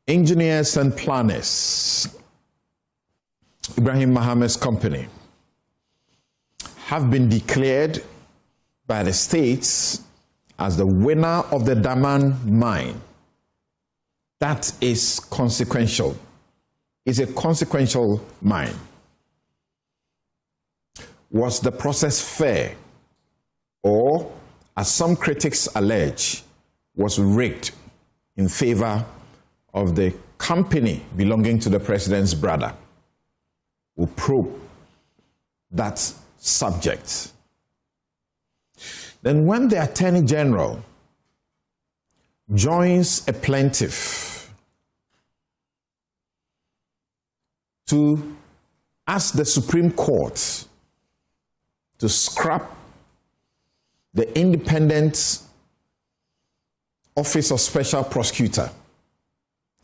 Engineers and planners, Ibrahim Mohammed's company, have been declared by the states as the winner of the Damang mine. That is consequential. It's a consequential mine. Was the process fair? Or, as some critics allege, was rigged in favor of the company belonging to the president's brother? We'll probe that subject. Then when the Attorney General joins a plaintiff to ask the Supreme Court to scrap the independent Office of Special Prosecutor,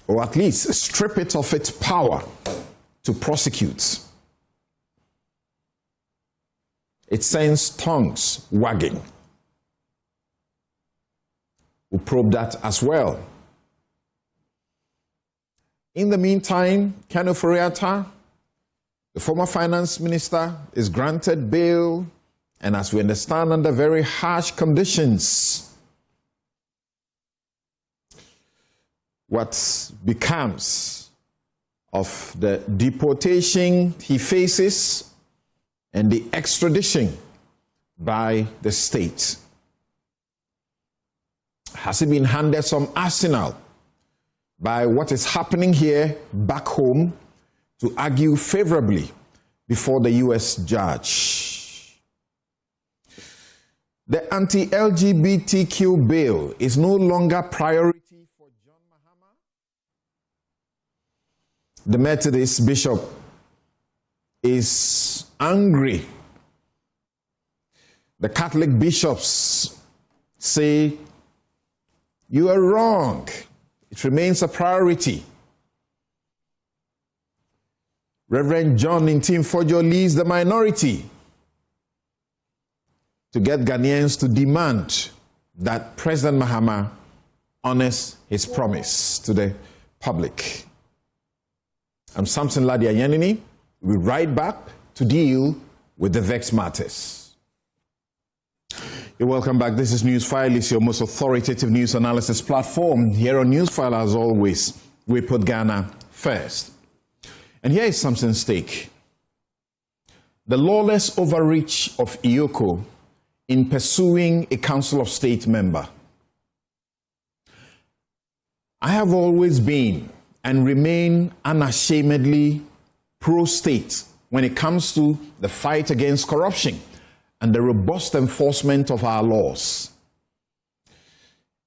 or at least strip it of its power to prosecute, it sends tongues wagging. We'll probe that as well. In the meantime, Kanu Furiata, the former finance minister, is granted bail, and as we understand, under very harsh conditions. What becomes of the deportation he faces and the extradition by the state? Has he been handed some arsenal by what is happening here back home to argue favorably before the U.S. judge? The anti-LGBTQ bill is no longer priority for John Mahama. The Methodist bishop is angry. The Catholic bishops say, you are wrong. It remains a priority. Reverend John Ntimfojo leads the minority to get Ghanaians to demand that President Mahama honors his promise to the public. I'm Samson, Lardy, Anyenini. We'll be right back to deal with the vexed matters. You're welcome back. This is Newsfile. It's your most authoritative news analysis platform. Here on Newsfile, as always, we put Ghana first. And here is Samson's take. The lawless overreach of EOCO in pursuing a Council of State member. I have always been and remain unashamedly pro-state when it comes to the fight against corruption and the robust enforcement of our laws.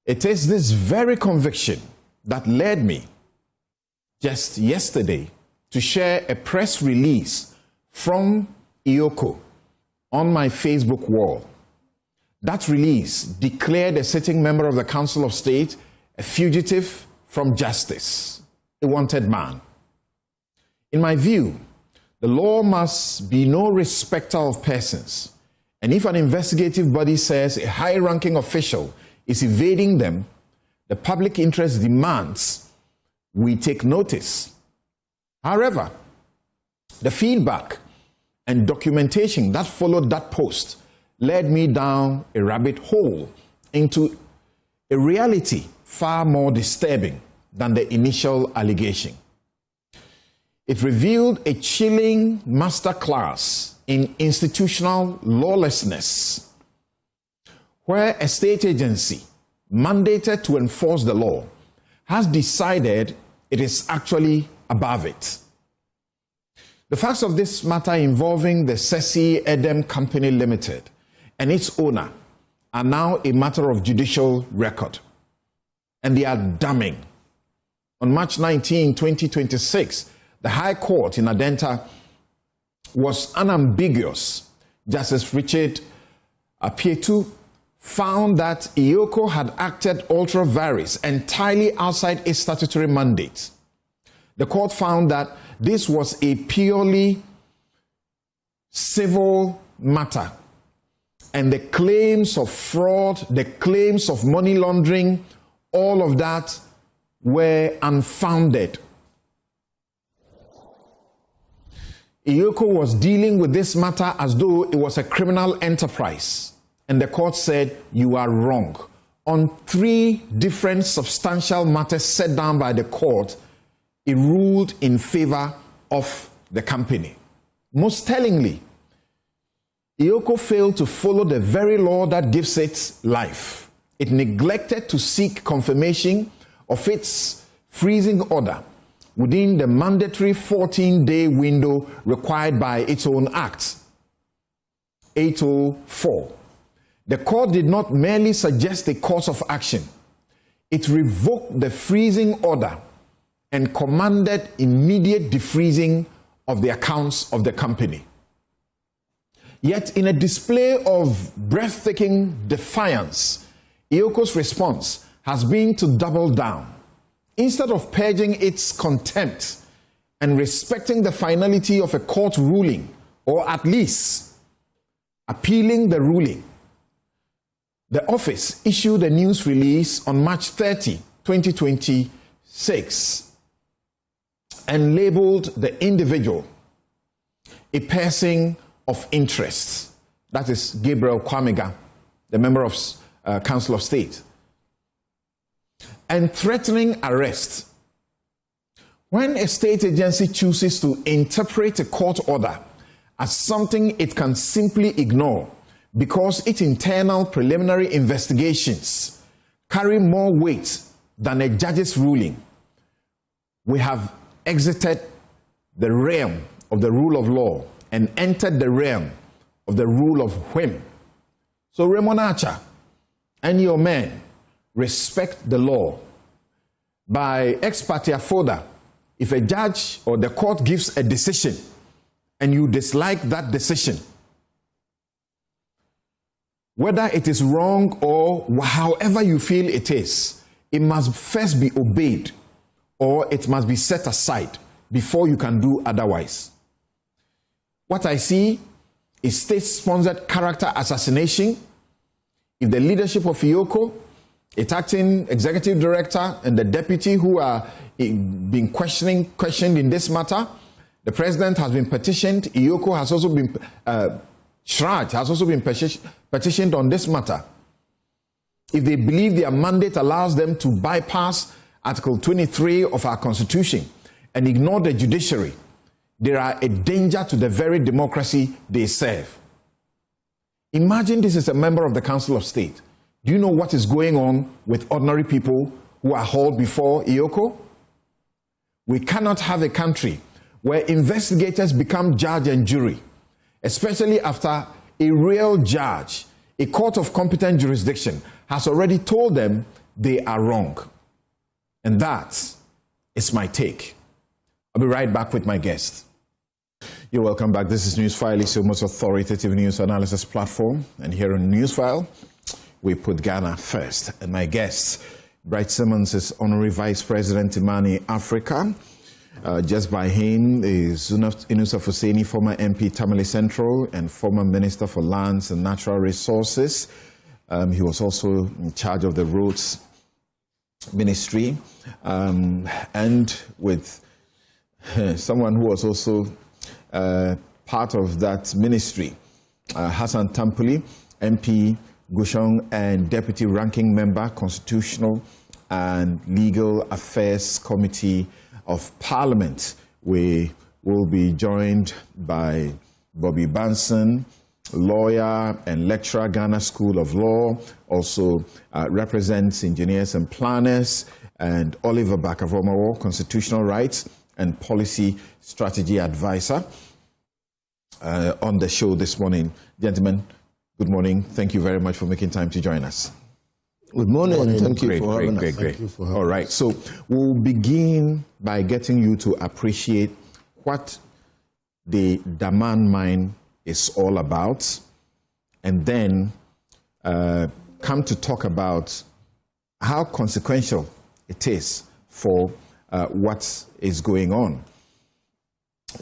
It is this very conviction that led me just yesterday to share a press release from EOCO on my Facebook wall. That release declared a sitting member of the Council of State a fugitive from justice, a wanted man. In my view, the law must be no respecter of persons. And if an investigative body says a high-ranking official is evading them, the public interest demands we take notice. However, the feedback and documentation that followed that post led me down a rabbit hole into a reality far more disturbing than the initial allegation. It revealed a chilling masterclass in institutional lawlessness, where a state agency mandated to enforce the law has decided it is actually above it. The facts of this matter involving the Sesi Edem Company Limited and its owner are now a matter of judicial record, and they are damning. On March 19, 2026, the High Court in Adenta was unambiguous. Justice Richard Apietu found that EOCO had acted ultra vires, entirely outside its statutory mandate. The court found that this was a purely civil matter, and the claims of fraud, the claims of money laundering, all of that were unfounded. EOCO was dealing with this matter as though it was a criminal enterprise, and the court said, you are wrong. On 3 different substantial matters set down by the court, it ruled in favor of the company. Most tellingly, EOCO failed to follow the very law that gives it life. It neglected to seek confirmation of its freezing order within the mandatory 14-day window required by its own act, 804. The court did not merely suggest a course of action. It revoked the freezing order and commanded immediate defreezing of the accounts of the company. Yet, in a display of breathtaking defiance, EOCO's response has been to double down. Instead of purging its contempt and respecting the finality of a court ruling, or at least appealing the ruling, the office issued a news release on March 30, 2026, and labeled the individual a person of interest. That is Gabriel Kwamega, the member of Council of State, and threatening arrest. When a state agency chooses to interpret a court order as something it can simply ignore because its internal preliminary investigations carry more weight than a judge's ruling, we have exited the realm of the rule of law and entered the realm of the rule of whim. So Raymond Archer and your men respect the law. By ex parte foda, if a judge or the court gives a decision and you dislike that decision, whether it is wrong or however you feel it is, it must first be obeyed or it must be set aside before you can do otherwise. What I see is state-sponsored character assassination. If the leadership of EOCO, its acting executive director, and the deputy who are being questioned in this matter, the president has been petitioned, EOCO has also been charged, has also been petitioned on this matter. If they believe their mandate allows them to bypass Article 23 of our Constitution and ignore the judiciary, they are a danger to the very democracy they serve. Imagine this is a member of the Council of State. Do you know what is going on with ordinary people who are hauled before EOCO? We cannot have a country where investigators become judge and jury, especially after a real judge, a court of competent jurisdiction, has already told them they are wrong. And that is my take. I'll be right back with my guest. You're welcome back. This is Newsfile, it's your most authoritative news analysis platform. And here on Newsfile, we put Ghana first. And my guest, Bright Simmons, is Honorary Vice President Imani Africa. Just by him is Inusa Fuseni, former MP Tamale Central and former Minister for Lands and Natural Resources. He was also in charge of the Roads Ministry, and with someone who was also part of that ministry, Hassan Tampuli, MP Gushong and Deputy Ranking Member, Constitutional and Legal Affairs Committee of Parliament. We will be joined by Bobby Banson, lawyer and lecturer, Ghana School of Law, also represents engineers and planners, and Oliver Bakavomawo, constitutional rights and policy strategy advisor, on the show this morning. Gentlemen, good morning. Thank you very much for making time to join us. Good morning. Thank you for having us. Great. All right. So we'll begin by getting you to appreciate what the Damang mine is all about, and then come to talk about how consequential it is for what is going on.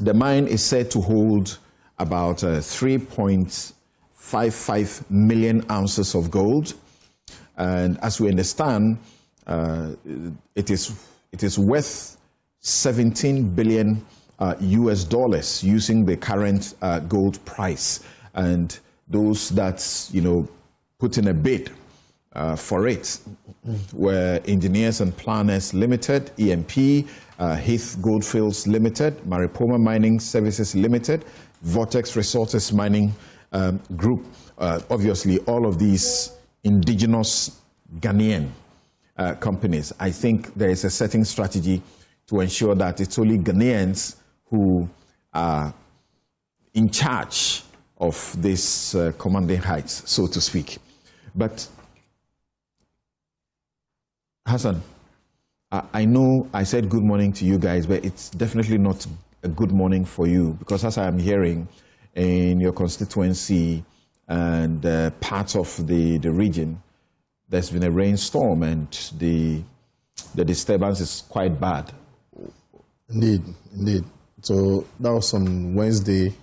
The mine is said to hold about 3.55 million ounces of gold, and as we understand, it is it is worth 17 billion US dollars using the current gold price. And those that, put in a bid for it were Engineers and Planners Limited, EMP, Heath Goldfields Limited, Maripoma Mining Services Limited, Vortex Resources Mining Group. Obviously, all of these indigenous Ghanaian companies. I think there is a certain strategy to ensure that it's only Ghanaians who are in charge of this commanding heights, so to speak. But Hassan, I know I said good morning to you guys, but it's definitely not a good morning for you, because as I am hearing in your constituency and parts of the region, there's been a rainstorm and the disturbance is quite bad. Indeed. So that was on Wednesday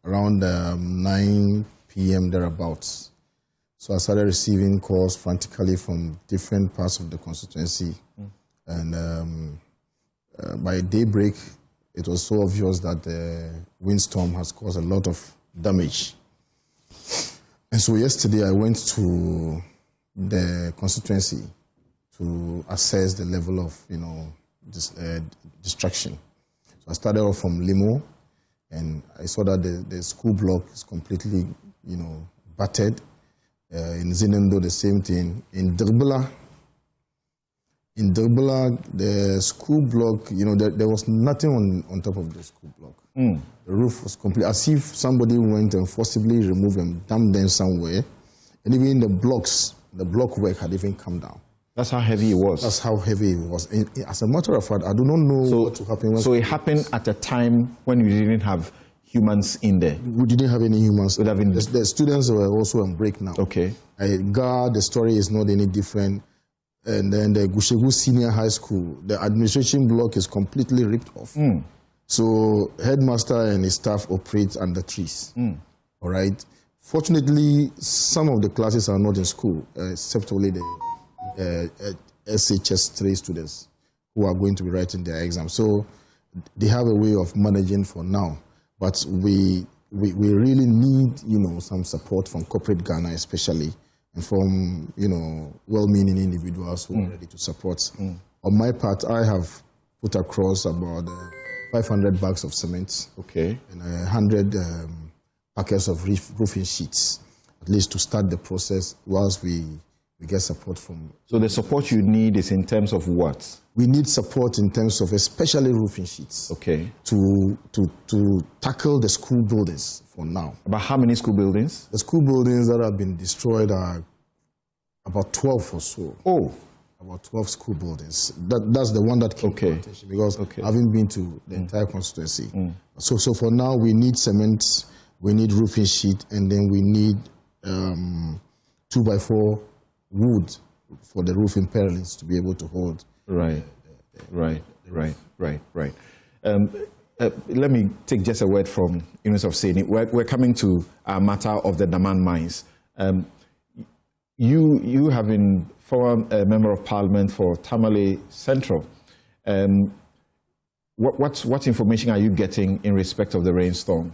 around 9 p.m. thereabouts. So I started receiving calls frantically from different parts of the constituency. And by daybreak, it was so obvious that the windstorm has caused a lot of damage. And so yesterday I went to the constituency to assess the level of, destruction. So I started off from Limo, and I saw that the school block is completely, battered. In Zinendo, the same thing. In Dirbala, the school block, there was nothing on top of the school block. The roof was complete, as if somebody went and forcibly removed and dumped them somewhere. And even the blocks, the block work had even come down. That's how heavy it was. That's how heavy it was. And as a matter of fact, I do not know what to happen. So it happened at a time when you didn't have humans in there? We didn't have any humans. The students were also on break now. Okay. The story is not any different. And then the Gushegu Senior High School, the administration block is completely ripped off. So headmaster and his staff operate under trees. All right. Fortunately, some of the classes are not in school, except only the SHS 3 students who are going to be writing their exam. So they have a way of managing for now. But we really need, some support from corporate Ghana especially, and from, well-meaning individuals who are ready to support. On my part, I have put across about 500 bags of cement, okay, and 100 packets of roofing sheets, at least to start the process whilst we get support from... So the support you need is in terms of what? We need support in terms of especially roofing sheets. Okay. To tackle the school buildings for now. About how many school buildings? The school buildings that have been destroyed are about 12 or so. Oh. About 12 school buildings. That's the one that came to my attention, because I haven't been to the entire constituency. So for now, we need cement, we need roofing sheet, and then we need 2x4 wood for the roofing purlins to be able to hold. Right. Let me take just a word from Yunus of Seni. We're coming to a matter of the Damang mines. You have been former member of parliament for Tamale Central. What information are you getting in respect of the rainstorm?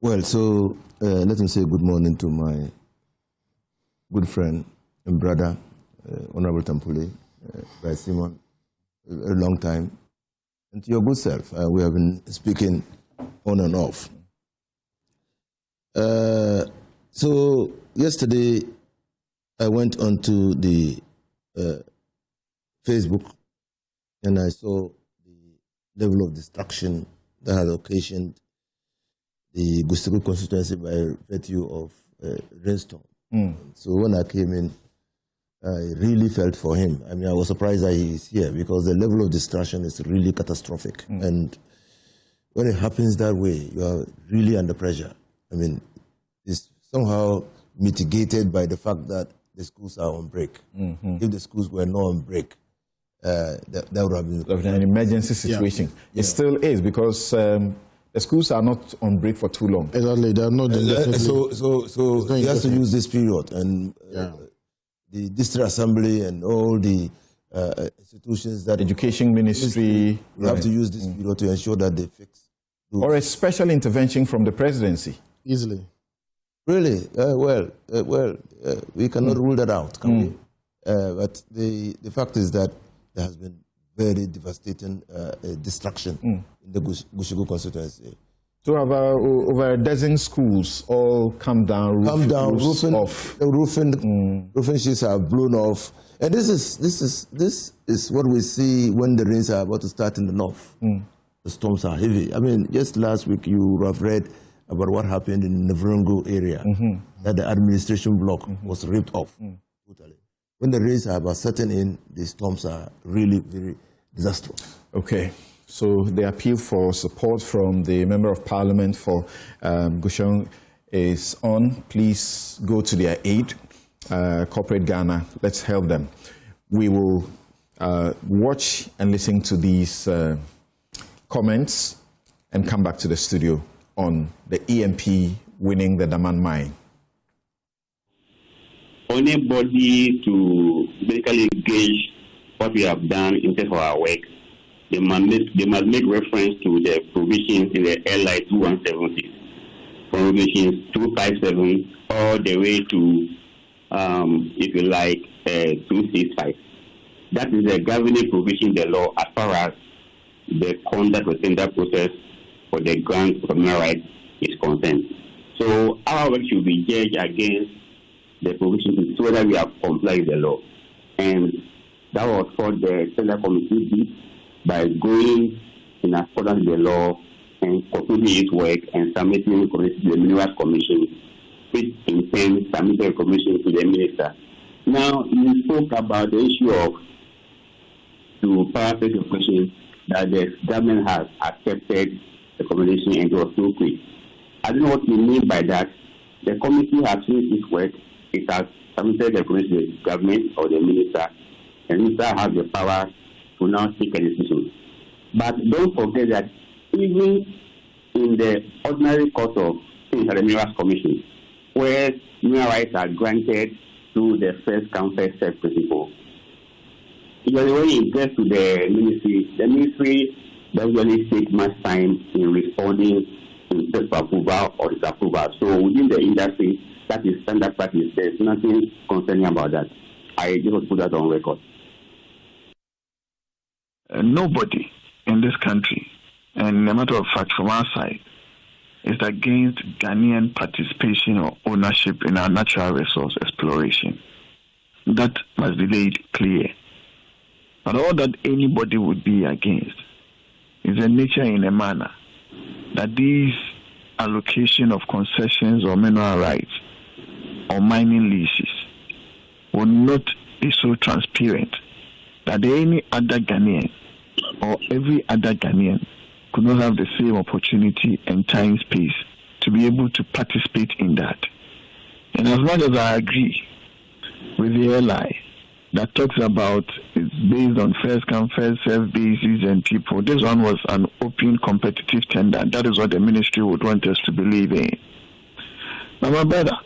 Well, so let me say good morning to my good friend and brother, Honorable Tampule, by Simon, a long time, and to your good self. We have been speaking on and off. So yesterday, I went onto the Facebook and I saw the level of destruction that had occasioned the Gustavo constituency by virtue of Rainstorm. So when I came in, I really felt for him. I mean, I was surprised that he is here because the level of destruction is really catastrophic. And when it happens that way, you are really under pressure. I mean, it's somehow mitigated by the fact that the schools are on break. If the schools were not on break, that would have been an emergency situation. Yeah. It still is, because the schools are not on break for too long. Exactly, they are not. So he has to use this period, and the district assembly and all the institutions that Education Ministry. We have to use this period to ensure that they fix those. Or a special intervention from the presidency. Easily. Really? We cannot rule that out, can we? But the fact is that there has been very devastating destruction in the Gushigu constituency. So over a dozen schools all come down, roofing off. Roofing sheets are blown off. And this is what we see when the rains are about to start in the north. The storms are heavy. I mean, just last week you have read about what happened in the Navrongo area, that the administration block was ripped off totally. When the rains are about setting in, the storms are really very disastrous. Okay. So the appeal for support from the Member of Parliament for Gushong is on. Please go to their aid, Corporate Ghana. Let's help them. We will watch and listen to these comments and come back to the studio on the EMP winning the Damang mine. Anybody to basically gauge what we have done in terms of our work, they must make reference to the provisions in the LI 2176, provisions 257, all the way to, if you like, 265. That is the governing provision in the law as far as the conduct of tender process for the grant of human rights is concerned. So our work should be judged against the provision to see whether we have complied with the law. And that was what the tender committee did by going in accordance with the law and concluding its work and submitting to the Minerals Commission, which in turn submitted a commission to the minister. Now, you spoke about the issue of, to paraphrase your question, that the government has accepted the recommendation and it was so quick. I don't know what you mean by that. The committee has finished its work. It has submitted the recommendation to the government or the minister, and the minister has the power to now take a decision. But don't forget that even in the ordinary course of things at the Minerals Commission, where human rights are granted through the first come, first served principle, usually when it gets to the ministry doesn't really take much time in responding in terms of approval or disapproval. So within the industry, that is standard practice. There's nothing concerning about that. I just put that on record. Nobody in this country, and a matter of fact from our side, is against Ghanaian participation or ownership in our natural resource exploration. That must be made clear. But all that anybody would be against is a nature in a manner that these allocation of concessions or mineral rights or mining leases will not be so transparent that any other Ghanaian or every other Ghanaian could not have the same opportunity and time space to be able to participate in that. And as much as I agree with the LI that talks about it's based on first come, first served basis and people, this one was an open competitive tender. That is what the ministry would want us to believe in. Now, my brother,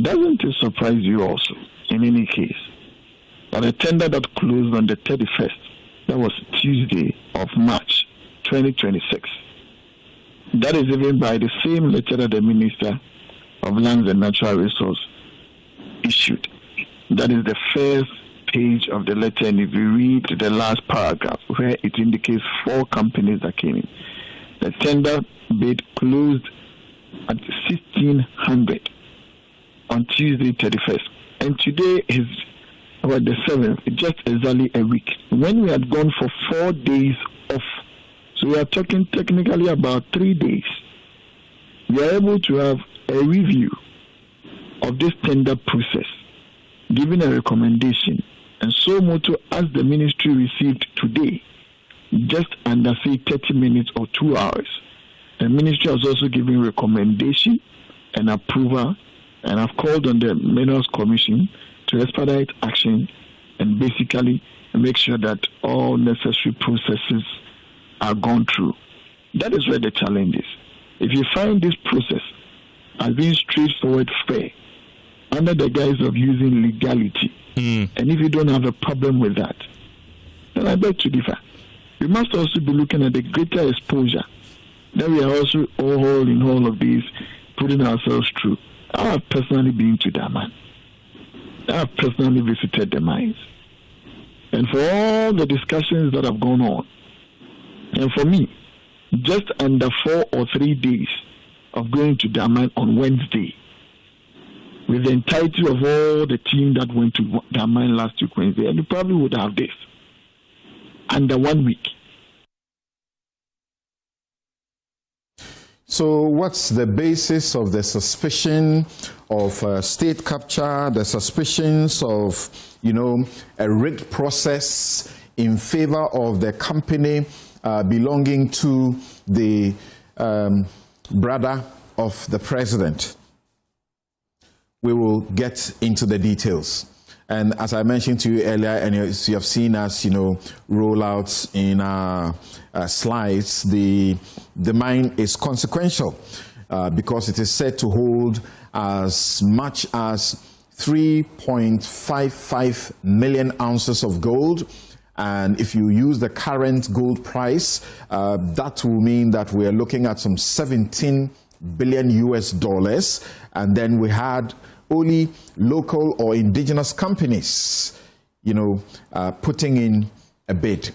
doesn't it surprise you also, in any case, that a tender that closed on the 31st, that was Tuesday of March 2026, that is even by the same letter that the Minister of Lands and Natural Resources issued. That is the first page of the letter, and if you read the last paragraph where it indicates 4 companies that came in, the tender bid closed at 1600 on Tuesday 31st, and today is about the 7th, just exactly a week. When we had gone for 4 days off, so we are talking technically about 3 days, we are able to have a review of this tender process, giving a recommendation, and so much as the ministry received today, just under say 30 minutes or 2 hours. The ministry has also given recommendation and approval, and I've called on the Minerals Commission to expedite action and basically make sure that all necessary processes are gone through. That is where the challenge is. If you find this process as being straightforward, fair, under the guise of using legality, and if you don't have a problem with that, then I beg to differ. We must also be looking at the greater exposure that we are also all in all of these, putting ourselves through. I have personally been to Damang. I have personally visited the mines. And for all the discussions that have gone on, and for me, just under 4 or 3 days of going to Damang on Wednesday, with the entirety of all the team that went to Damang last week Wednesday, and you probably would have this under 1 week. So what's the basis of the suspicion of state capture, the suspicions of, a rigged process in favor of the company belonging to the brother of the president? We will get into the details. And as I mentioned to you earlier, and as you have seen us, roll out in our slides, the mine is consequential because it is said to hold as much as 3.55 million ounces of gold. And if you use the current gold price, that will mean that we are looking at some $17 billion US. And then we had only local or indigenous companies, putting in a bid.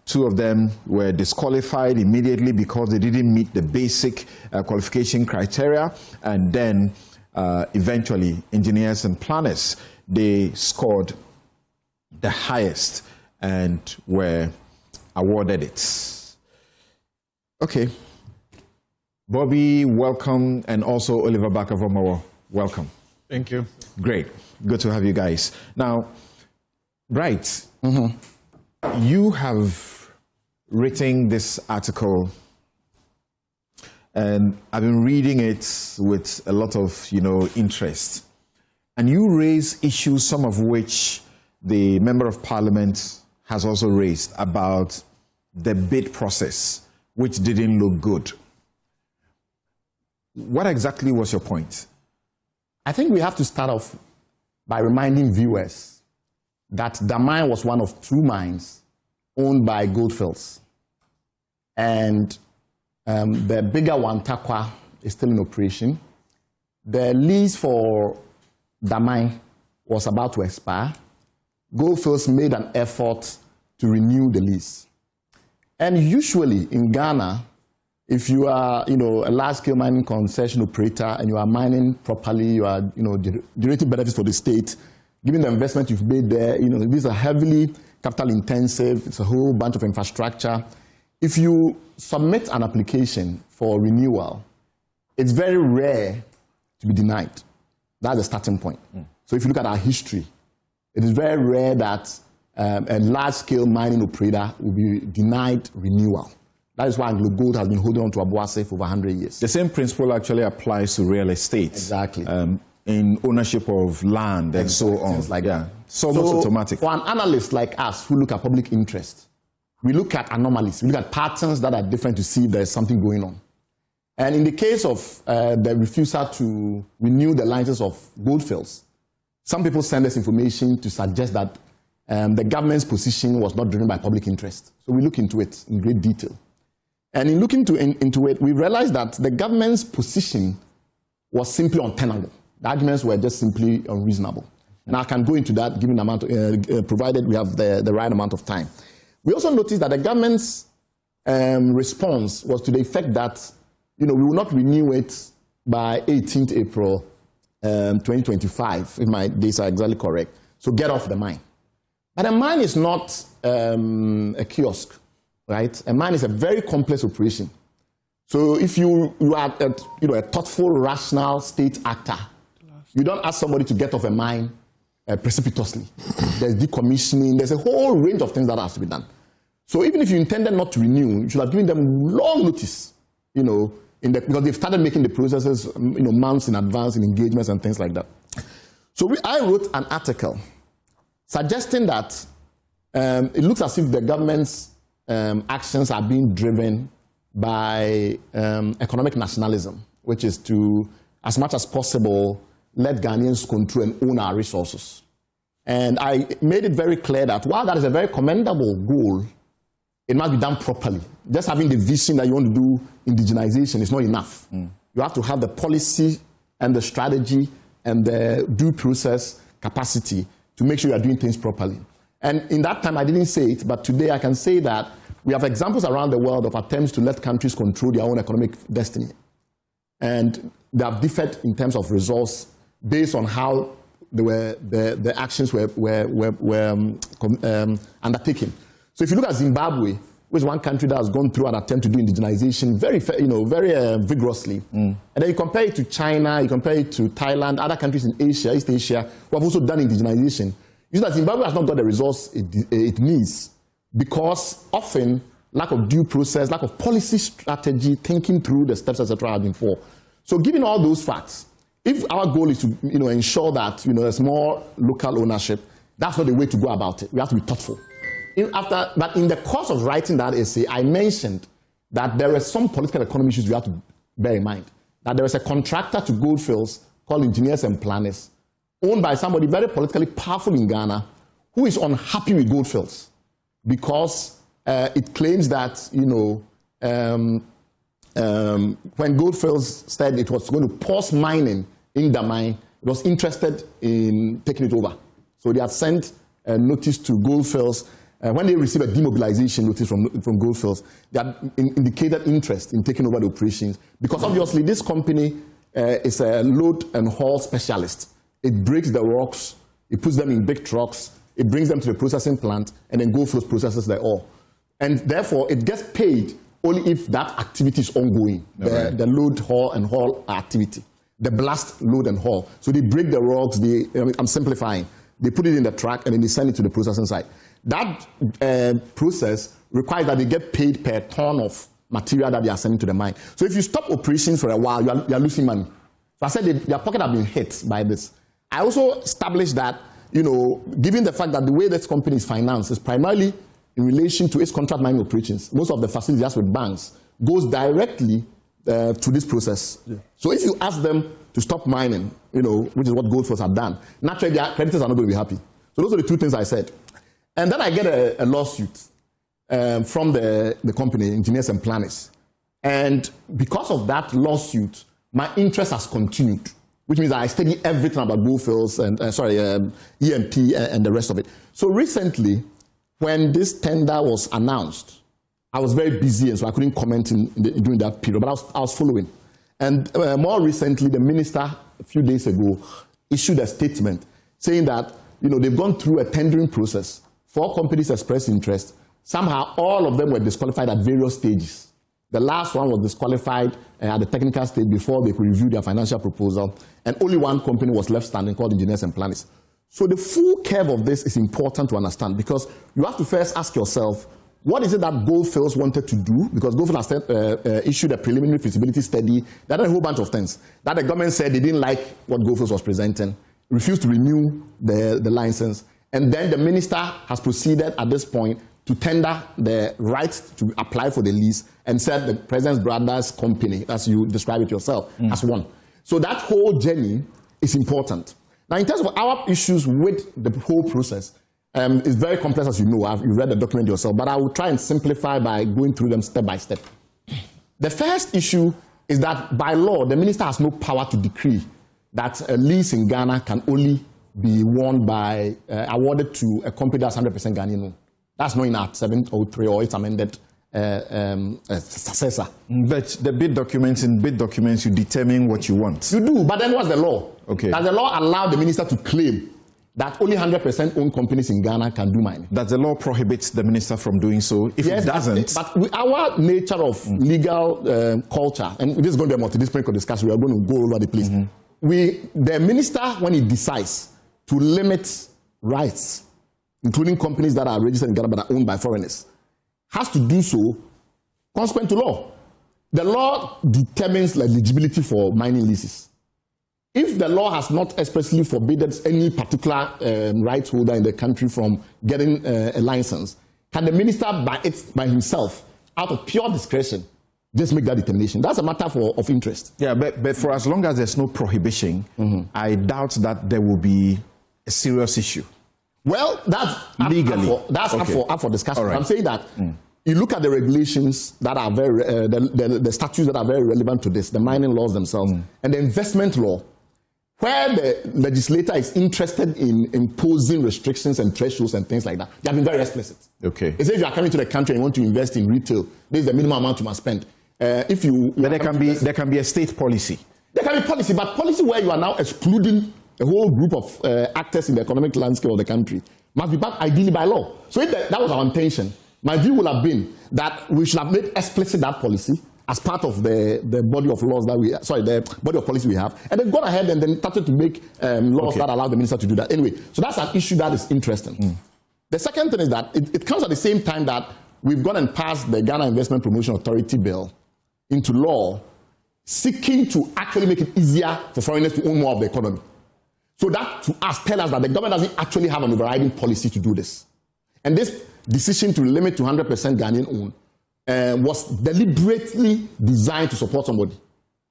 2 of them were disqualified immediately because they didn't meet the basic qualification criteria. And then eventually, engineers and planners, they scored the highest and were awarded it. Okay. Bobby, welcome. And also Oliver Bakavomawo, welcome. Thank you. Great. Good to have you guys. Now, Bright, you have written this article, and I've been reading it with a lot of, interest. And you raise issues, some of which the Member of Parliament has also raised about the bid process, which didn't look good. What exactly was your point? I think we have to start off by reminding viewers that Damang was one of 2 mines owned by Goldfields. And the bigger one, Takwa, is still in operation. The lease for Damang was about to expire. Goldfields made an effort to renew the lease. And usually in Ghana, if you are, a large-scale mining concession operator and you are mining properly, you are, generating benefits for the state, given the investment you've made there, these are heavily capital-intensive. It's a whole bunch of infrastructure. If you submit an application for renewal, it's very rare to be denied. That's the starting point. So if you look at our history, it is very rare that a large-scale mining operator will be denied renewal. That is why Anglo Gold has been holding on to Abuase for over 100 years. The same principle actually applies to real estate. Exactly. In ownership of land and so on. Things like that. So almost automatic. For an analyst like us who look at public interest, we look at anomalies, we look at patterns that are different to see if there's something going on. And in the case of the refusal to renew the license of Goldfields, some people send us information to suggest that the government's position was not driven by public interest. So we look into it in great detail. And in looking into it, we realized that the government's position was simply untenable. The arguments were just simply unreasonable. And I can go into that given the amount, provided we have the right amount of time. We also noticed that the government's response was to the effect that, we will not renew it by 18th April 2025, if my dates are exactly correct. So get off the mine. But a mine is not a kiosk. Right? A mine is a very complex operation. So if you are a thoughtful, rational state actor, you don't ask somebody to get off a mine precipitously. There's decommissioning. There's a whole range of things that has to be done. So even if you intended not to renew, you should have given them long notice, because they've started making the processes, months in advance in engagements and things like that. So I wrote an article suggesting that it looks as if the government's actions are being driven by economic nationalism, which is to, as much as possible, let Ghanaians control and own our resources. And I made it very clear that while that is a very commendable goal, it must be done properly. Just having the vision that you want to do indigenization is not enough. You have to have the policy and the strategy and the due process capacity to make sure you are doing things properly. And in that time, I didn't say it, but today I can say that we have examples around the world of attempts to let countries control their own economic destiny. And they have differed in terms of results based on how the actions were undertaken. So if you look at Zimbabwe, which is one country that has gone through an attempt to do indigenization very vigorously, and then you compare it to China, you compare it to Thailand, other countries in Asia, East Asia, who have also done indigenization, you see that Zimbabwe has not got the results it needs because often lack of due process, lack of policy strategy, thinking through the steps, etc. have been for. So given all those facts, if our goal is to ensure that there's more local ownership, that's not the way to go about it. We have to be thoughtful. But in the course of writing that essay, I mentioned that there are some political economy issues we have to bear in mind. That there is a contractor to Goldfields called Engineers and Planners, owned by somebody very politically powerful in Ghana, who is unhappy with Goldfields because it claims that when Goldfields said it was going to pause mining in Damang, it was interested in taking it over. So they had sent a notice to Goldfields. When they received a demobilization notice from Goldfields, they had indicated interest in taking over the operations because obviously this company is a load and haul specialist. It breaks the rocks, it puts them in big trucks, it brings them to the processing plant, and then Goldfields processes the ore. And therefore, it gets paid only if that activity is ongoing, the load, haul, and haul activity, the blast, load, and haul. So they break the rocks, I'm simplifying. They put it in the truck, and then they send it to the processing site. That process requires that they get paid per ton of material that they are sending to the mine. So if you stop operations for a while, you are losing money. So I said their pocket have been hit by this. I also established that, given the fact that the way this company is financed is primarily in relation to its contract mining operations, most of the facilities just with banks goes directly to this process. Yeah. So if you ask them to stop mining, which is what Goldfields have done, naturally their creditors are not going to be happy. So those are the two things I said. And then I get a lawsuit from the company, Engineers and Planners. And because of that lawsuit, my interest has continued, which means that I study everything about Goldfields and, EMP and the rest of it. So recently, when this tender was announced, I was very busy, and so I couldn't comment during that period, but I was following. And more recently, the minister, a few days ago, issued a statement saying that they've gone through a tendering process. 4 companies expressed interest. Somehow, all of them were disqualified at various stages. The last one was disqualified at the technical stage before they could review their financial proposal, and only one company was left standing called Engineers and Planners. So the full curve of this is important to understand because you have to first ask yourself, what is it that Goldfields wanted to do? Because Goldfields has issued a preliminary feasibility study that had a whole bunch of things. That the government said they didn't like what Goldfields was presenting, refused to renew the license, and then the minister has proceeded at this point to tender the right to apply for the lease and said the President's brother's company, as you describe it yourself, has won. So that whole journey is important. Now, in terms of our issues with the whole process, it's very complex, as you know. You've read the document yourself, but I will try and simplify by going through them step by step. The first issue is that by law, the minister has no power to decree that a lease in Ghana can only be won by, awarded to a company that's 100% Ghanaian. That's not in Act 703 or its amended successor. But the bid documents, you determine what you want. You do, but then what's the law? Okay. Does the law allow the minister to claim that only 100% owned companies in Ghana can do mining? Does the law prohibit the minister from doing so? If it doesn't... But with our nature of legal culture, and this is going to be a multidisciplinary discussion, we are going to go all over the place. The minister, when he decides to limit rights, including companies that are registered in Ghana but are owned by foreigners, has to do so consequent to law. The law determines eligibility for mining leases. If the law has not expressly forbidden any particular rights holder in the country from getting a license, can the minister by himself, out of pure discretion, just make that determination? That's a matter of interest. Yeah, but for as long as there's no prohibition, I doubt that there will be a serious issue. Well, that's legally. up for discussion. Right. I'm saying that you look at the regulations that are very, the statutes that are very relevant to this, the mining laws themselves, and the investment law, where the legislator is interested in imposing restrictions and thresholds and things like that. They have been very explicit. Okay. They say if you are coming to the country and you want to invest in retail, this is the minimum amount you must spend. But there can be a state policy. There can be policy, but policy where you are now excluding a whole group of actors in the economic landscape of the country must be backed ideally by law. So if that was our intention, my view would have been that we should have made explicit that policy as part of the body of laws that the body of policy we have, and then gone ahead and then started to make laws that allow the minister to do that. Anyway, so that's an issue that is interesting. The second thing is that it comes at the same time that we've gone and passed the Ghana Investment Promotion Authority bill into law, seeking to actually make it easier for foreigners to own more of the economy. So that to us tell us that the government doesn't actually have an overriding policy to do this. And this decision to limit to 100% Ghanaian owned was deliberately designed to support somebody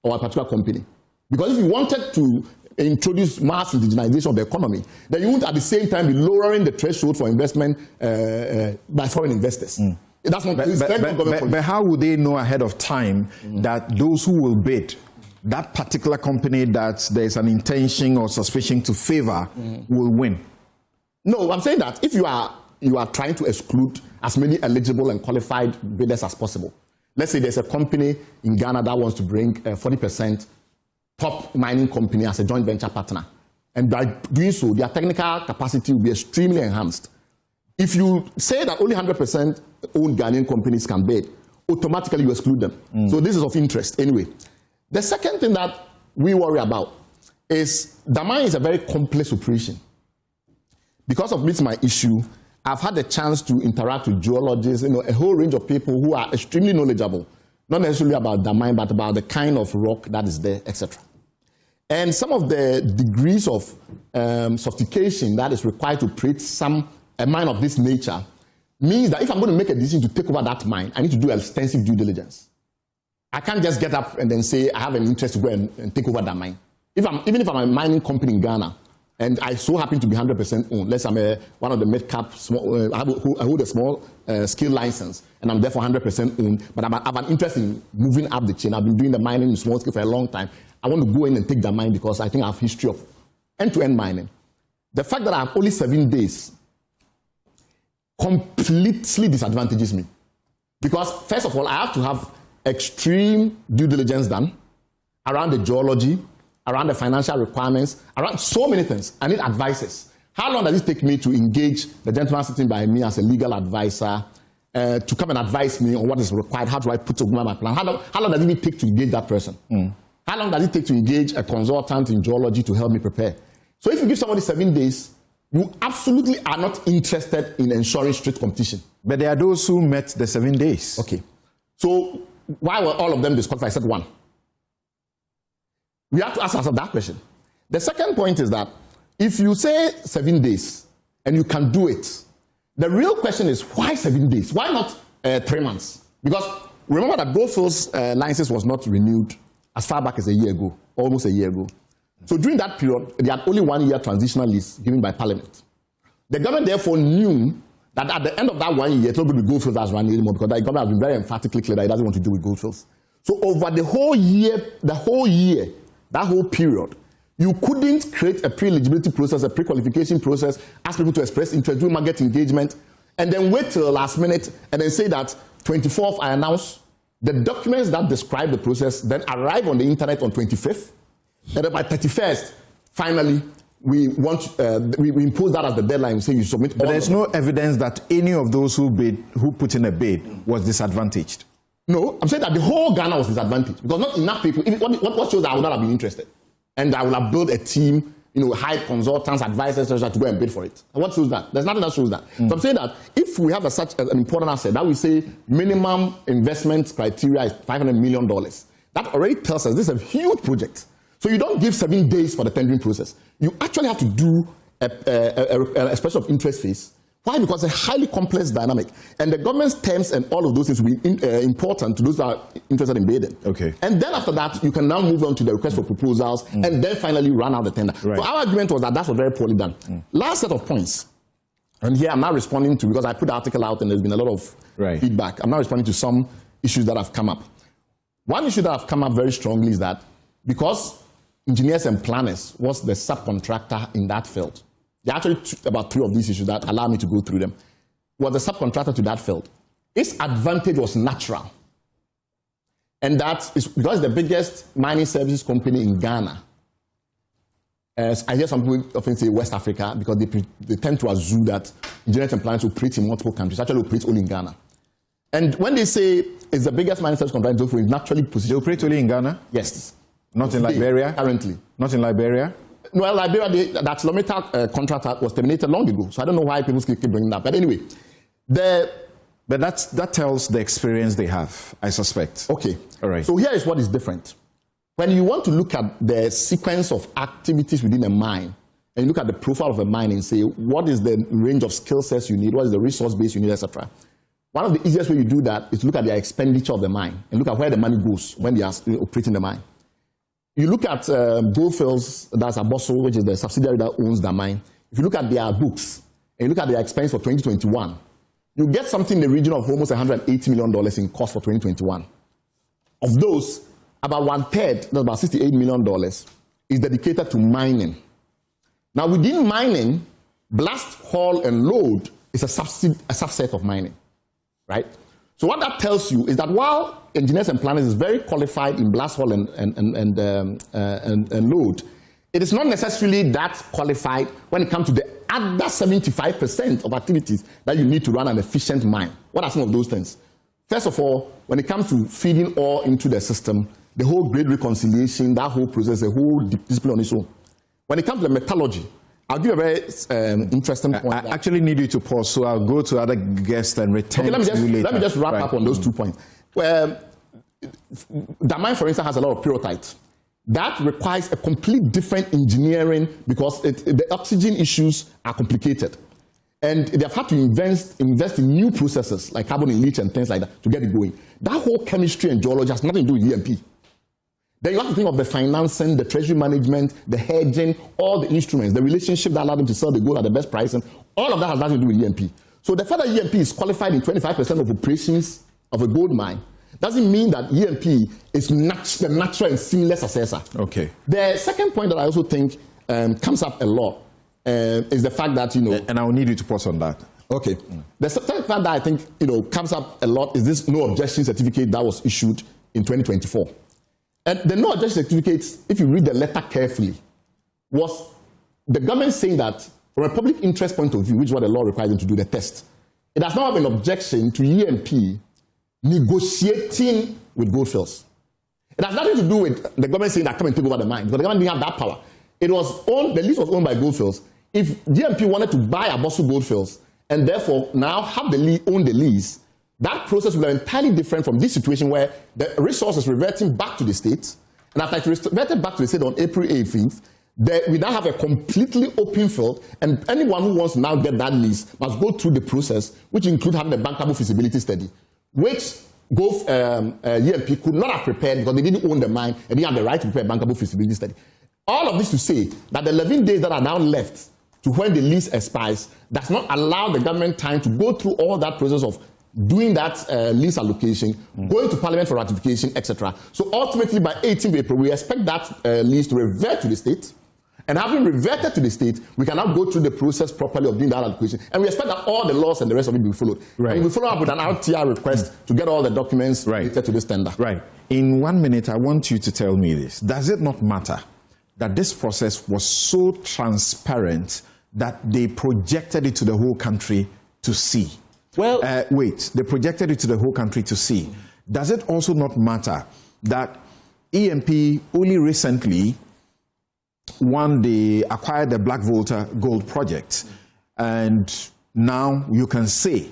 or a particular company. Because if you wanted to introduce mass indigenization of the economy, then you would at the same time be lowering the threshold for investment by foreign investors. That's not but how would they know ahead of time that those who will bid, that particular company that there's an intention or suspicion to favor will win? No, I'm saying that if you are trying to exclude as many eligible and qualified bidders as possible. Let's say there's a company in Ghana that wants to bring 40% top mining company as a joint venture partner. And by doing so, their technical capacity will be extremely enhanced. If you say that only 100% owned Ghanaian companies can bid, automatically you exclude them. So this is of interest anyway. The second thing that we worry about is Damang is a very complex operation. Because of this my issue, I've had the chance to interact with geologists, a whole range of people who are extremely knowledgeable, not necessarily about Damang, but about the kind of rock that is there, etc. And some of the degrees of sophistication that is required to create a mine of this nature means that if I'm going to make a decision to take over that mine, I need to do extensive due diligence. I can't just get up and then say I have an interest to go and take over that mine. Even if I'm a mining company in Ghana, and I so happen to be 100% owned, let's say I'm one of the mid-cap, I hold a small scale license, and I'm therefore 100% owned, but I have an interest in moving up the chain. I've been doing the mining in small scale for a long time. I want to go in and take that mine because I think I have history of end-to-end mining. The fact that I have only 7 days completely disadvantages me. Because first of all, I have to have extreme due diligence done around the geology, around the financial requirements, around so many things. I need advisors. How long does it take me to engage the gentleman sitting by me as a legal advisor to come and advise me on what is required? How do I put together my plan? How long does it take to engage that person? How long does it take to engage a consultant in geology to help me prepare? So if you give somebody 7 days, you absolutely are not interested in ensuring strict competition. But there are those who met the 7 days. Okay. So why were all of them disqualified except one? We have to ask ourselves that question. The second point is that if you say 7 days and you can do it, the real question is why 7 days? Why not 3 months? Because remember that Goldfield's license was not renewed as far back as a year ago, almost a year ago. So during that period, they had only 1 year transitional lease given by Parliament. The government therefore knew that at the end of that 1 year, it's not going to be Goldfields that's running anymore because the government has been very emphatically clear that it doesn't want to do with Goldfields. So over the whole year, that whole period, you couldn't create a pre-eligibility process, a pre-qualification process, ask people to express interest, do market engagement, and then wait till the last minute and then say that 24th I announce. The documents that describe the process then arrive on the internet on 25th, and then by 31st, finally, we impose that as the deadline. We say you submit. But there's no evidence that any of those who put in a bid was disadvantaged. No, I'm saying that the whole Ghana was disadvantaged because not enough people. What shows that I would not have been interested, and I would have built a team, hired consultants, advisors, to go and bid for it. What shows that? There's nothing that shows that. So I'm saying that if we have such an important asset, that we say minimum investment criteria is $500 million, that already tells us this is a huge project. So you don't give 7 days for the tendering process. You actually have to do a special of interest phase. Why? Because it's a highly complex dynamic. And the government's terms and all of those things will be important to those that are interested in bidding. Okay. And then after that, you can now move on to the request for proposals and then finally run out the tender. Right. So our argument was that was very poorly done. Last set of points And here I'm not responding to, because I put the article out and there's been a lot of feedback. I'm not responding to some issues that have come up. One issue that have come up very strongly is that because engineers and planners was the subcontractor in that field, there are actually about 3 of these issues that allow me to go through them, was the subcontractor to that field. Its advantage was natural. And that is because it's the biggest mining services company in Ghana. As I hear some people often say West Africa, because they tend to assume that engineers and planners operate in multiple countries, actually operate only in Ghana. And when they say it's the biggest mining service company, it's naturally positioned. They operate only in Ghana? Yes. Not in Liberia? Currently. Not in Liberia? No, well, Liberia, that kilometer contract was terminated long ago, so I don't know why people keep bringing that. But anyway, But that tells the experience they have, I suspect. Okay. All right. So here is what is different. When you want to look at the sequence of activities within a mine, and you look at the profile of a mine and say, what is the range of skill sets you need, what is the resource base you need, etc. One of the easiest way you do that is to look at the expenditure of the mine and look at where the money goes when they are operating the mine. You look at Goldfields, that's Abosso, which is the subsidiary that owns the mine. If you look at their books and you look at their expense for 2021, you get something in the region of almost $180 million in cost for 2021. Of those, about 1/3, that's about $68 million, is dedicated to mining. Now, within mining, blast, haul, and load is a subset of mining, right? So what that tells you is that while engineers and planners is very qualified in blast, haul, and load, it is not necessarily that qualified when it comes to the other 75% of activities that you need to run an efficient mine. What are some of those things? First of all, when it comes to feeding ore into the system, the whole grade reconciliation, that whole process, the whole discipline on its own. When it comes to the metallurgy, I'll give a very interesting point. I actually need you to pause, so I'll go to other guests and return to you later. Let me just wrap up on those 2 points. Damang, for instance, has a lot of pyrrhotite. That requires a complete different engineering because the oxygen issues are complicated. And they've had to invest in new processes like carbon in leach and things like that to get it going. That whole chemistry and geology has nothing to do with EMP. Then you have to think of the financing, the treasury management, the hedging, all the instruments, the relationship that allowed them to sell the gold at the best price, and all of that has nothing to do with EMP. So the fact that EMP is qualified in 25% of operations of a gold mine doesn't mean that EMP is the natural and seamless successor. Okay. The second point that I also think comes up a lot is the fact that, And I will need you to pause on that. Okay. The second fact that I think, comes up a lot is this no objection certificate that was issued in 2024. And the no objection certificate, if you read the letter carefully, was the government saying that from a public interest point of view, which is what the law requires them to do, the test, it does not have an objection to EMP negotiating with Goldfields. It has nothing to do with the government saying that come and take over the mine, because the government didn't have that power. The lease was owned by Goldfields. If GMP wanted to buy Abosso Goldfields and therefore now have own the lease, that process will be entirely different from this situation where the resource is reverting back to the state. And after it's reverted back to the state on April 18th, we now have a completely open field, and anyone who wants to now get that lease must go through the process, which includes having a bankable feasibility study, which EMP could not have prepared because they didn't own the mine and didn't have the right to prepare a bankable feasibility study. All of this to say that the 11 days that are now left to when the lease expires does not allow the government time to go through all that process of doing that lease allocation, going to Parliament for ratification, etc. So ultimately, by 18th April, we expect that lease to revert to the state. And having reverted to the state, we can now go through the process properly of doing that allocation. And we expect that all the laws and the rest of it will be followed. Right. And we follow up with an RTR request to get all the documents related to this tender. Right. In 1 minute, I want you to tell me this. Does it not matter that this process was so transparent that they projected it to the whole country to see? Well, they projected it to the whole country to see. Does it also not matter that EMP only recently acquired the Black Volta gold project, and now you can say,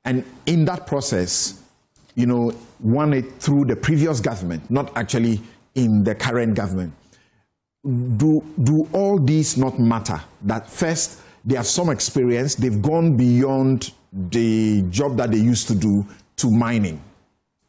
and in that process, won it through the previous government, not actually in the current government. Do all these not matter? That first, they have some experience, they've gone beyond the job that they used to do to mining.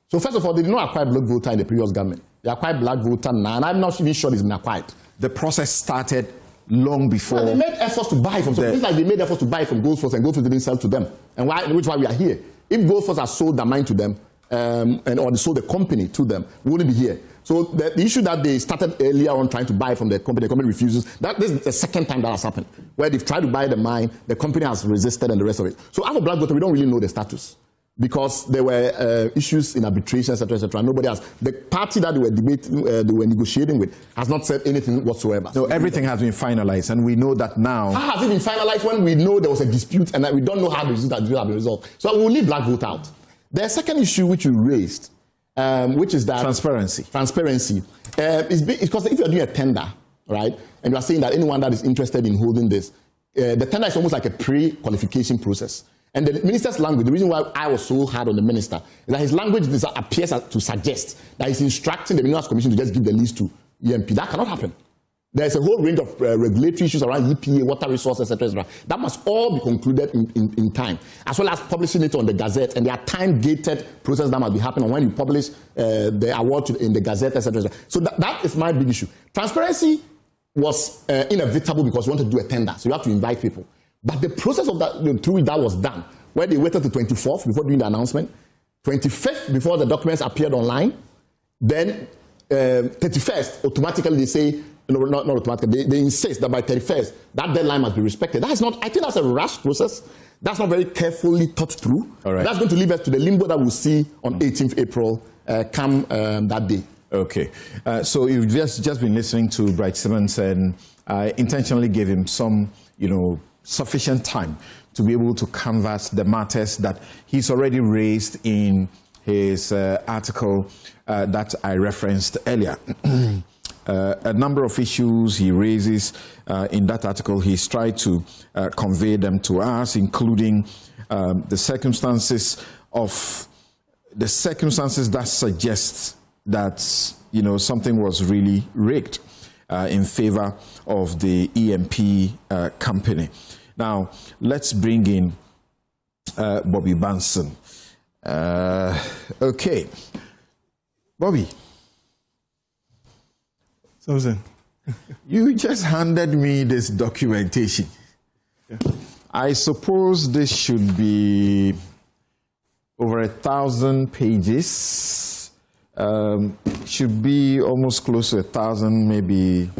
So first of all, they did not acquire Black Volta in the previous government. They acquired Black Volta now, and I'm not even sure it's been acquired. The process started long before. Well, they made efforts to buy from. It's like they made efforts to buy from Goldforce, and Goldforce didn't sell to them. And which is why we are here. If Goldforce had sold their mine to them, or they sold the company to them, we wouldn't be here. So the issue that they started earlier on trying to buy from the company refuses. This is the second time that has happened, where they've tried to buy the mine, the company has resisted, and the rest of it. So as for Black Water, we don't really know the status, because there were issues in arbitration, etc., etc. Nobody has. The party that they were debating, they were negotiating with, has not said anything whatsoever. So everything has been finalized, and we know that now. How has it been finalized when we know there was a dispute and that we don't know how the dispute has been resolved? So we'll leave Black Vote out. The second issue which you raised, which is that transparency. Transparency is because if you're doing a tender, right, and you are saying that anyone that is interested in holding this, the tender is almost like a pre-qualification process. And the minister's language, the reason why I was so hard on the minister, is that his language appears to suggest that he's instructing the Minerals Commission to just give the lease to EMP. That cannot happen. There's a whole range of regulatory issues around EPA, water resources, etc. That must all be concluded in time, as well as publishing it on the Gazette. And there are time-gated processes that must be happening when you publish the award in the Gazette, etc. So that is my big issue. Transparency was inevitable because you want to do a tender, so you have to invite people. But the process of that, through which that was done, where they waited to 24th before doing the announcement, 25th before the documents appeared online, then 31st, automatically they say, not automatically, they insist that by 31st, that deadline must be respected. That is not, I think that's a rash process. That's not very carefully thought through. All right. That's going to leave us to the limbo that we'll see on 18th April come that day. Okay. So you've just been listening to Bright Simmons, and I intentionally gave him some, sufficient time to be able to canvass the matters that he's already raised in his article that I referenced earlier. A number of issues he raises in that article, he's tried to convey them to us, including the circumstances that suggest that something was really rigged in favor of the EMP company. Now, let's bring in Bobby Banson. Okay. Bobby. Samson. You just handed me this documentation. Yeah. I suppose this should be over 1,000 pages. Should be almost close to 1,000, maybe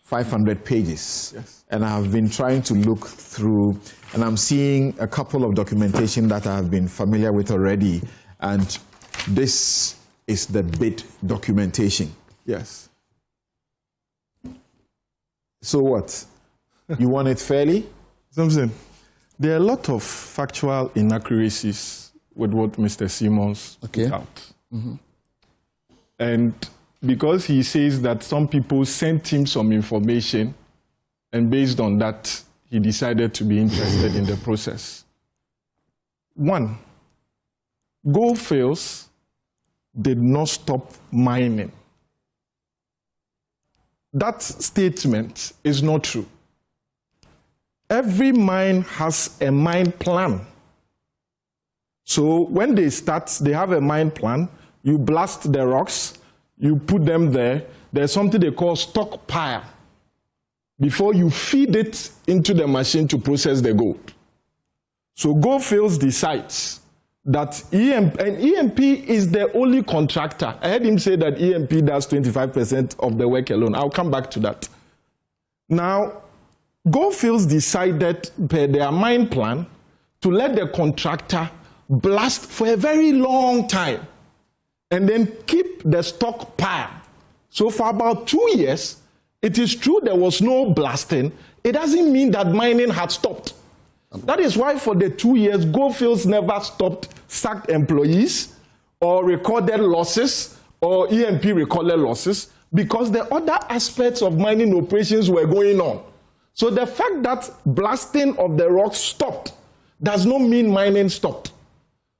500 pages. Yes. And I have been trying to look through, and I'm seeing a couple of documentation that I have been familiar with already. And this is the bid documentation. Yes. So what? You want it fairly? Samson, there are a lot of factual inaccuracies with what Mr. Simmons put out. Mm-hmm. And because he says that some people sent him some information, and based on that, he decided to be interested in the process. One, Goldfields did not stop mining. That statement is not true. Every mine has a mine plan. So when they start, they have a mine plan. You blast the rocks, you put them there. There's something they call stockpile before you feed it into the machine to process the gold. So Goldfields decides that EMP is the only contractor. I heard him say that EMP does 25% of the work alone. I'll come back to that. Now, Goldfields decided per their mine plan to let the contractor blast for a very long time and then keep the stockpile. So for about 2 years, it is true there was no blasting. It doesn't mean that mining had stopped. That is why for the 2 years, Goldfields never stopped, sacked employees, or recorded losses, or EMP recorded losses, because the other aspects of mining operations were going on. So the fact that blasting of the rocks stopped does not mean mining stopped.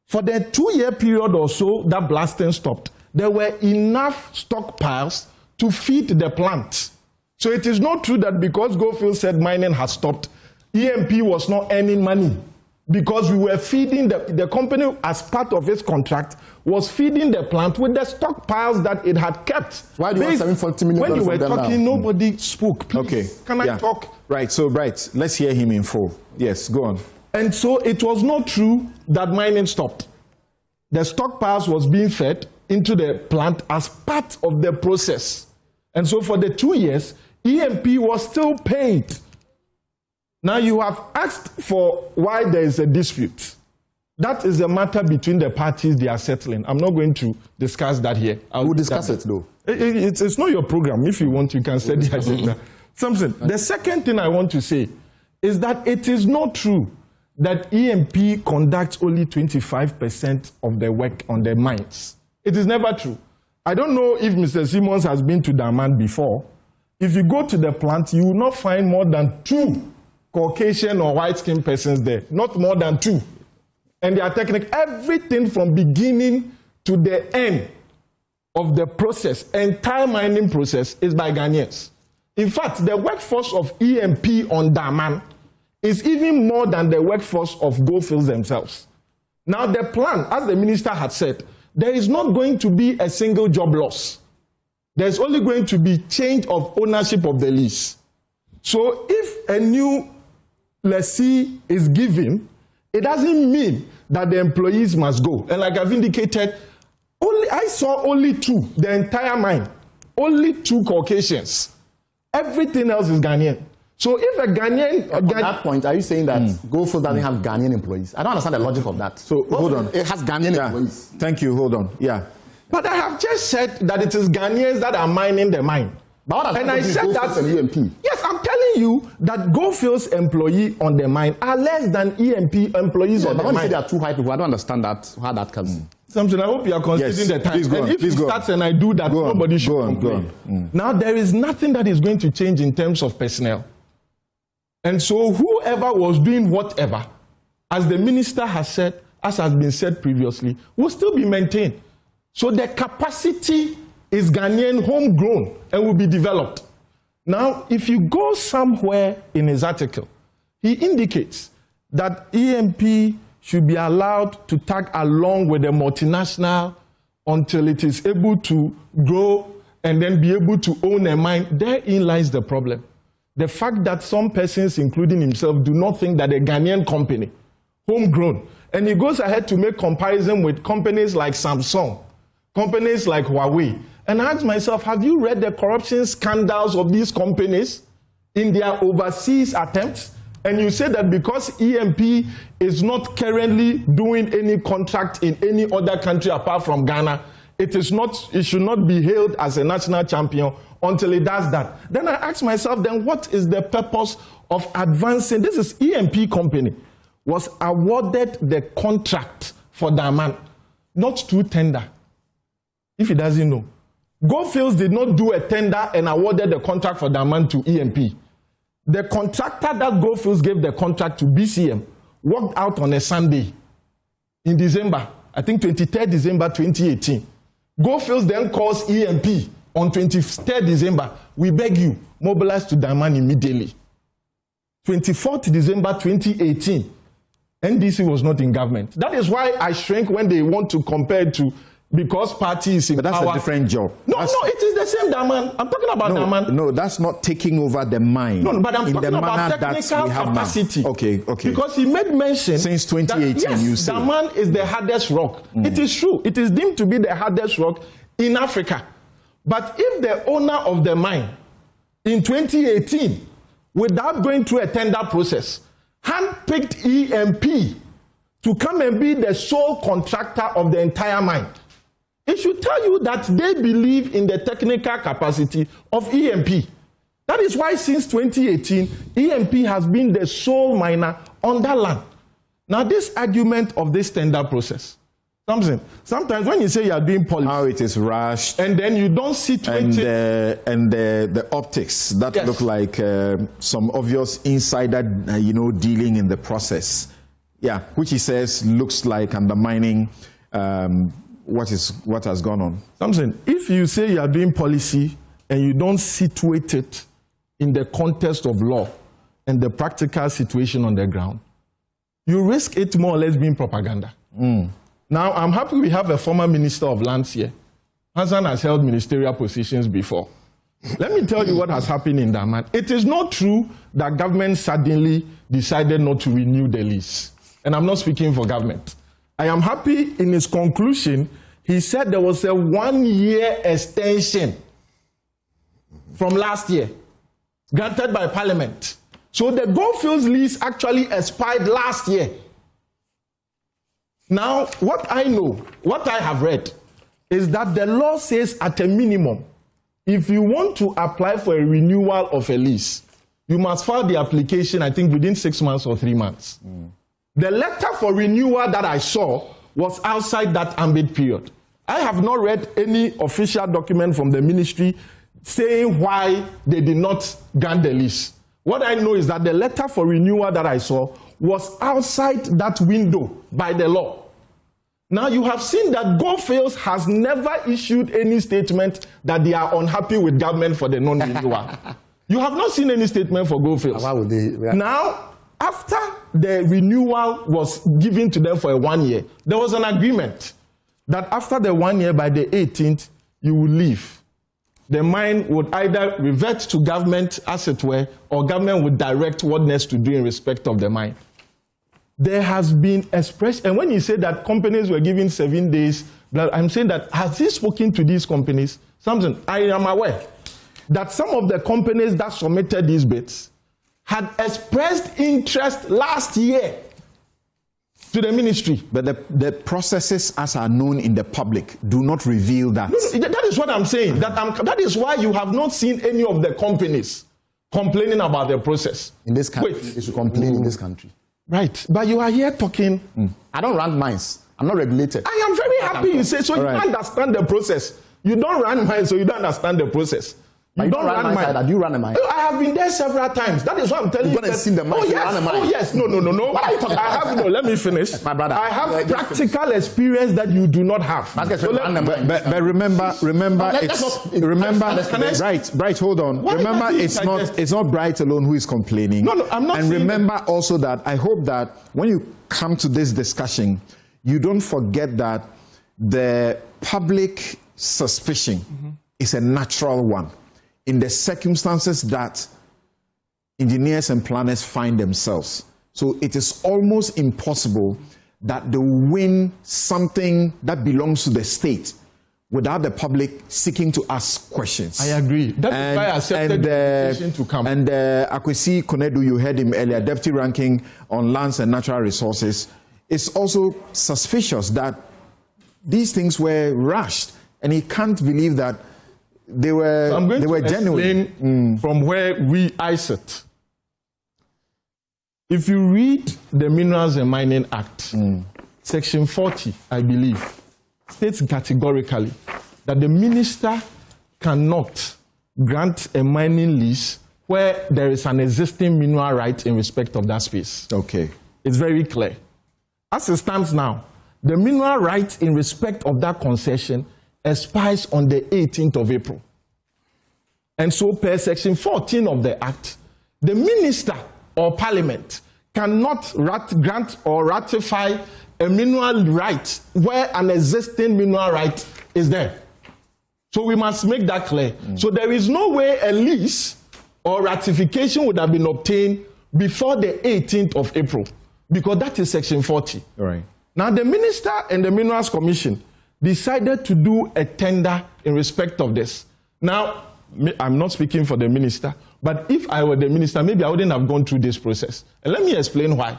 For the 2-year period or so that blasting stopped, there were enough stockpiles to feed the plant. So it is not true that because Goldfields said mining has stopped, EMP was not earning money. because we were feeding the company, as part of its contract, was feeding the plant with the stockpiles that it had kept. Why do you want $740 million? When you were talking, nobody spoke. Please, Okay. can I talk? Right, so let's hear him in full. Yes, go on. And so it was not true that mining stopped. The stockpiles was being fed into the plant as part of the process. And so for the 2 years, EMP was still paid. Now you have asked for why there is a dispute. That is a matter between the parties they are settling. I'm not going to discuss that here. We'll discuss it though. It's not your program. If you want, you can set the agenda. Samson, the second thing I want to say is that it is not true that EMP conducts only 25% of the work on the mines. It is never true. I don't know if Mr. Simmons has been to Damang before. If you go to the plant, you will not find more than 2 Caucasian or white-skinned persons there. Not more than 2. And they are technical. Everything from beginning to the end of the process, entire mining process, is by Ghanaians. In fact, the workforce of EMP on Damang is even more than the workforce of Goldfields themselves. Now, the plan, as the minister had said, there is not going to be a single job loss. There's only going to be change of ownership of the lease. So if a new lessee is given, it doesn't mean that the employees must go. And like I've indicated, I saw only 2, the entire mine. Only 2 Caucasians. Everything else is Ghanaian. So if a Ghanaian... On that point, are you saying that Goldfields doesn't have Ghanaian employees? I don't understand the logic of that. So hold on. It has Ghanaian employees. Thank you, hold on. Yeah. But I have just said that it is Ghanaians that are mining the mine. But and I said that... EMP? Yes, I'm telling you that Goldfields employees on the mine are less than EMP employees on the mine. But when you say there are 2 white people, I don't understand how that comes. Samson, I hope you are considering the time. And if it starts and I do that, nobody should complain. Now, there is nothing that is going to change in terms of personnel. And so whoever was doing whatever, as the minister has said, as has been said previously, will still be maintained. So the capacity is Ghanaian homegrown and will be developed. Now, if you go somewhere in his article, he indicates that EMP should be allowed to tag along with the multinational until it is able to grow and then be able to own a mine. Therein lies the problem. The fact that some persons, including himself, do not think that a Ghanaian company, homegrown, and he goes ahead to make comparison with companies like Samson, companies like Huawei, and I ask myself, have you read the corruption scandals of these companies in their overseas attempts? And you say that because EMP is not currently doing any contract in any other country apart from Ghana, it should not be hailed as a national champion until it does that. Then I ask myself, then what is the purpose of advancing? This is EMP company was awarded the contract for Damang, not through tender. If he doesn't know. Goldfields did not do a tender and awarded the contract for Damang to EMP. The contractor that Goldfields gave the contract to, BCM, walked out on a Sunday in December, I think 23rd December 2018. Goldfields then calls EMP on 23rd December. We beg you, mobilize to Damang immediately. 24th December 2018, NDC was not in government. That is why I shrink when they want to compare to because party is in power. But that's a different job. No, it is the same Damang. I'm talking about Damang. No, that's not taking over the mine. No, but I'm talking about technical capacity. Okay. Because he made mention since 2018, that, yes, you say Damang is the hardest rock. It is true. It is deemed to be the hardest rock in Africa. But if the owner of the mine in 2018, without going through a tender process, handpicked EMP to come and be the sole contractor of the entire mine, it should tell you that they believe in the technical capacity of EMP. That is why since 2018, EMP has been the sole miner on that land. Now, this argument of this tender process, Samson, sometimes when you say you are doing policy, how it is rushed, and then you don't situate it, and the optics that look like some obvious insider, dealing in the process, which he says looks like undermining what has gone on. Samson, if you say you are doing policy and you don't situate it in the context of law and the practical situation on the ground, you risk it more or less being propaganda. Now, I'm happy we have a former minister of lands here. Hassan has held ministerial positions before. Let me tell you what has happened in Damang. It is not true that government suddenly decided not to renew the lease. And I'm not speaking for government. I am happy in his conclusion, he said there was a 1-year extension from last year, granted by Parliament. So the Goldfields lease actually expired last year. Now, what I know, what I have read, is that the law says at a minimum, if you want to apply for a renewal of a lease, you must file the application, I think, within 6 months or 3 months. The letter for renewal that I saw was outside that ambit period. I have not read any official document from the ministry saying why they did not grant the lease. What I know is that the letter for renewal that I saw was outside that window by the law. Now, you have seen that Goldfields has never issued any statement that they are unhappy with government for the non-renewal. You have not seen any statement for Goldfields. Why would they? Now, after the renewal was given to them for a 1 year, there was an agreement that after the 1 year, by the 18th, you will leave. The mine would either revert to government, as it were, or government would direct what next to do in respect of the mine. There has been expressed, and when you say that companies were given 7 days, I'm saying that, has he spoken to these companies? Samson, I am aware that some of the companies that submitted these bids had expressed interest last year to the ministry. But the processes as are known in the public do not reveal that. No, that is what I'm saying. That is why you have not seen any of the companies complaining about the process. In this country, they should complain in this country. Right, but you are here talking. I don't run mines. I'm not regulated. I am very happy you say so. You don't understand the process. You don't run mines, so you don't understand the process. You don't run mines. Do you run a mine? I have been there several times. That is what I'm telling you. You've gone and seen the mine. Oh yes. No. What are you talking about? No, let me finish. My brother. I have practical experience that you do not have. But remember, Bright, hold on. Remember, it's not Bright alone who is complaining. No, I'm not. And remember also that I hope that when you come to this discussion, you don't forget that the public suspicion is a natural one in the circumstances that engineers and planners find themselves. So it is almost impossible that they win something that belongs to the state without the public seeking to ask questions. I agree. That's why I accepted the invitation to come. And Akwesi Konedu, you heard him earlier, Deputy Ranking on Lands and Natural Resources, is also suspicious that these things were rushed, and he can't believe that they were, genuine. From where I sit. If you read the Minerals and Mining Act, Section 40, I believe, states categorically that the minister cannot grant a mining lease where there is an existing mineral right in respect of that space. Okay. It's very clear. As it stands now, the mineral right in respect of that concession expires on the 18th of April. And so per Section 14 of the Act, the minister or parliament cannot grant or ratify a mineral right where an existing mineral right is there. So we must make that clear. So there is no way a lease or ratification would have been obtained before the 18th of April, because that is Section 40. All right. Now the minister and the Minerals Commission decided to do a tender in respect of this. Now, I'm not speaking for the minister, but if I were the minister, maybe I wouldn't have gone through this process. And let me explain why.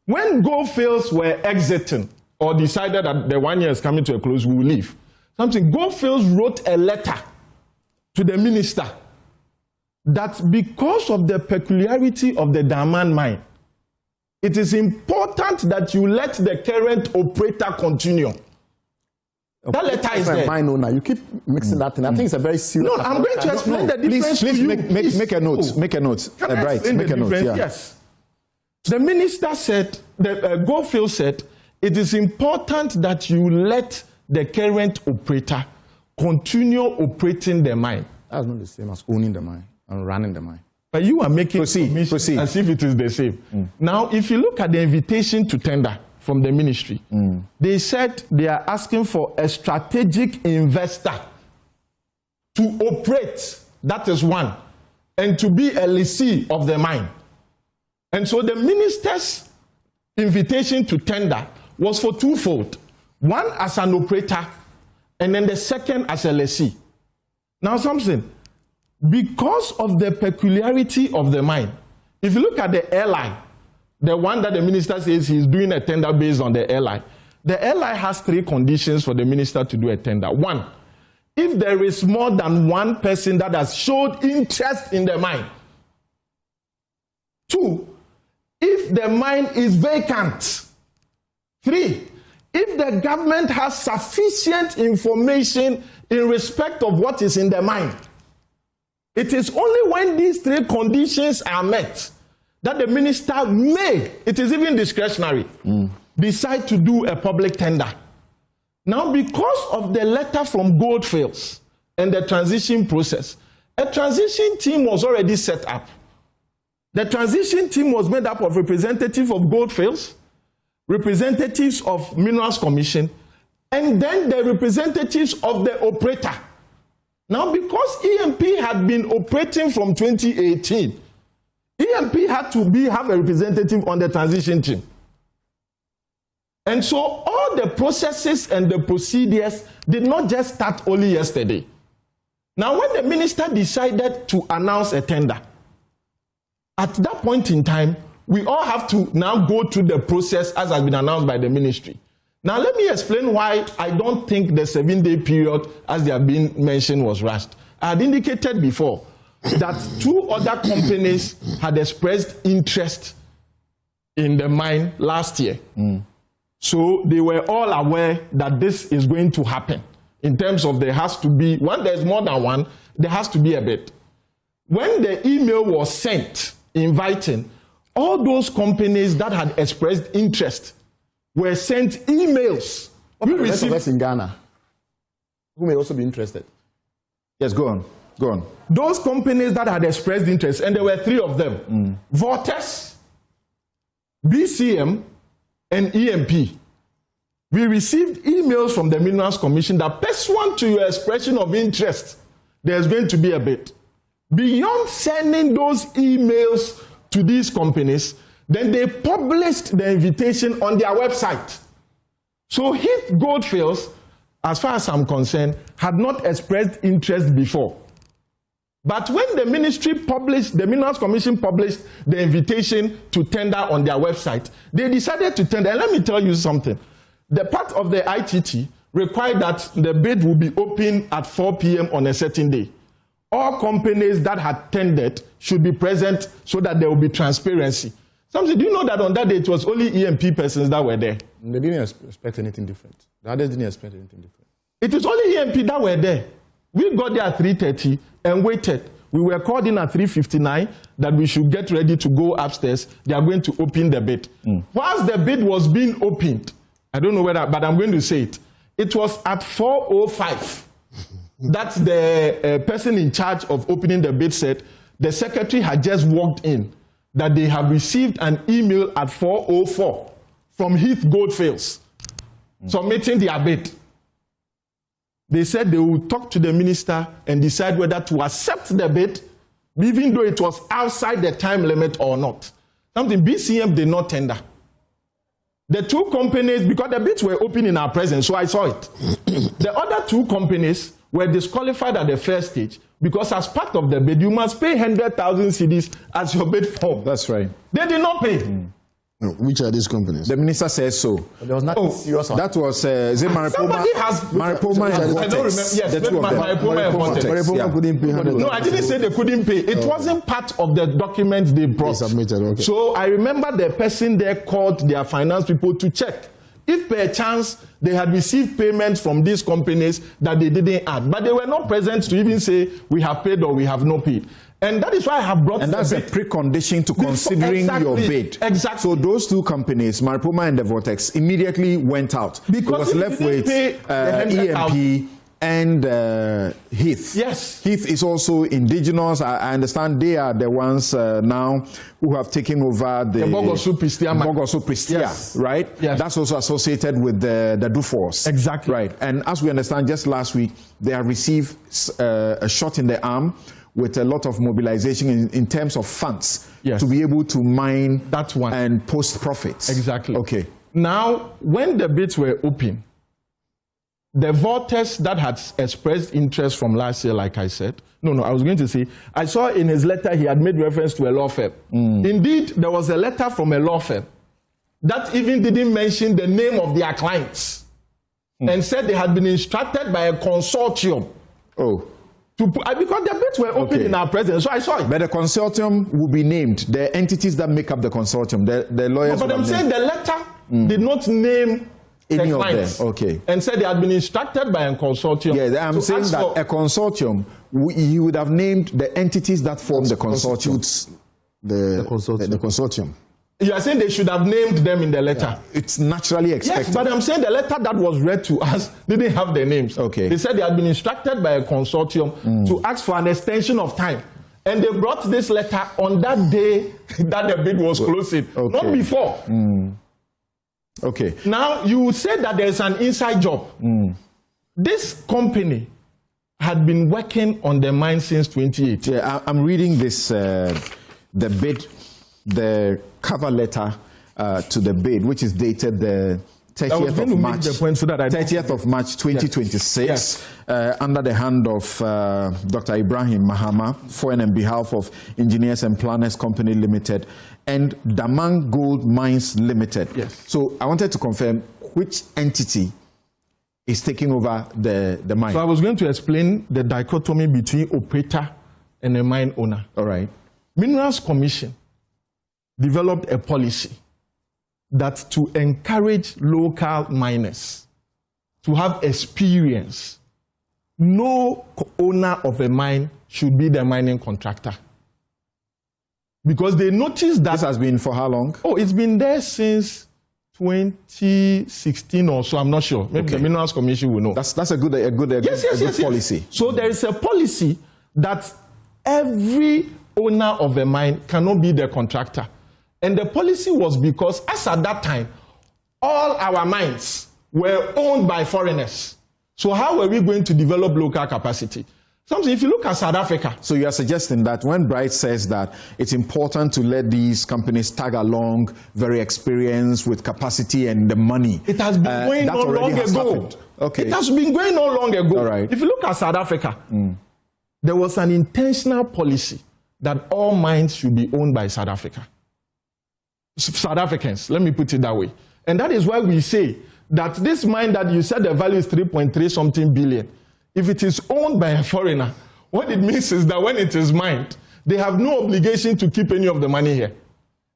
When Goldfields were exiting or decided that the 1 year is coming to a close, we will leave, Goldfields wrote a letter to the minister that because of the peculiarity of the Damang mine, it is important that you let the current operator continue. That letter is there. Mine owner. You keep mixing that thing. I think it's a very serious. No, I'm going to explain the difference. Please make a note. Make a note. Bright, make a note. Yeah. Yes. The minister said, Goldfield said, it is important that you let the current operator continue operating the mine. That's not the same as owning the mine and running the mine. But you are making proceed. as if it is the same. Now, if you look at the invitation to tender from the ministry, they said they are asking for a strategic investor to operate, that is one, and to be a lessee of the mine. And so the minister's invitation to tender was for twofold. One as an operator, and then the second as a lessee. Now, Samson, because of the peculiarity of the mine, if you look at the airline, the one that the minister says he's doing a tender based on the airline has 3 conditions for the minister to do a tender. 1, if there is more than one person that has showed interest in the mine. 2, if the mine is vacant. 3, if the government has sufficient information in respect of what is in the mine. It is only when these 3 conditions are met that the minister may, it is even discretionary, decide to do a public tender. Now, because of the letter from Goldfields and the transition process, a transition team was already set up. The transition team was made up of representatives of Goldfields, representatives of Minerals Commission, and then the representatives of the operator. Now, because EMP had been operating from 2018, EMP had to have a representative on the transition team. And so all the processes and the procedures did not just start only yesterday. Now, when the minister decided to announce a tender, at that point in time, we all have to now go through the process as has been announced by the ministry. Now, let me explain why I don't think the 7-day period, as they have been mentioned, was rushed. I had indicated before that 2 other companies had expressed interest in the mine last year. So they were all aware that this is going to happen. In terms of there has to be, when there's more than one, there has to be a bid. When the email was sent inviting, all those companies that had expressed interest were sent emails. We received in Ghana, who may also be interested. Yes, go on. Those companies that had expressed interest, and there were 3 of them, Vortex, BCM, and EMP. We received emails from the Minerals Commission that pursuant to your expression of interest, there's going to be a bid. Beyond sending those emails to these companies, then they published the invitation on their website. So Heath Goldfields, as far as I'm concerned, had not expressed interest before. But when the ministry published, the Minerals Commission published the invitation to tender on their website, they decided to tender. And let me tell you something. The part of the ITT required that the bid will be open at 4 p.m. on a certain day. All companies that had tendered should be present so that there will be transparency. Samson, do you know that on that day it was only EMP persons that were there? They didn't expect anything different. The others didn't expect anything different. It is only EMP that were there. We got there at 3:30 and waited. We were called in at 3:59 that we should get ready to go upstairs. They are going to open the bid. Whilst the bid was being opened, I don't know whether, but I'm going to say it. It was at 4:05 that the person in charge of opening the bid said the secretary had just walked in, that they have received an email at 4:04 from Heath Goldfields submitting their bid. They said they will talk to the minister and decide whether to accept the bid, even though it was outside the time limit or not. Something BCM did not tender. The 2 companies, because the bids were open in our presence, so I saw it. The other 2 companies were disqualified at the first stage because as part of the bid, you must pay 100,000 cedis as your bid form. That's right. They did not pay. No, which are these companies? The minister says so. But there was nothing serious. That was Maripoma. Somebody has... Maripoma and I don't remember. Yes, the 2 of them. Maripoma and Vortex. Maripoma couldn't pay 100,000. No, I didn't say they couldn't pay. It wasn't part of the documents they brought. They submitted, okay. So I remember the person there called their finance people to check if per chance they had received payments from these companies that they didn't add. But they were not present to even say we have paid or we have not paid. And that is why I have brought... And that's a precondition to considering your bid. Exactly. So those 2 companies, Maripoma and the Vortex, immediately went out. Because it was left with EMP and Heath. Yes. Heath is also indigenous. I understand they are the ones now who have taken over the Bogosu Pristia, yes. right? Yes. That's also associated with the Dufours. Exactly. Right. And as we understand, just last week, they have received a shot in the arm with a lot of mobilization in terms of funds yes. to be able to mine that one and post profits. Exactly. Okay. Now, when the bids were open, the voters that had expressed interest from last year, like I said, I was going to say, I saw in his letter he had made reference to a law firm. Indeed, there was a letter from a law firm that even didn't mention the name of their clients and said they had been instructed by a consortium. Because the bids were open in our presence, so I saw it. But the consortium will be named, the entities that make up the consortium, the lawyers. But I'm saying the letter did not name any the of clients, them. and said they had been instructed by a consortium. Yeah, I'm saying that a consortium, you would have named the entities that form the consortium. The consortium. You are saying they should have named them in the letter. Yeah. It's naturally expected. Yes, but I'm saying the letter that was read to us didn't have their names. Okay. They said they had been instructed by a consortium to ask for an extension of time. And they brought this letter on that day that the bid was closing, not before. Okay. Now, you said that there's an inside job. This company had been working on the mine since 2018. Yeah, I'm reading this, the bid, the cover letter to the bid, which is dated the 30th of March. 30th of March 2026, yes. Under the hand of Dr. Ibrahim Mahama, for and on behalf of Engineers and Planners Company Limited and Damang Gold Mines Limited. Yes. So I wanted to confirm which entity is taking over the mine. So I was going to explain the dichotomy between operator and a mine owner. All right. Minerals Commission developed a policy that to encourage local miners to have experience, no owner of a mine should be the mining contractor. Because they noticed that... This has been for how long? It's been there since 2016 or so, I'm not sure. Maybe the Minerals Commission will know. That's a good policy. So there is a policy that every owner of a mine cannot be the contractor. And the policy was because, as at that time, all our mines were owned by foreigners. So how were we going to develop local capacity? Something, if you look at South Africa. So you are suggesting that when Bright says that it's important to let these companies tag along, very experienced with capacity and the money. It has been going on long ago. Okay. It has been going on long ago. All right. If you look at South Africa, there was an intentional policy that all mines should be owned by South Africa. South Africans, let me put it that way. And that is why we say that this mine that you said the value is 3.3 something billion, if it is owned by a foreigner, what it means is that when it is mined, they have no obligation to keep any of the money here.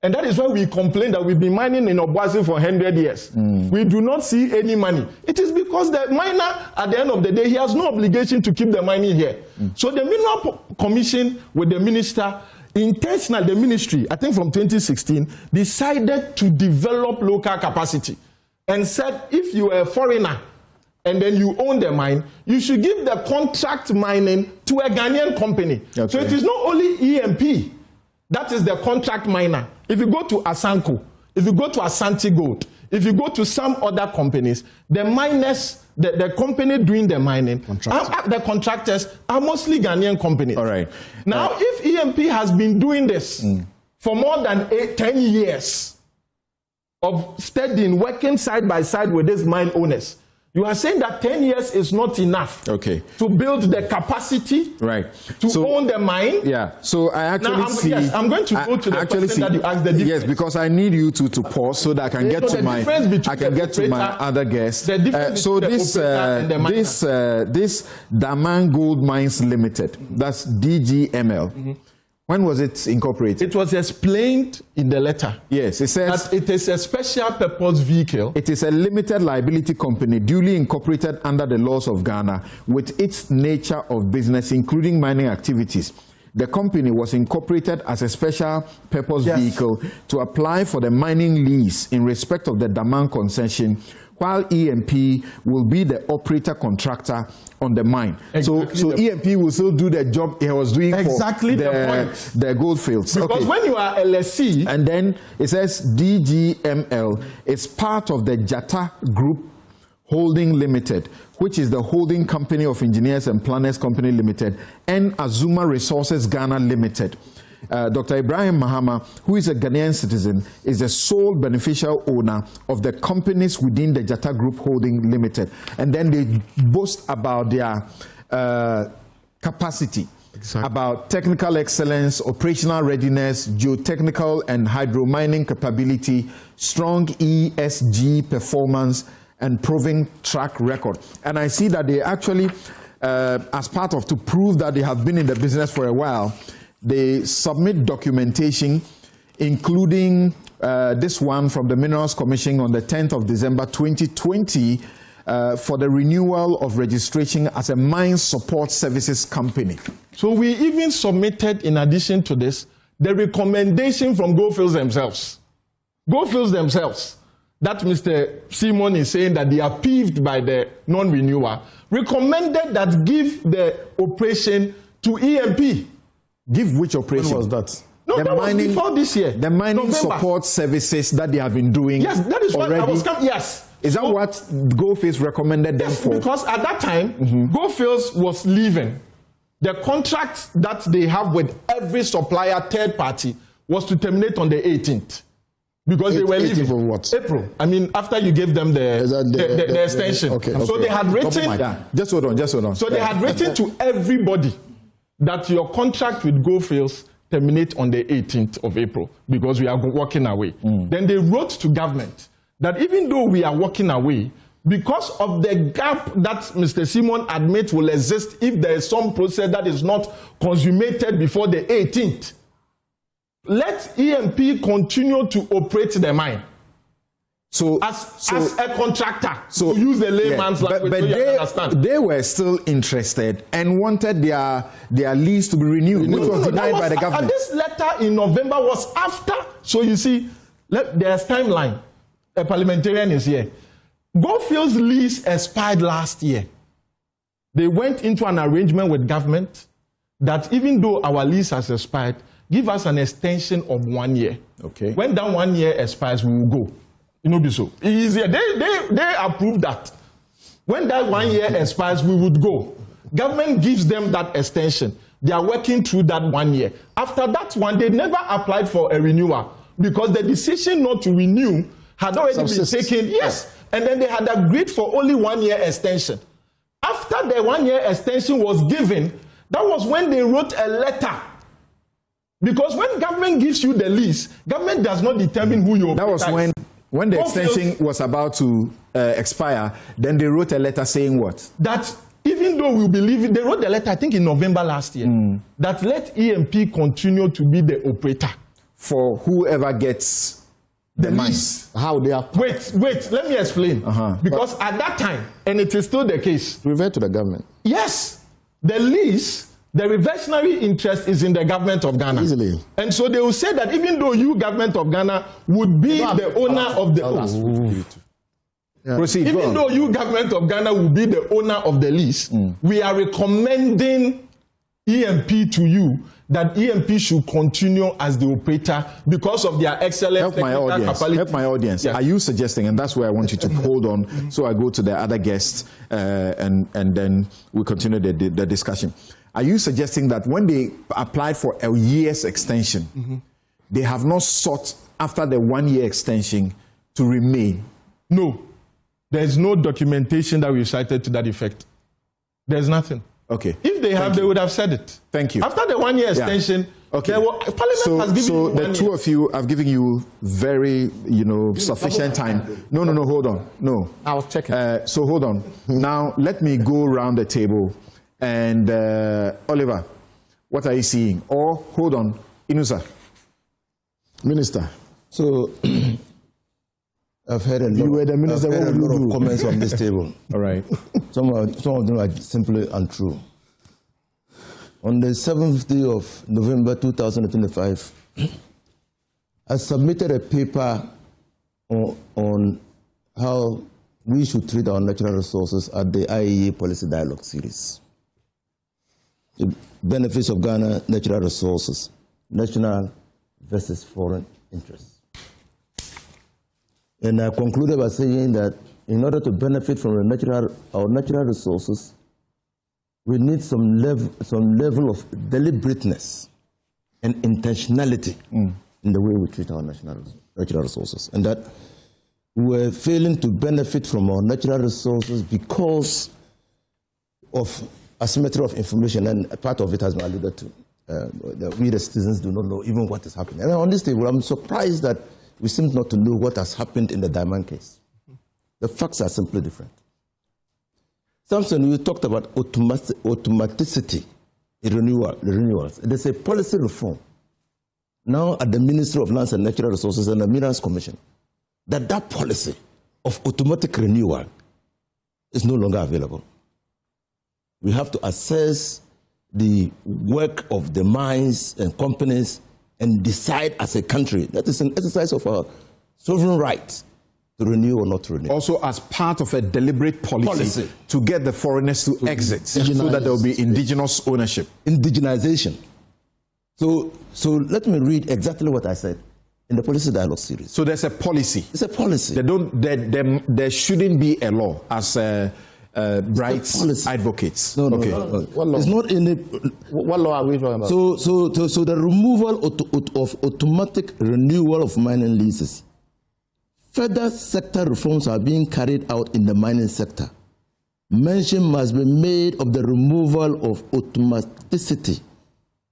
And that is why we complain that we've been mining in Obuasi for 100 years. We do not see any money. It is because the miner, at the end of the day, he has no obligation to keep the money here. So the Mineral Commission with the minister, intentionally, the ministry, I think from 2016, decided to develop local capacity and said if you are a foreigner and then you own the mine, you should give the contract mining to a Ghanaian company. Okay. So it is not only EMP, that is the contract miner. If you go to Asanko, if you go to Asante Gold, if you go to some other companies, the miners, the company doing the mining, the contractors are mostly Ghanaian companies. All right. Now, if EMP has been doing this for more than 10 years of studying, working side by side with these mine owners, you are saying that 10 years is not enough to build the capacity to own the mine? Yeah. So I actually see... Yes, I'm going to go to the question that you asked the difference. Yes, because I need you to pause so that I can get to my... other guests. So this Damang Gold Mines Limited, that's DGML. When was it incorporated? It was explained in the letter. Yes, it says that it is a special purpose vehicle. It is a limited liability company duly incorporated under the laws of Ghana with its nature of business, including mining activities. The company was incorporated as a special purpose vehicle to apply for the mining lease in respect of the Damang concession, while EMP will be the operator contractor on the mine. Exactly. So EMP will still do the job he was doing exactly for the gold fields. Because when you are LSC, and then it says DGML is part of the Jata Group Holding Limited, which is the holding company of Engineers and Planners Company Limited and Azuma Resources Ghana Limited. Dr. Ibrahim Mahama, who is a Ghanaian citizen, is the sole beneficial owner of the companies within the Jata Group Holding Limited. And then they boast about their capacity, about technical excellence, operational readiness, geotechnical and hydromining capability, strong ESG performance, and proven track record. And I see that they actually, as part of to prove that they have been in the business for a while, they submit documentation, including this one from the Minerals Commission on the 10th of December 2020 for the renewal of registration as a mine support services company. So we even submitted, in addition to this, the recommendation from Goldfields themselves. Goldfields themselves, that Mr. Simon is saying that they are peeved by the non-renewer, recommended that give the operation to EMP. Give which operation? When was that? No, that was before this year. The mining November. support services that they have been doing. Yes, that is what I was coming. Yes. Is that what Goldfields recommended them for? Because at that time, Goldfields was leaving. The contract that they have with every supplier, third party, was to terminate on the 18th. Because they were leaving. For what? April. I mean, after you gave them the extension. Okay. So they had written. Just hold on. So they had written to everybody that your contract with Goldfields terminate on the 18th of April because we are walking away. Then they wrote to government that even though we are walking away, because of the gap that Mr. Simon admits will exist if there is some process that is not consummated before the 18th, let EMP continue to operate the mine. So as a contractor, to use the layman's language, so you understand. They were still interested and wanted their lease to be renewed, which was denied by the government. This letter in November was after. So you see, there's timeline. A parliamentarian is here. Goldfields' lease expired last year. They went into an arrangement with government that even though our lease has expired, give us an extension of 1 year. Okay. When that 1 year expires, we will go. You know, be so easier. They approved that. When that 1 year expires, we would go. Government gives them that extension. They are working through that 1 year. After that one, they never applied for a renewal because the decision not to renew had already been taken. Yes. And then they had agreed for only 1 year extension. After the 1 year extension was given, that was when they wrote a letter. Because when government gives you the lease, government does not determine who you. That was when the extension was about to expire, then they wrote a letter saying what? That even though we believe, they wrote the letter, I think in November last year, that let EMP continue to be the operator. For whoever gets the lease. How they are. Wait, let me explain. Because at that time, and it is still the case. Revert to the government. Yes, the lease. The reversionary interest is in the government of Ghana. Easily. And so they will say that even though you, government of Ghana, would be the owner of the... Proceed, even though you, government of Ghana, will be the owner of the lease, we are recommending EMP to you that EMP should continue as the operator because of their excellent technical capability. Help my audience. Yes. Are you suggesting, and that's where I want you to hold on, so I go to the other guests and then we continue the discussion. Are you suggesting that when they applied for a year's extension, they have not sought after the 1 year extension to remain? No. There's no documentation that we cited to that effect. There's nothing. Okay. If they have, they would have said it. Thank you. After the 1 year extension, okay. Parliament has given so you the 1 two year. of you have given you very, sufficient time. No, hold on. No. I was checking. So hold on. Now, let me go around the table. And Oliver, what are you seeing? Or, hold on, Inusa. Minister. So, I've heard a lot of comments on this table. All right. Some of them are simply untrue. On the 7th day of November 2025, I submitted a paper on how we should treat our natural resources at the IEA Policy Dialogue Series. The benefits of Ghana natural resources, national versus foreign interests. And I concluded by saying that in order to benefit from our natural resources, we need some level of deliberateness and intentionality in the way we treat our natural resources. And that we're failing to benefit from our natural resources because of asymmetry of information, and part of it has been alluded to. That we, the citizens, do not know even what is happening. And on this table, I'm surprised that we seem not to know what has happened in the Damang case. The facts are simply different. Samson, you talked about automaticity in renewals. There's a policy reform now at the Ministry of Lands and Natural Resources and the Minerals Commission that policy of automatic renewal is no longer available. We have to assess the work of the mines and companies and decide as a country. That is an exercise of our sovereign right to renew or not to renew. Also as part of a deliberate policy. To get the foreigners to exit so that there will be indigenous ownership. Indigenization. So let me read exactly what I said in the Policy Dialogue Series. So there's a policy. It's a policy. There shouldn't be a law as rights advocates. No. What law? It's not in the... What law are we talking about? So the removal of automatic renewal of mining leases. Further sector reforms are being carried out in the mining sector. Mention must be made of the removal of automaticity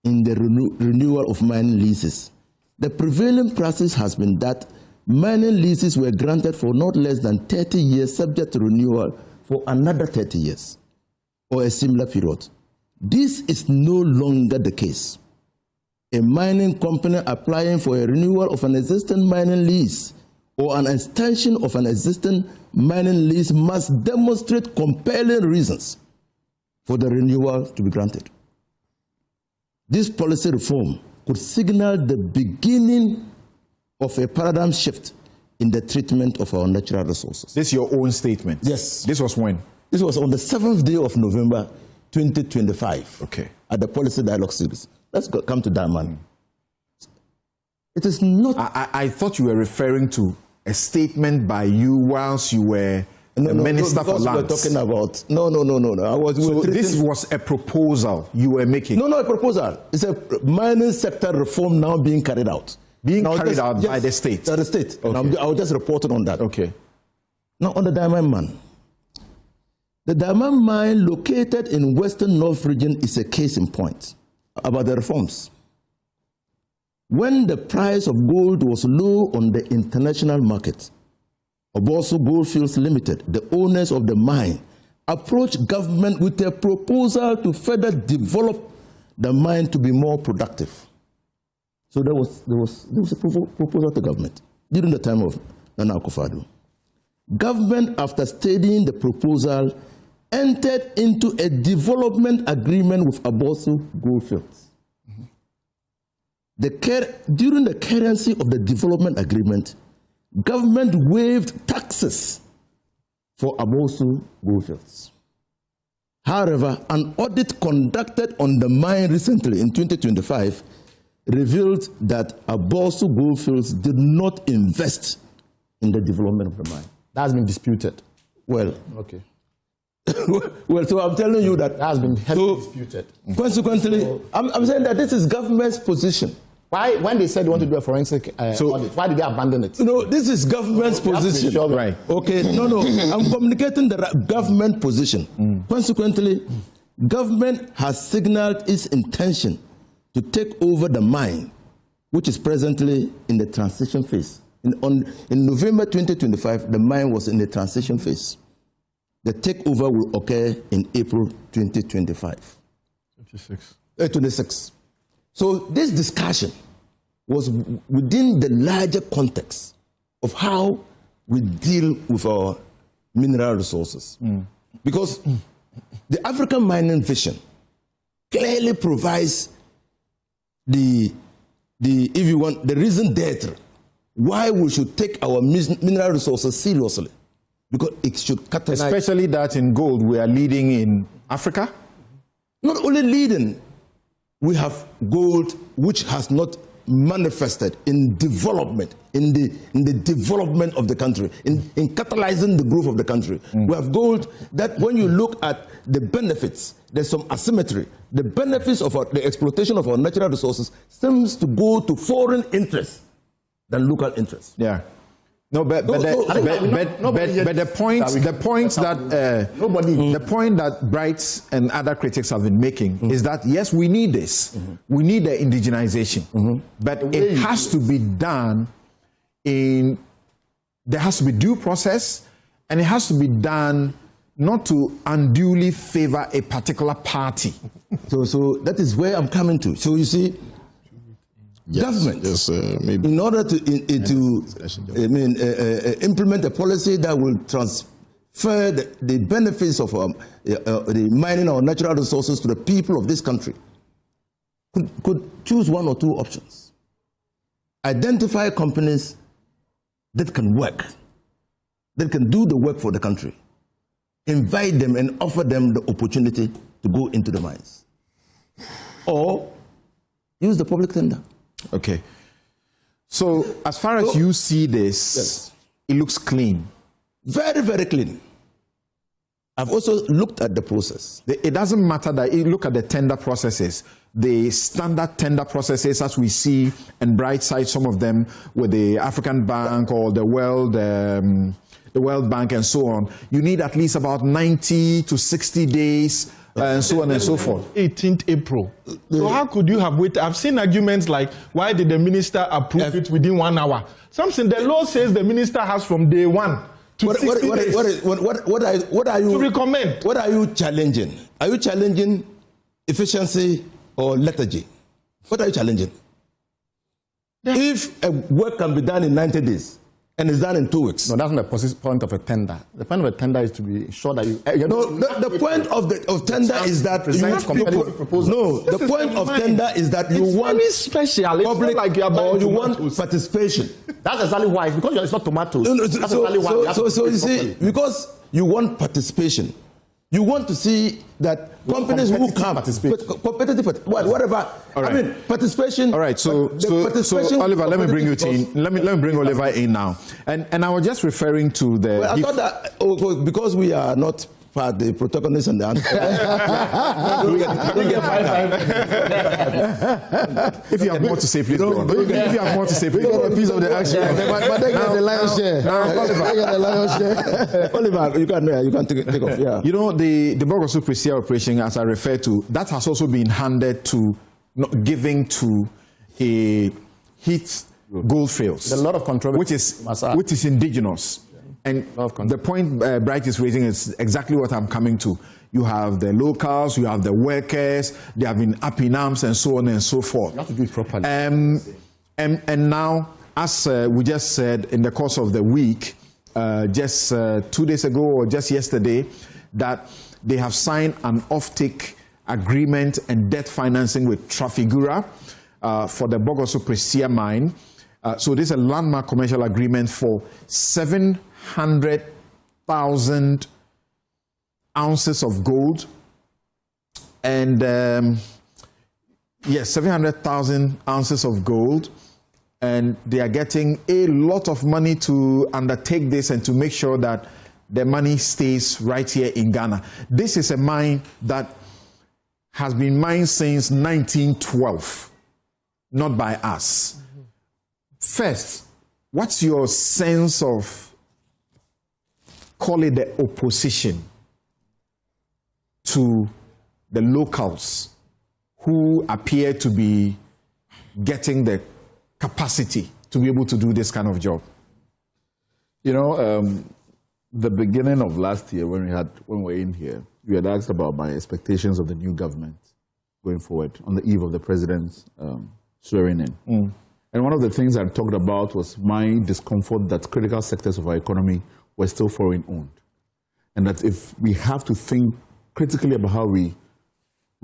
in the renewal of mining leases. The prevailing practice has been that mining leases were granted for not less than 30 years subject to renewal for another 30 years or a similar period. This is no longer the case. A mining company applying for a renewal of an existing mining lease or an extension of an existing mining lease must demonstrate compelling reasons for the renewal to be granted. This policy reform could signal the beginning of a paradigm shift in the treatment of our natural resources. This is your own statement? Yes. This was when? This was on the 7th day of November, 2025. Okay. At the Policy Dialogue Series. Let's come to Damang. It is not... I thought you were referring to a statement by you whilst you were the Minister for Lands. We're talking about... No. This was a proposal you were making? No, a proposal. It's a mining sector reform now being carried out. Carried out by the state? By the state. Okay. I was just reporting on that. Okay. Now, on the Damang mine. The Damang mine located in Western North region is a case in point about the reforms. When the price of gold was low on the international market, Oboso Goldfields Limited, the owners of the mine, approached government with a proposal to further develop the mine to be more productive. So there was a proposal to government during the time of Nana Akufo-Addo. Government, after studying the proposal, entered into a development agreement with Oboso Goldfields. During the currency of the development agreement, government waived taxes for Oboso Goldfields. However, an audit conducted on the mine recently in 2025 revealed that Oboso Goldfields did not invest in the development of the mine. That's been disputed. Well, okay. Well, so I'm telling you that has been heavily disputed. Consequently, I'm saying that this is government's position. Why, when they said they want to do a forensic audit, why did they abandon it? No, this is government's position. Sure, right. Okay, no, I'm communicating the government position. Consequently, government has signaled its intention to take over the mine, which is presently in the transition phase. In November 2025, the mine was in the transition phase. The takeover will occur in April 2025. 26. So this discussion was within the larger context of how we deal with our mineral resources. Because the African mining vision clearly provides the reason d'etre why we should take our mineral resources seriously. because it should catalyze. Especially that in gold we are leading in Africa? Not only leading, we have gold which has not manifested in development, in the development of the country, in catalyzing the growth of the country. We have gold that when you look at the benefits, there's some asymmetry. The benefits of the exploitation of our natural resources seems to go to foreign interests than local interests. Yeah. No, but the point that Bright and other critics have been making is that yes, we need this, we need the indigenization, but it has to be done there has to be due process, and it has to be done not to unduly favor a particular party. So that is where I'm coming to. So you see, government, maybe in order to implement a policy that will transfer the benefits of the mining our natural resources to the people of this country, could choose one or two options. Identify companies that can work, that can do the work for the country. Invite them and offer them the opportunity to go into the mines. Or use the public tender. Okay. So as far as you see this, yes, it looks clean. Very, very clean. I've also looked at the process. It doesn't matter that you look at the tender processes, the standard tender processes as we see, and Bright side some of them with the African Bank or the World Bank and so on. You need at least about 90 to 60 days and so on and so forth. 18th April. So how could you have waited? I've seen arguments like, why did the minister approve it within 1 hour? Samson, the law says the minister has from day one to 60 days. What are you to recommend? What are you challenging? Are you challenging efficiency or lethargy? What are you challenging? If a work can be done in 90 days, and it's done in 2 weeks. No, that's not the point of a tender. The point of a tender is to be sure that you... the point of tender is that the point of tender is that you want special. public like you are or you want participation. That's exactly why. Because it's not tomatoes. That's exactly why. So you see, because you want participation, you want to see that companies who come competitive, whatever. Right. I mean, participation. All right. So Oliver, let me bring you in. Let me bring Oliver in now. And I was just referring to the. Well, I thought that because we are not part the protagonist and the answer. If you have more to say, please go on. If you have more to say, please go on. A piece of the action. But they get the lion's share. Oliver, you can take off. Yeah. You know, the Bogosu Prisia operation, as I referred to, that has also been handed to, giving to a heat gold fields. There's a lot of controversy, which is indigenous. And the point Bright is raising is exactly what I'm coming to. You have the locals, you have the workers, they have been up in arms and so on and so forth. You have to do it properly. And now, as we just said, in the course of the week, just 2 days ago or just yesterday, that they have signed an offtake agreement and debt financing with Trafigura for the Bogoso Prisia mine. So this is a landmark commercial agreement for 700,000 ounces of gold. And 700,000 ounces of gold. And they are getting a lot of money to undertake this and to make sure that the money stays right here in Ghana. This is a mine that has been mined since 1912, not by us. First, what's your sense of, call it the opposition to the locals who appear to be getting the capacity to be able to do this kind of job? You know, the beginning of last year when we were in here, we had asked about my expectations of the new government going forward on the eve of the president's swearing in. And one of the things I talked about was my discomfort that critical sectors of our economy were still foreign owned. And that if we have to think critically about how we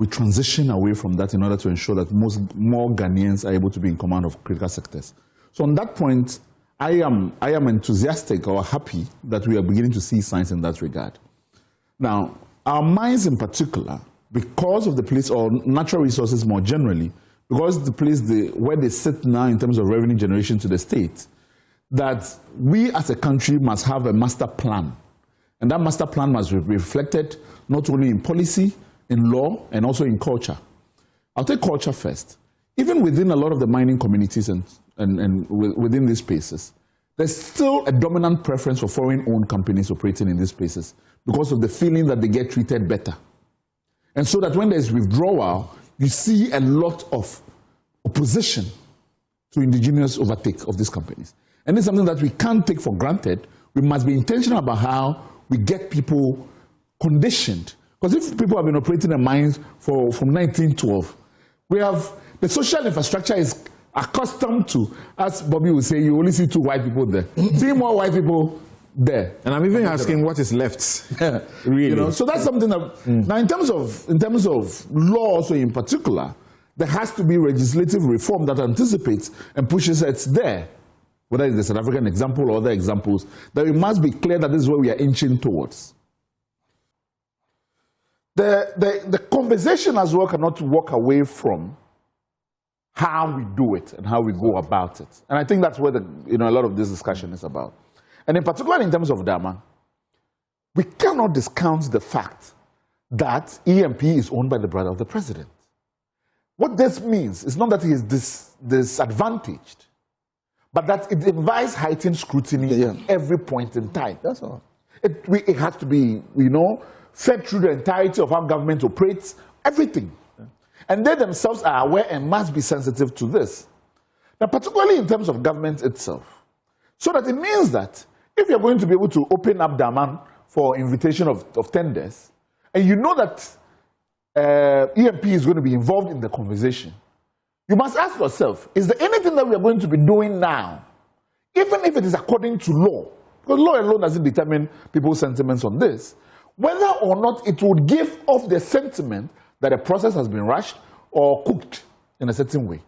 transition away from that in order to ensure that more Ghanaians are able to be in command of critical sectors. So on that point, I am enthusiastic or happy that we are beginning to see signs in that regard. Now, our mines in particular, because of the place, or natural resources more generally, because the place where they sit now in terms of revenue generation to the state, that we as a country must have a master plan. And that master plan must be reflected not only in policy, in law, and also in culture. I'll take culture first. Even within a lot of the mining communities and within these spaces, there's still a dominant preference for foreign-owned companies operating in these spaces because of the feeling that they get treated better. And so that when there's withdrawal, you see a lot of opposition to indigenous overtake of these companies. And it's something that we can't take for granted. We must be intentional about how we get people conditioned. Because if people have been operating in mines from 1912, we have the social infrastructure is accustomed to, as Bobby would say, you only see 2 white people there. See more white people there. And I'm even asking what is left, really. You know, so that's something that, now in terms of law also in particular, there has to be legislative reform that anticipates and pushes it there. Whether it's the South African example or other examples, that it must be clear that this is where we are inching towards. The conversation as well cannot walk away from how we do it and how we go about it. And I think that's where a lot of this discussion is about. And in particular, in terms of Damang, we cannot discount the fact that EMP is owned by the brother of the president. What this means is not that he is disadvantaged, but that it invites heightened scrutiny at every point in time. That's all. It has to be, fed through the entirety of how government operates, everything. And they themselves are aware and must be sensitive to this. Now, particularly in terms of government itself. So that it means that if you're going to be able to open up Damang for invitation of tenders, and you know that EMP is going to be involved in the conversation, you must ask yourself, is there anything that we are going to be doing now, even if it is according to law, because law alone doesn't determine people's sentiments on this, whether or not it would give off the sentiment that a process has been rushed or cooked in a certain way.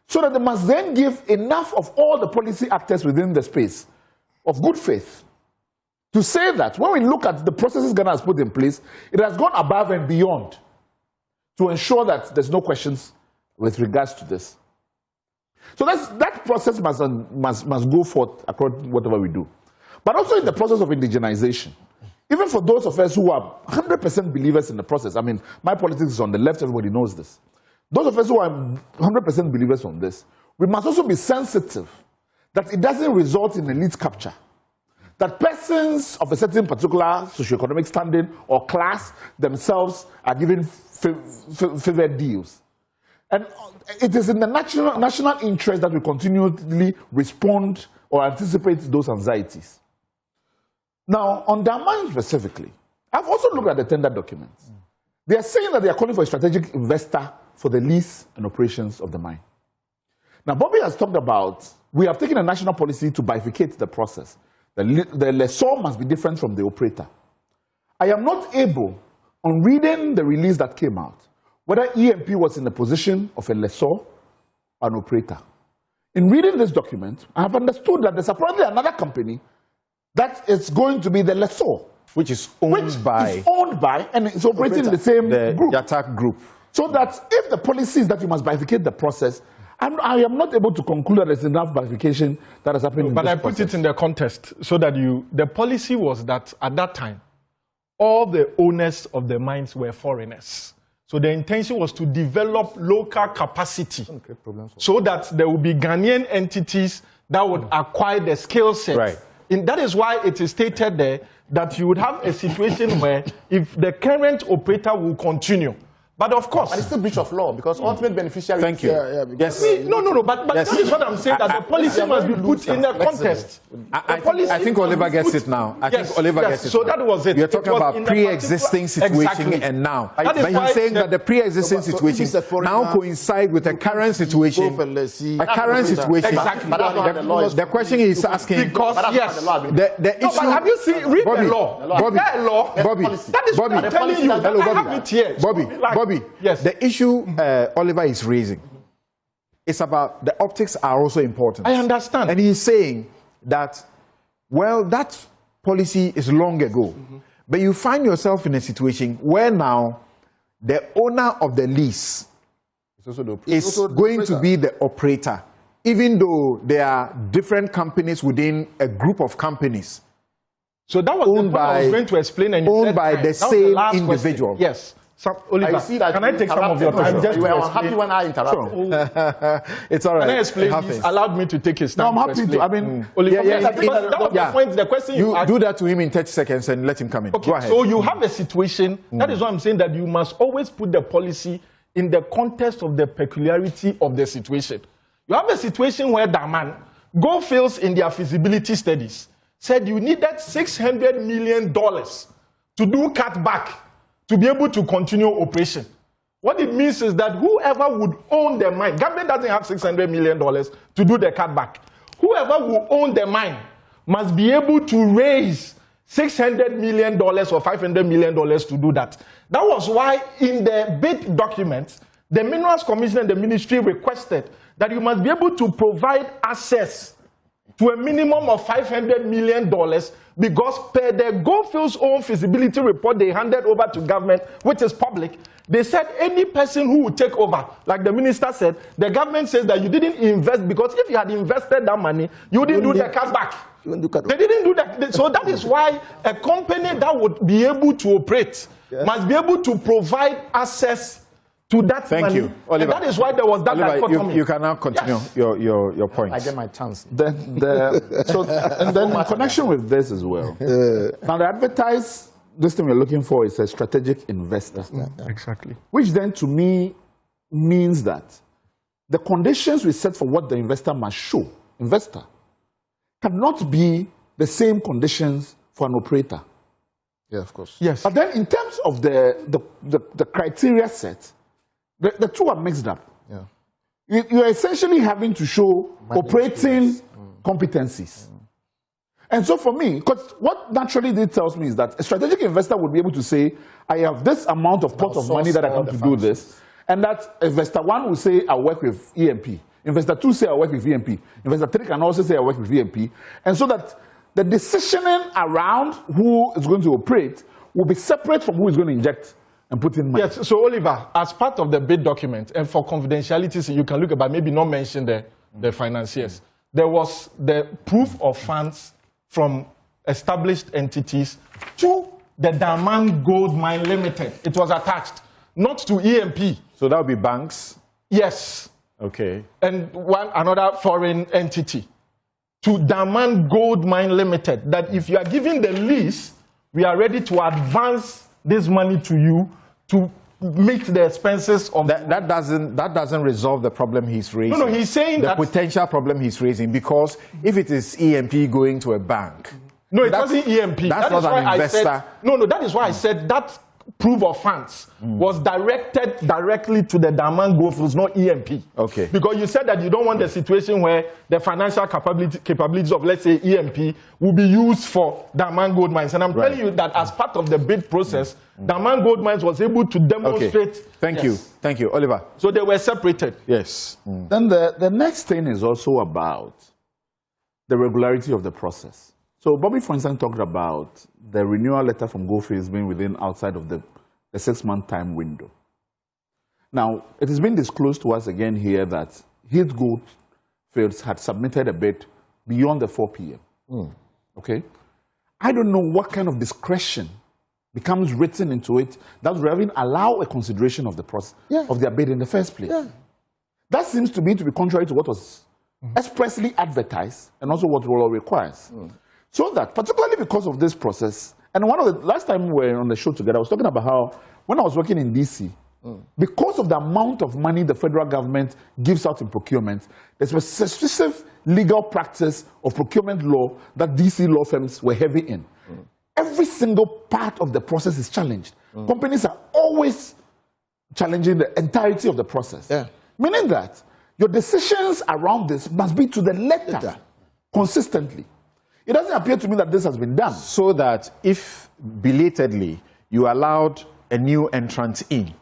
So that they must then give enough of all the policy actors within the space of good faith to say that when we look at the processes Ghana has put in place, it has gone above and beyond to ensure that there's no questions with regards to this. So that process must go forth across whatever we do. But also in the process of indigenization. Even for those of us who are 100% believers in the process, I mean, my politics is on the left, everybody knows this. Those of us who are 100% believers on this, we must also be sensitive that it doesn't result in elite capture. That persons of a certain particular socioeconomic standing or class themselves are given favored deals. And it is in the national interest that we continually respond or anticipate those anxieties. Now, on Damang specifically, I've also looked at the tender documents. They are saying that they are calling for a strategic investor for the lease and operations of the mine. Now, Bobby has talked about, we have taken a national policy to bifurcate the process. The lessor must be different from the operator. I am not able, on reading the release that came out, whether EMP was in the position of a lessor or an operator. In reading this document, I have understood that there's apparently another company that is going to be the lessor. Which is owned by and it's operating in the same group. Yatak group. So that if the policy is that you must bifurcate the process, I am not able to conclude that there's enough bifurcation that has happened in this process. But I put it in the context so that the policy was that at that time, all the owners of the mines were foreigners. So the intention was to develop local capacity so that there would be Ghanaian entities that would acquire the skill set. Right. And that is why it is stated there that you would have a situation where if the current operator will continue, but of course, but it's still breach of law because ultimate beneficiary. Thank you. Yes. But yes. That is what I'm saying. That the policy must be put in the context. I think Oliver gets it now. I think Oliver gets it. So that was it. You're talking about pre-existing situation and now. But he's saying that the pre-existing situation now coincide with the current situation. The current situation. The question is asking because yes, the issue. But have you seen? Read the law. Bobby. That is what I'm telling you. Hello, I have it here. Bobby. Yes. The issue Oliver is raising it's about the optics are also important. I understand. And he's saying that, well, that policy is long ago. But you find yourself in a situation where now the owner of the lease is going to be the operator, even though there are different companies within a group of companies. So that was the point I was going to explain. And owned by the same individual. Question. Yes. So, Oliver, can I take some of your time? You were happy when I interrupted. It's all right. Can I explain? He's allowed me to take his time. No, I'm happy to. I mean, Oliver, that was the point. The question you asked. Do that to him in 30 seconds and let him come in. Okay, Go ahead. so you have a situation. That is why I'm saying that you must always put the policy in the context of the peculiarity of the situation. You have a situation where Damang, Goldfields in their feasibility studies, said you needed $600 million to do cutback to be able to continue operation. What it means is that whoever would own the mine, government doesn't have $600 million to do the cutback. Whoever will own the mine must be able to raise $600 million or $500 million to do that. That was why in the bid document, the Minerals Commission and the ministry requested that you must be able to provide access to a minimum of $500 million because per the Goldfields' own feasibility report they handed over to government, which is public, they said any person who would take over, like the minister said, the government says that you didn't invest because if you had invested that money, you didn't do the cutback. They didn't do that. So that is why a company that would be able to operate must be able to provide access to that money. Thank you, Oliver. And that is why there was that dichotomy. You can now continue your point. I get my chance. And then in connection with this as well. Now the advertised, this thing we're looking for is a strategic investor. Exactly. Which then to me means that the conditions we set for what the investor must show, investor, cannot be the same conditions for an operator. Yeah, of course. Yes. But then in terms of the criteria set, the two are mixed up. Yeah. You're essentially having to show operating competencies. And so for me, because what naturally this tells me is that a strategic investor would be able to say, I have this amount of pot of money that I come to do this. And that investor one will say, I'll work with EMP. Investor two say, I'll work with EMP. Investor three can also say, I'll work with EMP. And so that the decisioning around who is going to operate will be separate from who is going to inject and put in money. Yes, so Oliver, as part of the bid document, and for confidentiality, so you can look about, maybe not mention the financiers, there was the proof of funds from established entities to the Damang Gold Mine Limited. It was attached, not to EMP. So that would be banks? Yes. Okay. And another foreign entity. To Damang Gold Mine Limited, that if you are giving the lease, we are ready to advance this money to you to meet the expenses of that doesn't resolve the problem he's raising. No, he's saying the potential problem he's raising, because if it is EMP going to a bank, no, it wasn't EMP. That's not an investor. That is why I said that proof of funds was directed directly to the Damang Goldfields, not EMP. Okay. Because you said that you don't want the situation where the financial capabilities of, let's say, EMP will be used for Damang Gold Mines. And I'm telling you that as part of the bid process, Damang Gold Mines was able to demonstrate. Okay. Thank you, Oliver. So they were separated. Yes. Then the next thing is also about the regularity of the process. So Bobby, for instance, talked about the renewal letter from Goldfields being outside of the 6-month time window. Now, it has been disclosed to us again here that Heath Goldfields had submitted a bid beyond the 4 p.m. Okay? I don't know what kind of discretion becomes written into it that would even allow a consideration of the process of their bid in the first place. That seems to be contrary to what was expressly advertised and also what the law requires. So that, particularly because of this process, and one of the last time we were on the show together, I was talking about how when I was working in DC, because of the amount of money the federal government gives out in procurement, there's a specific legal practice of procurement law that DC law firms were heavy in. Every single part of the process is challenged. Companies are always challenging the entirety of the process. Meaning that your decisions around this must be to the letter, consistently. It doesn't appear to me that this has been done. So that if belatedly you allowed a new entrant in,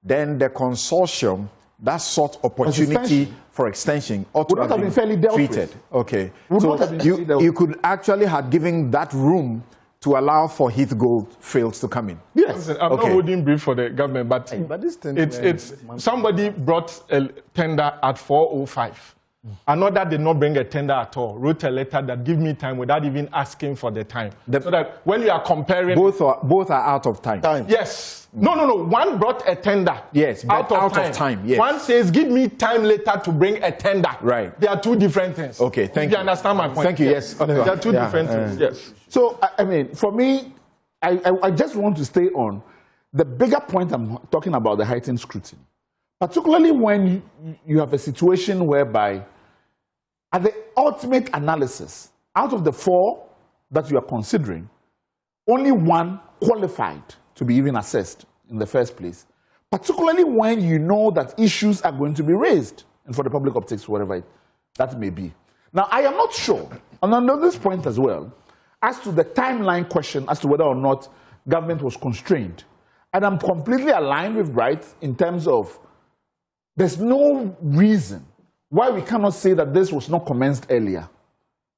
then the consortium that sought opportunity for extension ought to Would not have been fairly dealt treated. with. Okay. Would So not have been fairly dealt you could actually have given that room to allow for Heath Goldfields to come in. Yes. Listen, I'm not holding brief for the government, but this thing, it's somebody brought a tender at 4:05. Another did not bring a tender at all. Wrote a letter that give me time without even asking for the time. So that when you are comparing, Both are out of time. yes, no. One brought a tender. Yes, but out of time, yes. One says, give me time later to bring a tender. Right. They are two different things. Okay, thank you. You understand my point? Thank you. Yes. They are two different things. Yes. So, I mean, for me, I just want to stay on the bigger point. I'm talking about the heightened scrutiny, particularly when you have a situation whereby at the ultimate analysis, out of the 4 that you are considering, only 1 qualified to be even assessed in the first place, particularly when you know that issues are going to be raised and for the public optics, whatever that may be. Now, I am not sure, and on this point as well, as to the timeline question as to whether or not government was constrained. And I'm completely aligned with Bright in terms of there's no reason why we cannot say that this was not commenced earlier.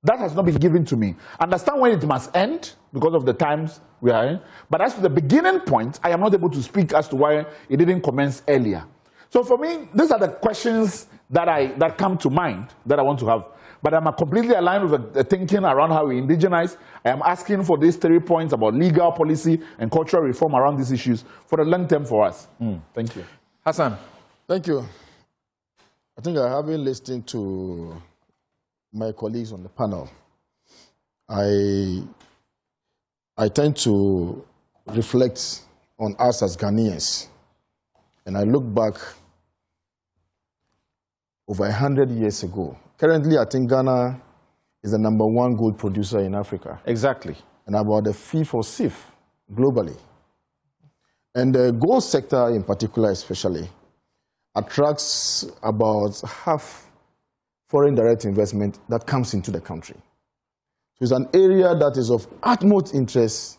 That has not been given to me. Understand when it must end because of the times we are in. But as to the beginning point, I am not able to speak as to why it didn't commence earlier. So for me, these are the questions that come to mind that I want to have. But I'm completely aligned with the thinking around how we indigenize. I am asking for these 3 points about legal policy and cultural reform around these issues for the long term for us. Thank you. Hassan. Thank you. I think I have been listening to my colleagues on the panel. I tend to reflect on us as Ghanaians, and I look back over 100 years ago. Currently, I think Ghana is the #1 gold producer in Africa. Exactly. And about the 5th or 6th globally. And the gold sector in particular especially attracts about half foreign direct investment that comes into the country. So it's an area that is of utmost interest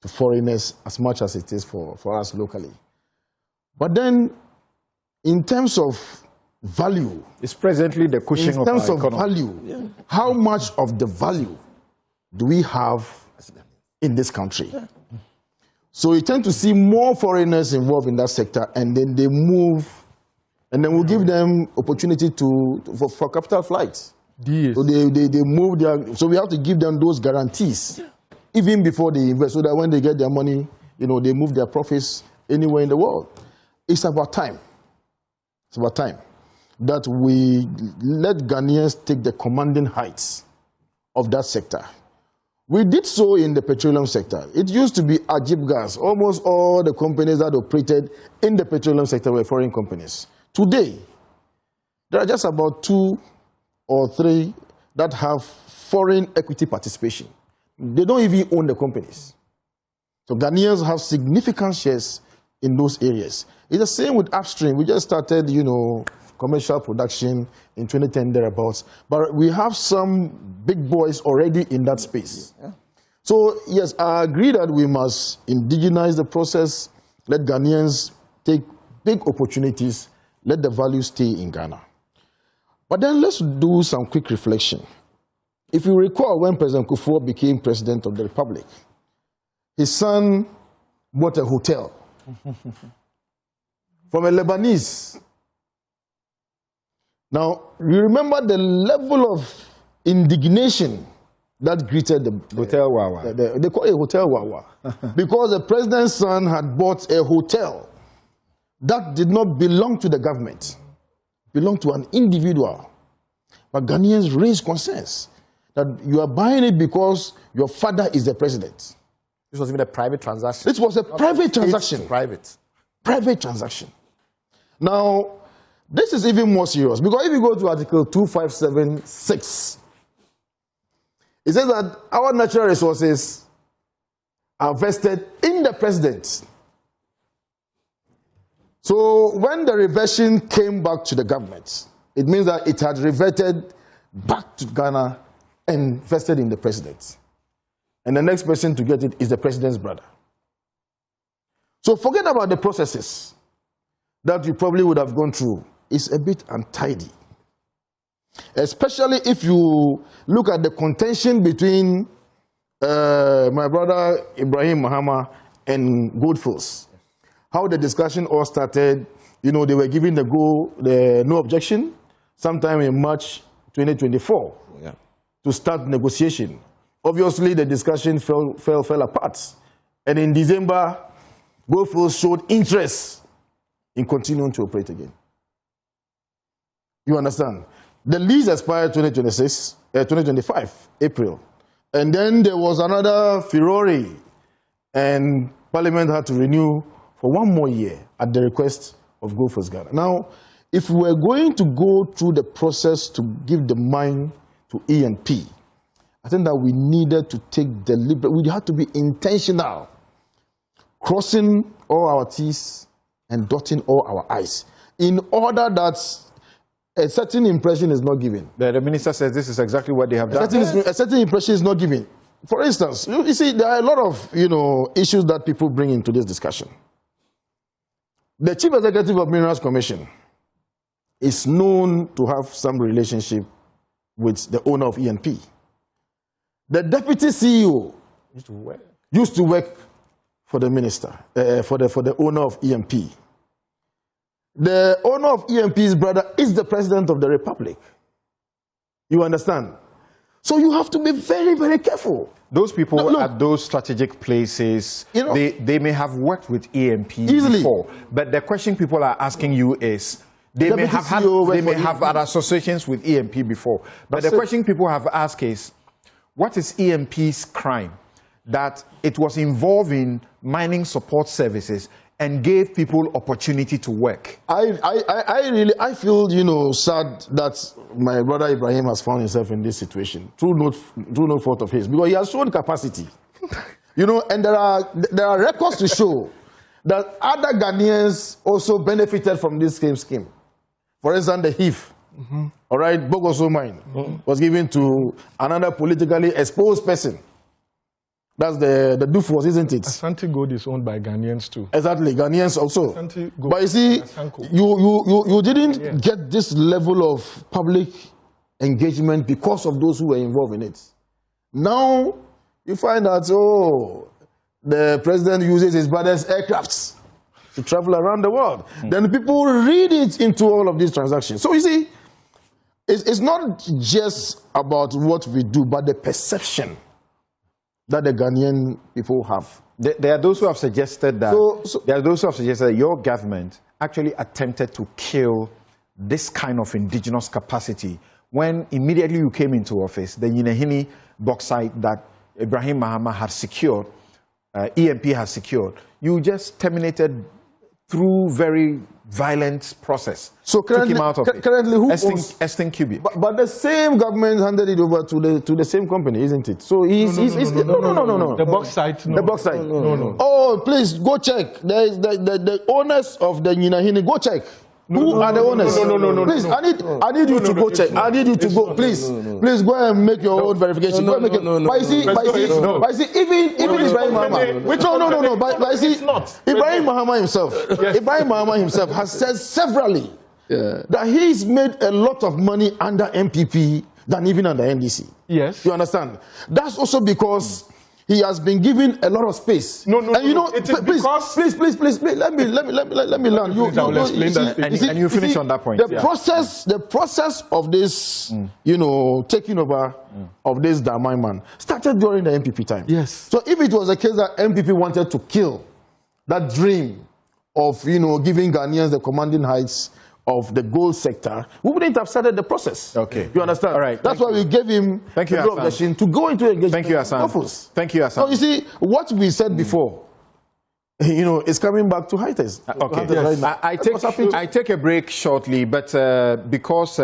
to foreigners as much as it is for us locally. But then, in terms of value, It's presently the cushion of our in terms of economy. value, how much of the value do we have in this country? So you tend to see more foreigners involved in that sector, and then they move, and then we'll give them opportunity for capital flights. So they move so we have to give them those guarantees, even before they invest, so that when they get their money, they move their profits anywhere in the world. It's about time. It's about time that we let Ghanaians take the commanding heights of that sector. We did so in the petroleum sector. It used to be Ajib Gas. Almost all the companies that operated in the petroleum sector were foreign companies. Today, there are just about 2 or 3 that have foreign equity participation. They don't even own the companies. So Ghanaians have significant shares in those areas. It's the same with upstream. We just started, commercial production in 2010 thereabouts. But we have some big boys already in that space. Yeah. So yes, I agree that we must indigenize the process, let Ghanaians take big opportunities, let the value stay in Ghana. But then let's do some quick reflection. If you recall, when President Kufuor became president of the Republic, his son bought a hotel from a Lebanese. Now, you remember the level of indignation that greeted the Hotel Wawa. They call it Hotel Wawa. Because the president's son had bought a hotel that did not belong to the government, belonged to an individual. But Ghanaians raised concerns that you are buying it because your father is the president. This was even a private transaction. This was a private transaction. Private transaction. Now, this is even more serious because if you go to Article 2576, it says that our natural resources are vested in the president. So when the reversion came back to the government, it means that it had reverted back to Ghana and vested in the president. And the next person to get it is the president's brother. So forget about the processes that you probably would have gone through is a bit untidy. Especially if you look at the contention between my brother Ibrahim Mahama and Goldfields. How the discussion all started, you know, they were giving the no objection sometime in March 2024 to start negotiation. Obviously, the discussion fell apart. And in December, Goldfields showed interest in continuing to operate again. You understand? The lease expired 2025, April. And then there was another furore, and Parliament had to renew for 1 more year at the request of Goldfields Ghana. Now, if we were going to go through the process to give the mine to E&P, I think that we needed to take deliberate, we had to be intentional, crossing all our T's and dotting all our I's, in order that a certain impression is not given. The minister says this is exactly what they have done. A certain impression is not given. For instance, you see, there are a lot of issues that people bring into this discussion. The Chief Executive of Minerals Commission is known to have some relationship with the owner of E&P. The deputy CEO used to work for the minister, for the owner of E&P. The owner of E&P's brother is the president of the republic. You understand? So you have to be very, very careful. Those people at those strategic places, they may have worked with E&P before. But the question people are asking you is, they may have had associations with E&P before. But the question people have asked is, what is E&P's crime? That it was involved in mining support services and gave people opportunity to work. I feel, sad that my brother Ibrahim has found himself in this situation through no fault of his, because he has shown capacity. And there are records to show that other Ghanaians also benefited from this scheme. For instance, the HIF, all right, Bogoso mine, was given to another politically exposed person. That's the Dufos, isn't it? Asante Gold is owned by Ghanaians too. Exactly, Ghanaians also. But you see, you didn't get this level of public engagement because of those who were involved in it. Now, you find that, the president uses his brother's aircrafts to travel around the world. Then people read it into all of these transactions. So you see, it's not just about what we do, but the perception that the Ghanaian people have. There are those who have suggested that your government actually attempted to kill this kind of indigenous capacity when immediately you came into office. The Anyenini bauxite that Ibrahim Mahama had secured, E&P has secured, you just terminated through very violent process. So currently, took him out of it. Currently, who Estin Cubic. But the same government handed it over to the same company, isn't it? So he's no. The bauxite, no. The bauxite. No. Oh, please go check. There is the owners of the Anyenini. Go check. Who are the owners? No. Please, I need you to go check. I need you to go. Please go and make your own verification. Go and make it. But you see, even Ibrahim Mahama. No. But you see, Ibrahim Mahama himself has said severally that he's made a lot of money under MPP than even under NDC. Yes. You understand? That's also because he has been given a lot of space. No. Please, let me learn. And you finish on that point. The process of this, taking over of this Damang man started during the MPP time. Yes. So if it was a case that MPP wanted to kill that dream of, giving Ghanaians the commanding heights of the gold sector, we wouldn't have started the process. Okay. You understand? All right. That's why we gave him the objection to go into engagement. Thank you, Hassan. Thank you, Hassan. So you see, what we said before, is coming back to heights. Okay. Yes. I take a break shortly, but because,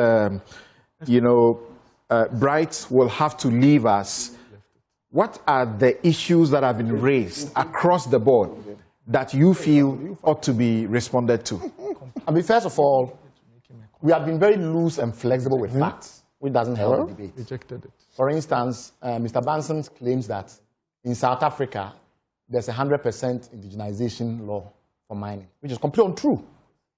Bright will have to leave us, what are the issues that have been raised across the board that you feel ought to be responded to? I mean, first of all, we have been very loose and flexible with facts, which doesn't help the debate. Rejected it. For instance, Mr. Benson claims that in South Africa, there's 100% indigenization law for mining, which is completely untrue.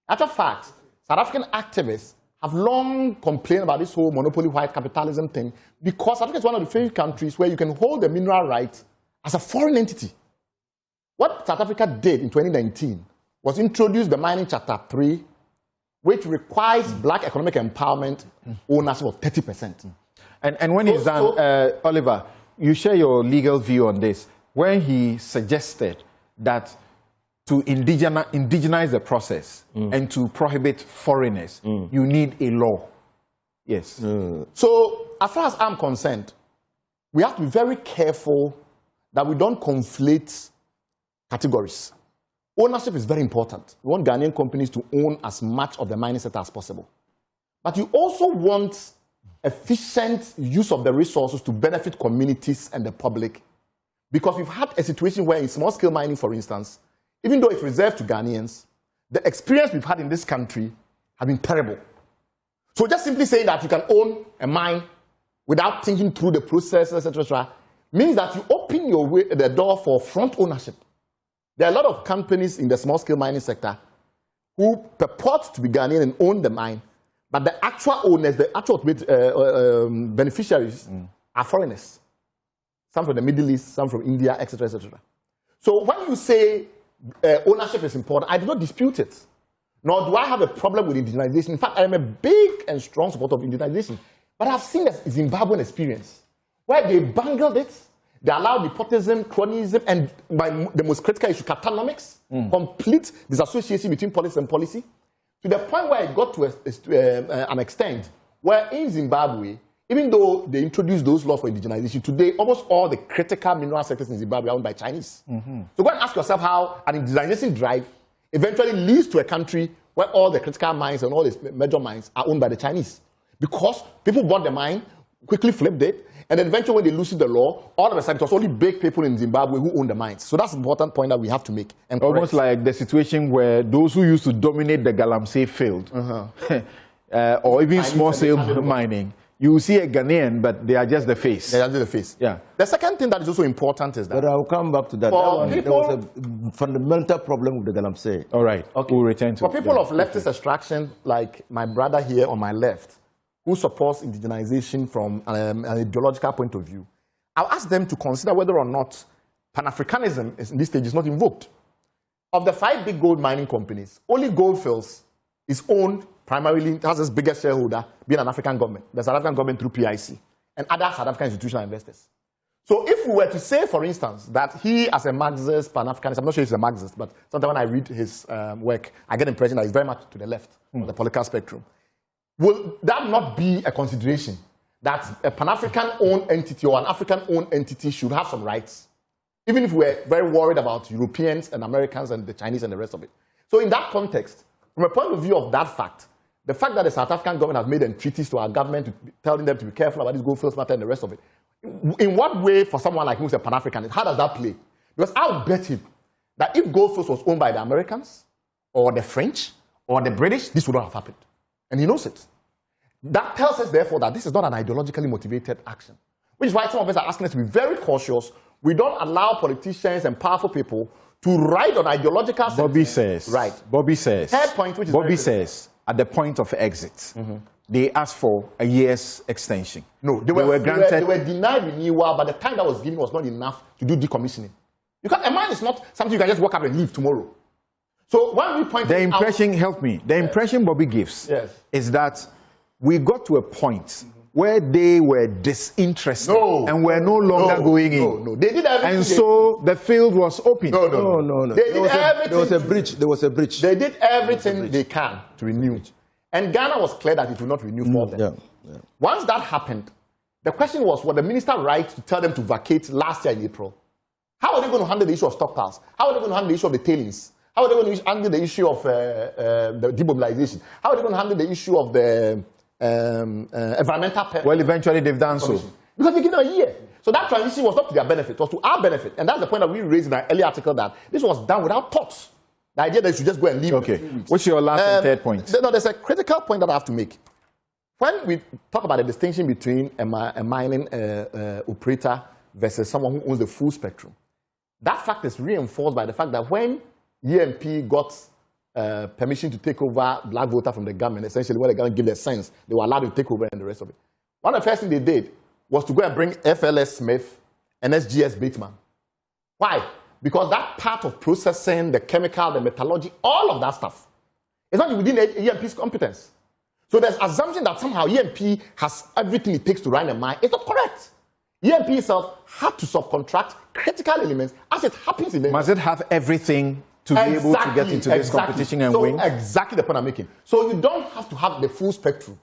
After fact, South African activists have long complained about this whole monopoly white capitalism thing because South Africa is one of the few countries where you can hold the mineral rights as a foreign entity. What South Africa did in 2019 was introduce the Mining Charter 3, which requires black economic empowerment ownership of 30%. And when he's done, Oliver, you share your legal view on this. When he suggested that to indigenize the process and to prohibit foreigners, you need a law. Yes. So, as far as I'm concerned, we have to be very careful that we don't conflate categories. Ownership is very important. We want Ghanaian companies to own as much of the mining sector as possible. But you also want efficient use of the resources to benefit communities and the public. Because we've had a situation where in small-scale mining, for instance, even though it's reserved to Ghanaians, the experience we've had in this country has been terrible. So just simply saying that you can own a mine without thinking through the process, etc., means that you open the door for front ownership. There are a lot of companies in the small-scale mining sector who purport to be Ghanaian and own the mine, but the actual owners, the actual beneficiaries are foreigners. Some from the Middle East, some from India, etc., etc. So when you say ownership is important, I do not dispute it. Nor do I have a problem with indigenization. In fact, I am a big and strong supporter of indigenization. But I've seen the Zimbabwean experience, where they bungled it, they allowed nepotism, cronyism, and by the most critical issue, cartonomics, complete disassociation between policy and policy, to the point where it got to an extent where in Zimbabwe, even though they introduced those laws for indigenization, today almost all the critical mineral sectors in Zimbabwe are owned by Chinese. So go and ask yourself how an indigenization drive eventually leads to a country where all the critical mines and all the major mines are owned by the Chinese. Because people bought the mine, quickly flipped it, and then eventually when they loosened the law, all of a sudden it was only big people in Zimbabwe who own the mines. So that's an important point that we have to make. And almost like the situation where those who used to dominate the Galamsey field, or even small-scale mining, you see a Ghanaian, but they are just the face. They are just the face. Yeah. The second thing that is also important is that... But I'll come back to that. There was a fundamental problem with the Galamsey. All right. Okay. We'll return to For people of leftist extraction, like my brother here on my left, who supports indigenization from an ideological point of view, I'll ask them to consider whether or not Pan-Africanism in this stage is not invoked. Of the 5 big gold mining companies, only Gold Fields is owned primarily, has its biggest shareholder being an African government, the South African government through PIC, and other South African institutional investors. So if we were to say, for instance, that he as a Marxist, Pan-Africanist, I'm not sure he's a Marxist, but sometimes when I read his work, I get the impression that he's very much to the left of the political spectrum. Will that not be a consideration that a Pan-African-owned entity or an African-owned entity should have some rights, even if we're very worried about Europeans and Americans and the Chinese and the rest of it? So in that context, from a point of view of that fact, the fact that the South African government has made entreaties to our government telling them to be careful about this gold fields matter and the rest of it, in what way for someone like me who's a Pan-Africanist, how does that play? Because I would bet him that if gold fields was owned by the Americans or the French or the British, this would not have happened. And he knows it. That tells us, therefore, that this is not an ideologically motivated action. Which is why some of us are asking us to be very cautious. We don't allow politicians and powerful people to ride on ideological... Bobby says. Right. Bobby says. Third point, which is Bobby says, at the point of exit, they asked for a year's extension. No, they were granted... They were denied renewal, but the time that was given was not enough to do decommissioning. A mine is not something you can just walk up and leave tomorrow. So when we point the impression, help me, the impression Bobby gives is that we got to a point where they were disinterested and were no longer going in. No, they did everything. And so the field was open. No. They did everything. There was a breach. There was a breach. They did everything they can to renew. And Ghana was clear that it would not renew for them. Yeah. Once that happened, the question was the minister right to tell them to vacate last year in April? How are they going to handle the issue of stockpiles? How are they going to handle the issue of the tailings? How are they going to handle the issue of the demobilization? How are they going to handle the issue of the environmental... Well, eventually they've done so. Because they give them a year. So that transition was not to their benefit, it was to our benefit. And that's the point that we raised in our earlier article, that this was done without thoughts. The idea that you should just go and leave. Okay. What's your last and third point? No, there's a critical point that I have to make. When we talk about the distinction between a mining operator versus someone who owns the full spectrum, that fact is reinforced by the fact that when EMP got permission to take over black voter from the government. Essentially, when the government give their sense, they were allowed to take over and the rest of it. One of the first things they did was to go and bring FLS Smith and SGS Bateman. Why? Because that part of processing, the chemical, the metallurgy, all of that stuff, it's not within EMP's competence. So there's assumption that somehow EMP has everything it takes to run a mine. It's not correct. EMP itself had to subcontract critical elements as it happens in the... Must it have everything to be able to get into this competition and win? Exactly the point I'm making. So you don't have to have the full spectrum.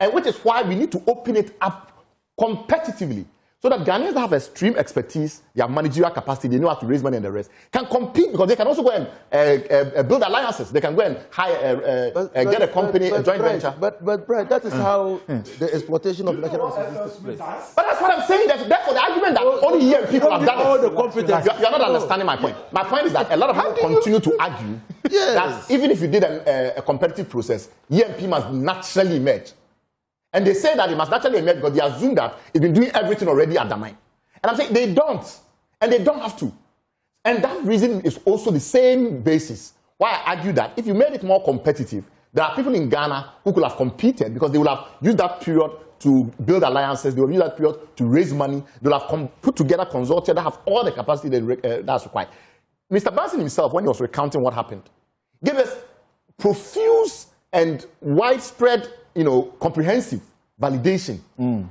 And which is why we need to open it up competitively. So that Ghanaians that have extreme expertise, they have managerial capacity, they know how to raise money and the rest, can compete because they can also go and build alliances. They can go and hire, get a company, a joint venture. But Brad, that is how the exploitation of natural resources takes place. But that's what I'm saying. Therefore, the argument that only here people have done all it. the competence. You're not understanding my point. My point is that a lot of people continue to argue that even if you did a competitive process, EMP must naturally emerge. And they say that it must naturally emerge because they assume that it's been doing everything already at Damang. And I'm saying they don't. And they don't have to. And that reason is also the same basis why I argue that if you made it more competitive, there are people in Ghana who could have competed because they would have used that period to build alliances, they will use that period to raise money, they will have put together consortia that have all the capacity that's required. Mr. Benson himself, when he was recounting what happened, gave us profuse and widespread, comprehensive validation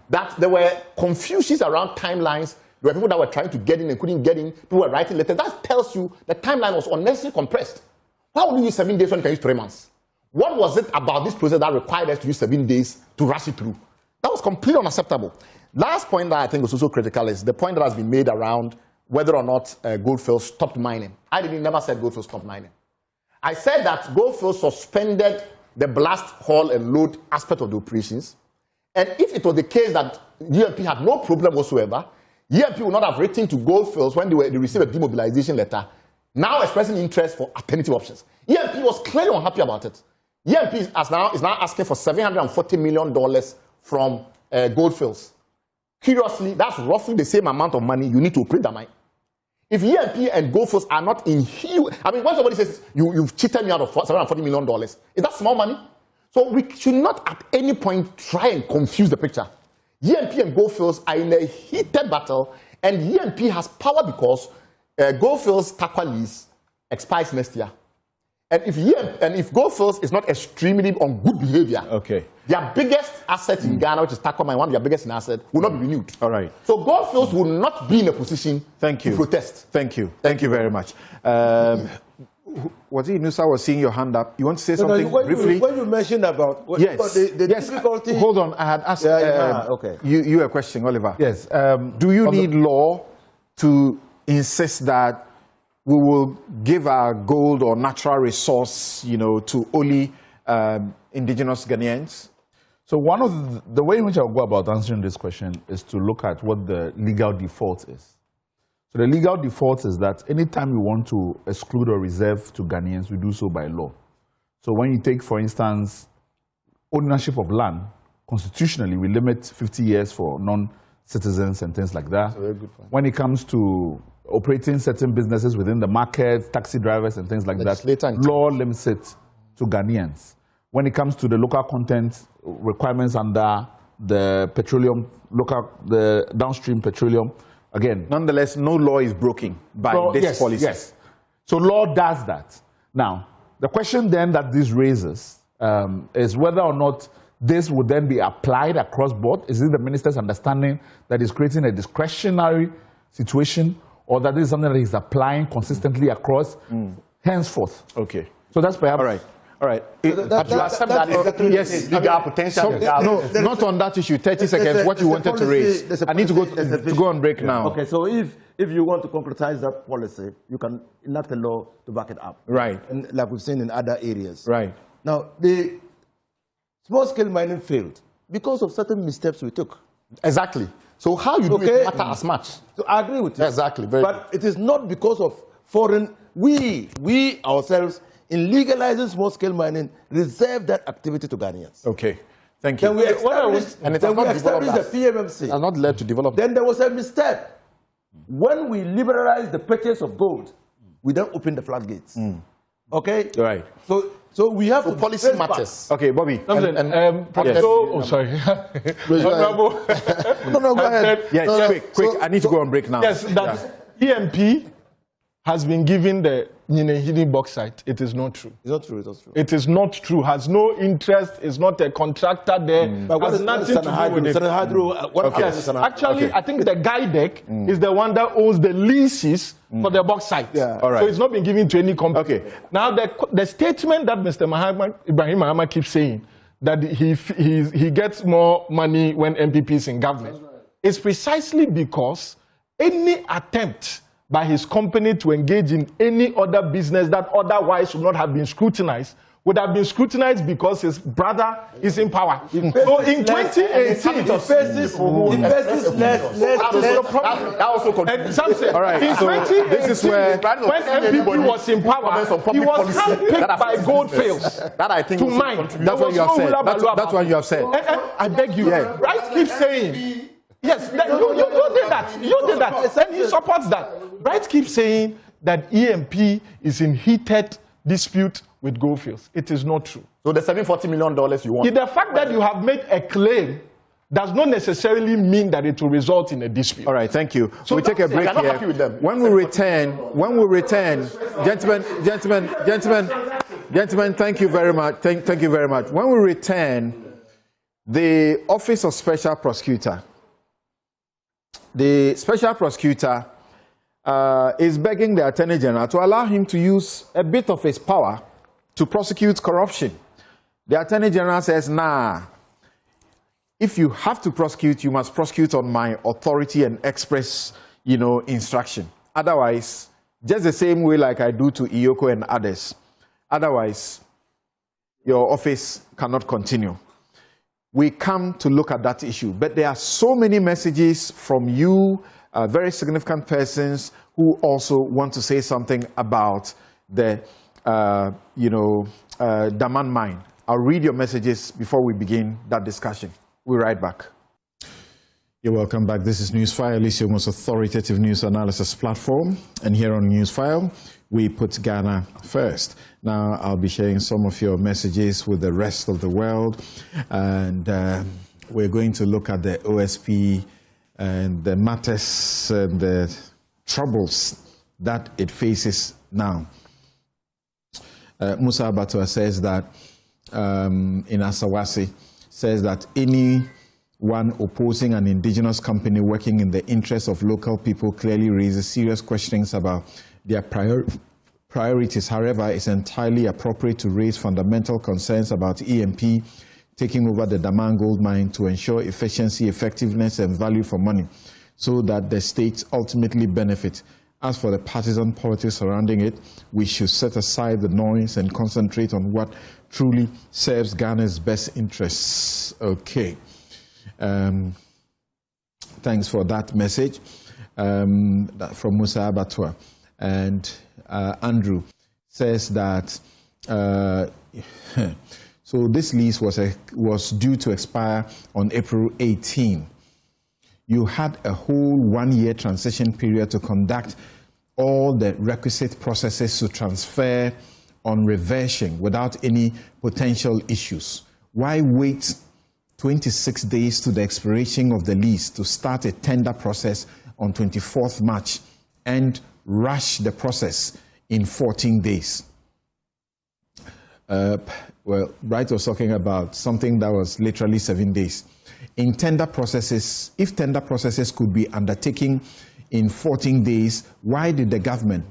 that there were confusions around timelines. There were people that were trying to get in and couldn't get in. People were writing letters. That tells you the timeline was unnecessarily compressed. Why would you use 7 days when you can use 3 months? What was it about this process that required us to use 7 days to rush it through? That was completely unacceptable. Last point that I think was also critical is the point that has been made around whether or not Goldfields stopped mining. I never said Goldfields stopped mining. I said that Goldfields suspended the blast, haul, and load aspect of the operations. And if it was the case that EMP had no problem whatsoever, EMP would not have written to Goldfields when they received a demobilization letter, now expressing interest for alternative options. EMP was clearly unhappy about it. EMP is now asking for $740 million from Goldfields. Curiously, that's roughly the same amount of money you need to operate the mine. If EMP and Goldfields are not in huge... I mean, when somebody says, you've cheated me out of $740 million, is that small money? So we should not at any point try and confuse the picture. EMP and Goldfields are in a heated battle, and EMP has power because Goldfields' TAQUA lease expires next year. And if Goldfields is not extremely on good behavior, their biggest asset in Ghana, which is TAQUA mine, one of their biggest asset, will not be renewed. All right. So Goldfields will not be in a position to protest. Thank you. Thank you very much. Was it Nusa was seeing your hand up? You want to say something briefly? When you mentioned about the difficulty... Hold on, I had asked you a question, Oliver. Yes. Do you need law to insist that we will give our gold or natural resource, to only indigenous Ghanaians? So one of the way in which I'll go about answering this question is to look at what the legal default is. So the legal default is that anytime we want to exclude or reserve to Ghanaians, we do so by law. So when you take, for instance, ownership of land, constitutionally, we limit 50 years for non-citizens and things like that. That's a very good point. When it comes to operating certain businesses within the market, taxi drivers and things like that, law limits it to Ghanaians. When it comes to the local content requirements under the petroleum, the downstream petroleum, again. Nonetheless, no law is broken by this policy. Yes. So law does that. Now, the question then that this raises is whether or not this would then be applied across board. Is it the minister's understanding that is creating a discretionary situation, or that this is something that he's applying consistently across henceforth? Okay. So that's perhaps... All right. All right. But you accept that yes, legal potential. No, not on that issue. 30 seconds. What you wanted to raise. I need to go on break now. Okay, so if you want to concretize that policy, you can enact a law to back it up. Right. And like we've seen in other areas. Right. Now, the small-scale mining failed because of certain missteps we took. Exactly. So how you do it matter as much. So I agree with you. Exactly. But it is not because of foreign... We ourselves... in legalizing small-scale mining, reserve that activity to Ghanaians. Okay, thank you. Then we established the PMMC. And not led to develop. Then there was a misstep. When we liberalized the purchase of gold, we then opened the floodgates. Okay? Right. So we have to policy matters. Okay, Bobby. Professor, oh, sorry. Honorable. No, go ahead. Yes, quick. I need to go on break now. Yes, that EMP has been given the Anyenini bauxite. It is not true. It's not true. It's not true. It is not true. Has no interest. Is not a contractor there. But what has is nothing to do with it. Yes, actually, I think the guy deck is the one that owns the leases for the bauxite. Yeah. All right. So it's not been given to any company. Okay. Now the statement that Mr. Ibrahim Mahama keeps saying that he gets more money when MPP is in government is precisely because any attempt by his company to engage in any other business that otherwise would not have been scrutinized would have been scrutinized because his brother is in power. So in 2018, He faces That also contributes. Samson, All right, in so 2018, this is where- when MPP was in power, he was handpicked by Goldfields That I think to also mine. contributes. That's what you have said. That's what you have said. I beg you, Yeah. Right keeps saying, yes, you did that. You did that. And he supports that. Right keeps saying that EMP is in heated dispute with Goldfields. It is not true. So the $740 million you want. The fact that you have made a claim does not necessarily mean that it will result in a dispute. All right, thank you. So we take a break I'm not happy here. with them. When we return, gentlemen, thank you very much. Thank you very much. When we return, the Office of Special Prosecutor, the Special Prosecutor is begging the Attorney General to allow him to use a bit of his power to prosecute corruption. The Attorney General says, nah, if you have to prosecute, you must prosecute on my authority and express, instruction. Otherwise, just the same way like I do to EOCO and others. Otherwise, your office cannot continue. We come to look at that issue, but there are so many messages from you, very significant persons who also want to say something about the, Damang mine. I'll read your messages before we begin that discussion. We'll be right back. You're welcome back. This is Newsfile, your most authoritative news analysis platform. And here on Newsfile, we put Ghana first. Now, I'll be sharing some of your messages with the rest of the world. And we're going to look at the OSP and the matters and the troubles that it faces now. Musa Abatua says that in Asawasi, says that anyone opposing an indigenous company working in the interest of local people clearly raises serious questions about their priorities. However, it's entirely appropriate to raise fundamental concerns about EMP taking over the Damang gold mine to ensure efficiency, effectiveness, and value for money so that the states ultimately benefit. As for the partisan politics surrounding it, we should set aside the noise and concentrate on what truly serves Ghana's best interests. Okay. Thanks for that message from Musa Abatua. And Andrew says that so this lease was due to expire on April 18. You had a whole 1-year transition period to conduct all the requisite processes to transfer on reversion without any potential issues. Why wait 26 days to the expiration of the lease to start a tender process on 24th March and rush the process in 14 days? Well, Bright was talking about something that was literally 7 days. In tender processes, if tender processes could be undertaken in 14 days, why did the government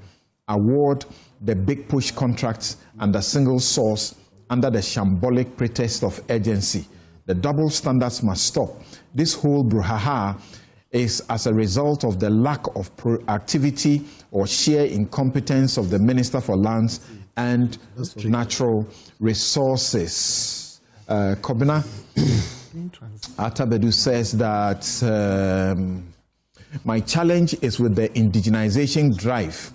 award the big push contracts under single source under the shambolic pretext of urgency? The double standards must stop. This whole brouhaha is as a result of the lack of proactivity or sheer incompetence of the Minister for Lands and Natural Resources. Kobina Atabedu says that my challenge is with the indigenization drive.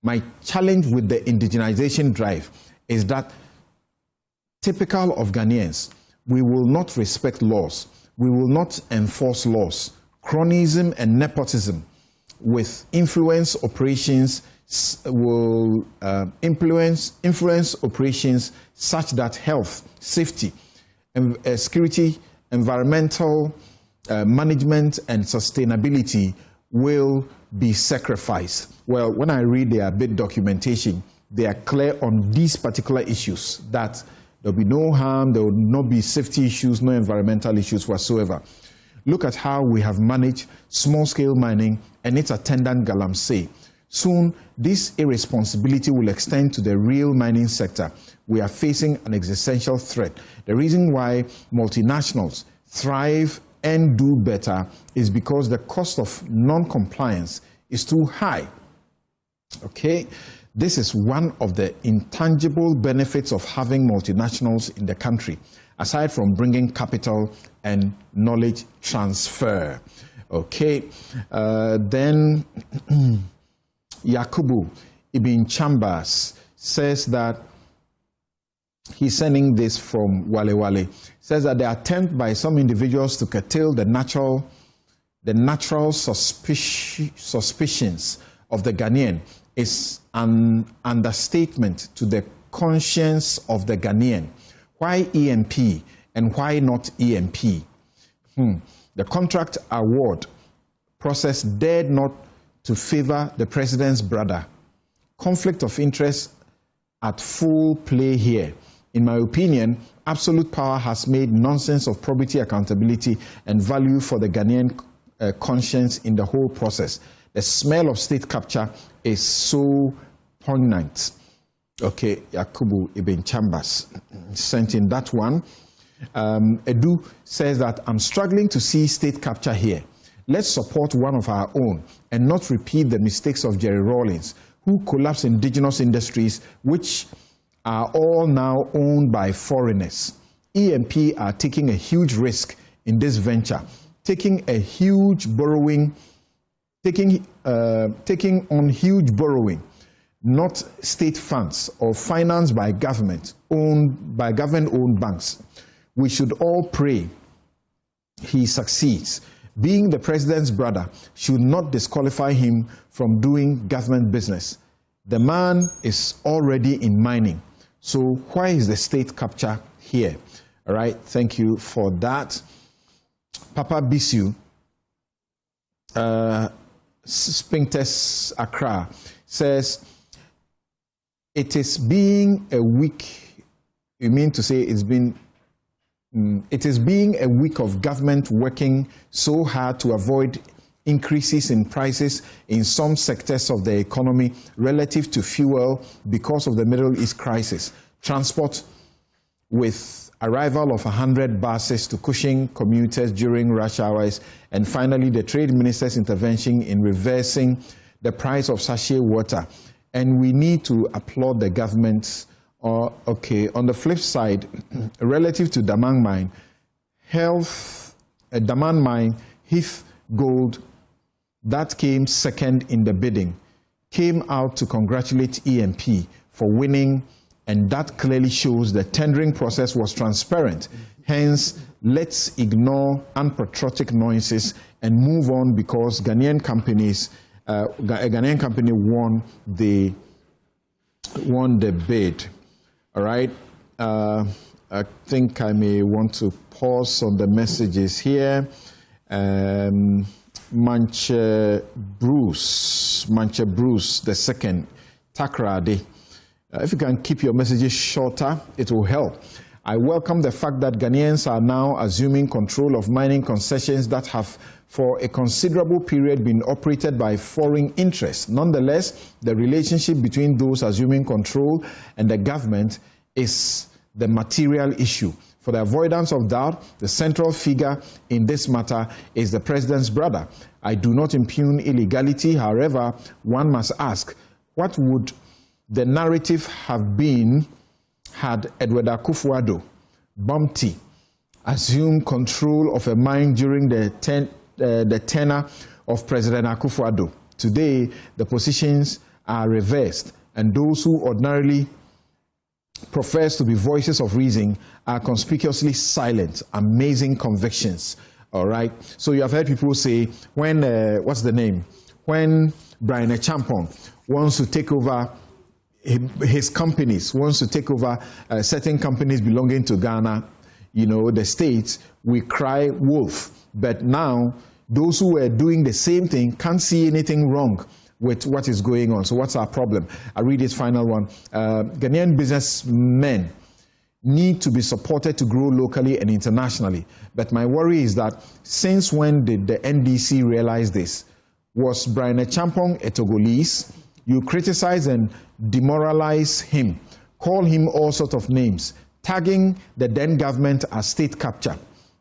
My challenge with the indigenization drive is that, typical of Ghanaians, we will not respect laws. We will not enforce laws. Cronyism and nepotism with influence operations influence operations such that health, safety, security, environmental management, and sustainability will be sacrificed. Well, when I read their bid documentation, they are clear on these particular issues that there will be no harm, there will not be safety issues, no environmental issues whatsoever. Look at how we have managed small-scale mining and its attendant galamsey. Soon, this irresponsibility will extend to the real mining sector. We are facing an existential threat. The reason why multinationals thrive and do better is because the cost of non-compliance is too high. Okay? This is one of the intangible benefits of having multinationals in the country, aside from bringing capital and knowledge transfer. Okay? Then Yakubu Ibn Chambers says that he's sending this from Wale Wale. Says that the attempt by some individuals to curtail the natural suspicions of the Ghanaian is an understatement to the conscience of the Ghanaian. Why EMP and why not EMP? The contract award process dared not to favor the president's brother. Conflict of interest at full play here. In my opinion, absolute power has made nonsense of probity, accountability, and value for the Ghanaian conscience in the whole process. The smell of state capture is so poignant. Okay, Yakubu Ibn Chambers sent in that one. Edu says that I'm struggling to see state capture here. Let's support one of our own and not repeat the mistakes of Jerry Rawlings, who collapsed indigenous industries, which are all now owned by foreigners. EMP are taking a huge risk in this venture, taking on huge borrowing, not state funds or financed by government-owned banks. We should all pray he succeeds. Being the president's brother should not disqualify him from doing government business. The man is already in mining. So why is the state capture here? All right, thank you for that. Papa Bisu, Spintes Accra, says, it is being a week, you mean to say it is being a week of government working so hard to avoid increases in prices in some sectors of the economy relative to fuel because of the Middle East crisis. Transport with arrival of 100 buses to Cushing commuters during rush hours, and finally the trade minister's intervention in reversing the price of sachet water. And we need to applaud the government. Okay, on the flip side, relative to Damang mine, Damang mine, Heath Gold, that came second in the bidding, came out to congratulate EMP for winning, and that clearly shows the tendering process was transparent. Hence, let's ignore unpatriotic noises and move on, because Ghanaian companies, a Ghanaian company won the bid. All right. I think I may want to pause on the messages here. Manche Bruce the second, Takrade. If you can keep your messages shorter, it will help. I welcome the fact that Ghanaians are now assuming control of mining concessions that have for a considerable period been operated by foreign interests. Nonetheless, the relationship between those assuming control and the government is the material issue. For the avoidance of doubt, the central figure in this matter is the president's brother. I do not impugn illegality. However, one must ask, what would the narrative have been had Edward Akufo-Addo, Bumpty, assumed control of a mine during the tenure of President Akufo-Addo? Today, the positions are reversed, and those who ordinarily profess to be voices of reason are conspicuously silent. Amazing convictions. All right. So you have heard people say, when what's the name? When Brian Champon wants to take over his companies, wants to take over certain companies belonging to Ghana, you know, the states, we cry wolf. But now, those who were doing the same thing can't see anything wrong with what is going on. So what's our problem? I read this final one. Ghanaian businessmen need to be supported to grow locally and internationally. But my worry is that since when did the NDC realize this? Was Brian Champong a Togolese? You criticize and demoralize him, call him all sorts of names, tagging the then government as state capture.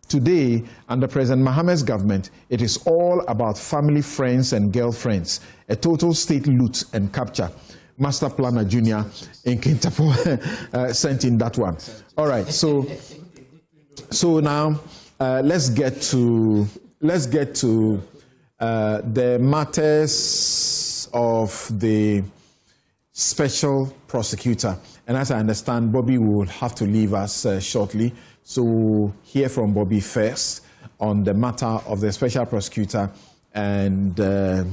Today, under President Mohammed's government, it is all about family, friends, and girlfriends, a total state loot and capture. Master Planner Junior in Kintapo sent in that one. All right, so now let's get to the matters of the special prosecutor. And as I understand, Bobby will have to leave us shortly. So we'll hear from Bobby first on the matter of the special prosecutor and the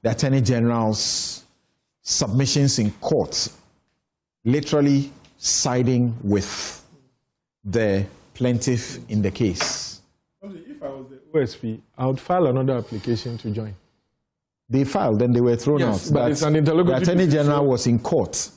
Attorney General's submissions in court, literally siding with the plaintiff in the case. If I was the OSP, I would file another application to join. They filed, then they were thrown out. But it's an interlocutory. The Attorney General was in court,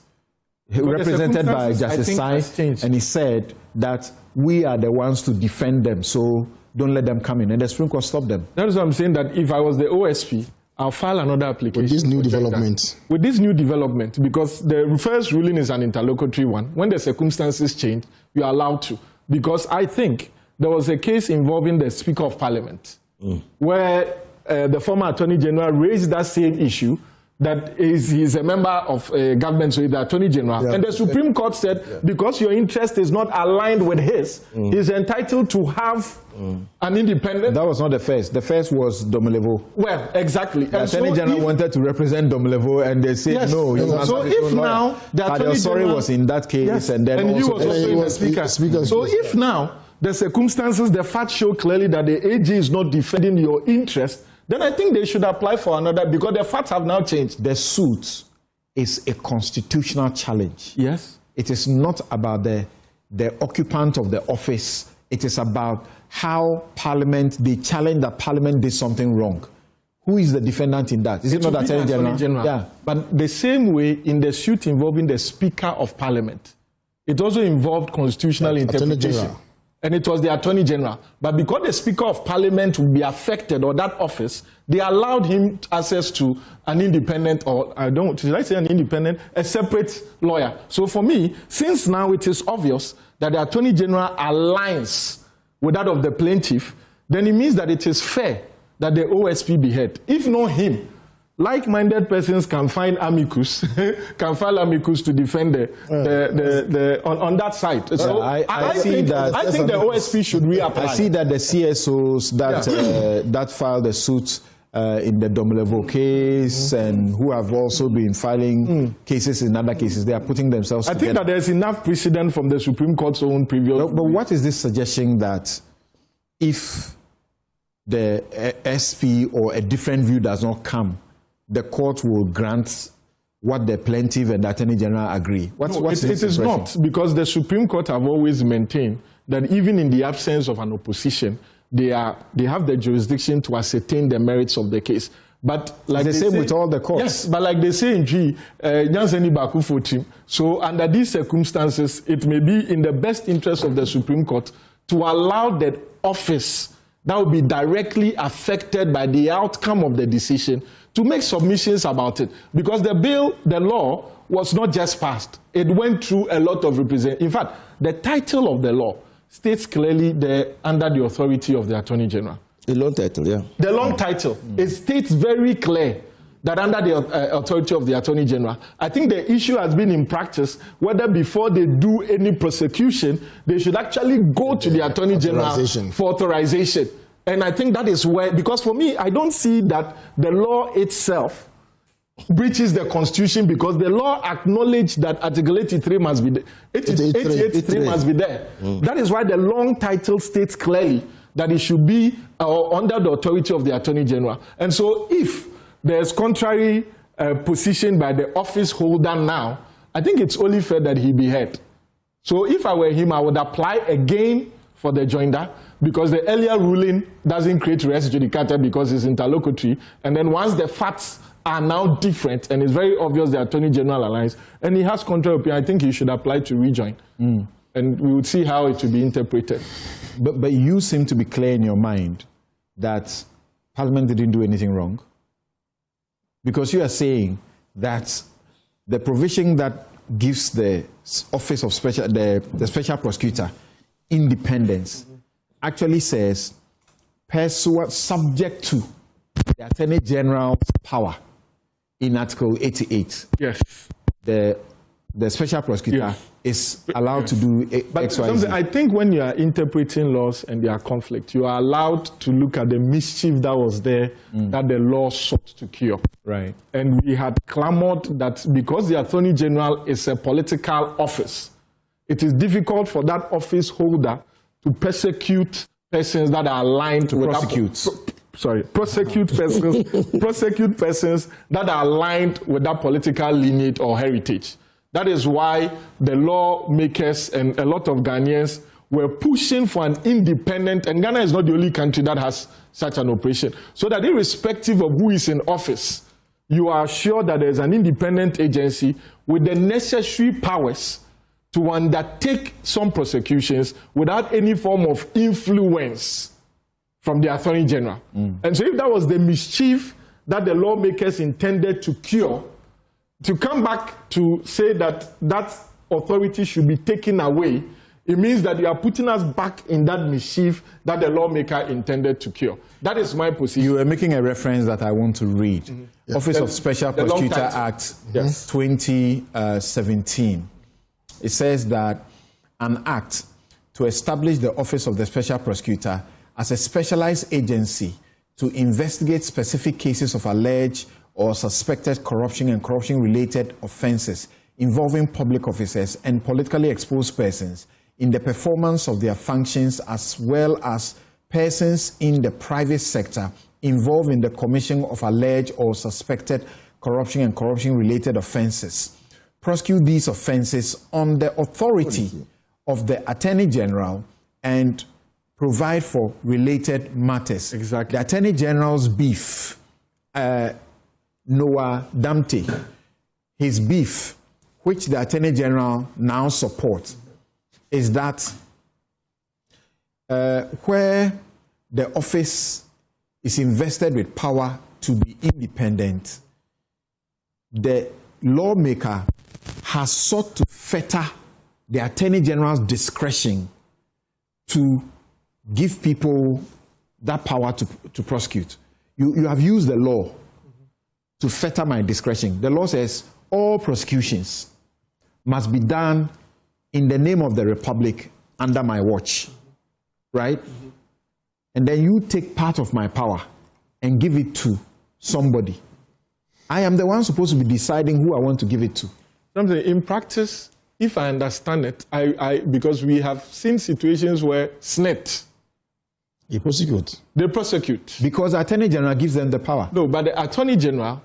represented by Justice Sai, and he said that we are the ones to defend them, so don't let them come in. And the Supreme Court stopped them. That is what I'm saying, that if I was the OSP, I'll file another application. With this new development. With this new development, because the first ruling is an interlocutory one. When the circumstances change, you are allowed to. Because I think there was a case involving the Speaker of Parliament, where the former Attorney General raised that same issue, that he's a member of government, so the Attorney General. Yeah. And the Supreme Court said, because your interest is not aligned with his, he's entitled to have an independent... That was not the first. The first was Domelevo. Well, exactly. The Attorney General wanted to represent Domelevo, and they said, no, he must so if now the Attorney General was in that case, and then he was also in the Speaker. So if now the circumstances, the facts show clearly that the AG is not defending your interest, then I think they should apply for another, because the facts have now changed. The suit is a constitutional challenge. Yes. It is not about the occupant of the office. It is about how Parliament, they challenge that Parliament did something wrong. Who is the defendant in that? Is it not the Attorney General? Yeah. But the same way in the suit involving the Speaker of Parliament, it also involved constitutional interpretation. And it was the Attorney General. But because the Speaker of Parliament would be affected, or that office, they allowed him access to an independent, or should I say an independent, a separate lawyer. So for me, since now it is obvious that the Attorney General aligns with that of the plaintiff, then it means that it is fair that the OSP be heard. If not him, like-minded persons can find amicus, can file amicus to defend on that side. So I think the OSP should reapply. I see that the CSOs that filed the suit in the Domelevo case and who have also been filing cases in other cases, they are putting themselves together. I think that there's enough precedent from the Supreme Court's own previous... But what is this suggesting that if the SP or a different view does not come, the court will grant what the plaintiff and the Attorney General agree? It is not, because the Supreme Court have always maintained that even in the absence of an opposition, they have the jurisdiction to ascertain the merits of the case. But like the same with all the courts. Yes, but like they say in G, so under these circumstances, it may be in the best interest of the Supreme Court to allow the office that will be directly affected by the outcome of the decision to make submissions about it. Because the law was not just passed. It went through a lot of representation. In fact, the title of the law states clearly under the authority of the Attorney General. The long title, yeah. The long title. It states very clear that under the authority of the Attorney General. I think the issue has been in practice whether before they do any prosecution, they should actually go to the Attorney General for authorization. And I think that is where, because for me, I don't see that the law itself breaches the Constitution, because the law acknowledged that Article 83 must be there. 83 must be there. That is why the long title states clearly that it should be under the authority of the Attorney General. And so if there's contrary position by the office holder now, I think it's only fair that he be heard. So if I were him, I would apply again for the joinder, because the earlier ruling doesn't create res judicata because it's interlocutory. And then once the facts are now different, and it's very obvious the Attorney General aligns, and he has contrary opinion, I think he should apply to rejoin. And we would see how it should be interpreted. But you seem to be clear in your mind that Parliament didn't do anything wrong, because you are saying that the provision that gives the Office of the Special Prosecutor independence actually says subject to the Attorney General's power in Article 88. Yes. The Special Prosecutor is allowed to do XYZ. I think when you are interpreting laws and there are conflict, you are allowed to look at the mischief that was there that the law sought to cure. Right. And we had clamored that because the Attorney General is a political office, it is difficult for that office holder to persecute persons that are aligned with prosecute persons that are aligned with that political lineage or heritage. That is why the lawmakers and a lot of Ghanaians were pushing for an independent, and Ghana is not the only country that has such an operation, so that irrespective of who is in office, you are sure that there is an independent agency with the necessary powers to undertake some prosecutions without any form of influence from the Attorney General. And so if that was the mischief that the lawmakers intended to cure, to come back to say that that authority should be taken away, it means that you are putting us back in that mischief that the lawmaker intended to cure. That is my position. You were making a reference that I want to read. Office of Special Prosecutor Act 2017. It says that an act to establish the Office of the Special Prosecutor as a specialized agency to investigate specific cases of alleged or suspected corruption and corruption-related offenses involving public officers and politically exposed persons in the performance of their functions, as well as persons in the private sector involved in the commission of alleged or suspected corruption and corruption-related offenses. Prosecute these offenses on the authority of the Attorney General and provide for related matters. Exactly. The Attorney General's beef, Noah Damte, his beef, which the Attorney General now supports, is that where the office is invested with power to be independent, the lawmaker has sought to fetter the Attorney General's discretion to give people that power to prosecute. You have used the law to fetter my discretion. The law says all prosecutions must be done in the name of the Republic under my watch, right? And then you take part of my power and give it to somebody. I am the one supposed to be deciding who I want to give it to. In practice, if I understand it, because we have seen situations where SNET, They prosecute. Because the Attorney General gives them the power. No, but the Attorney General,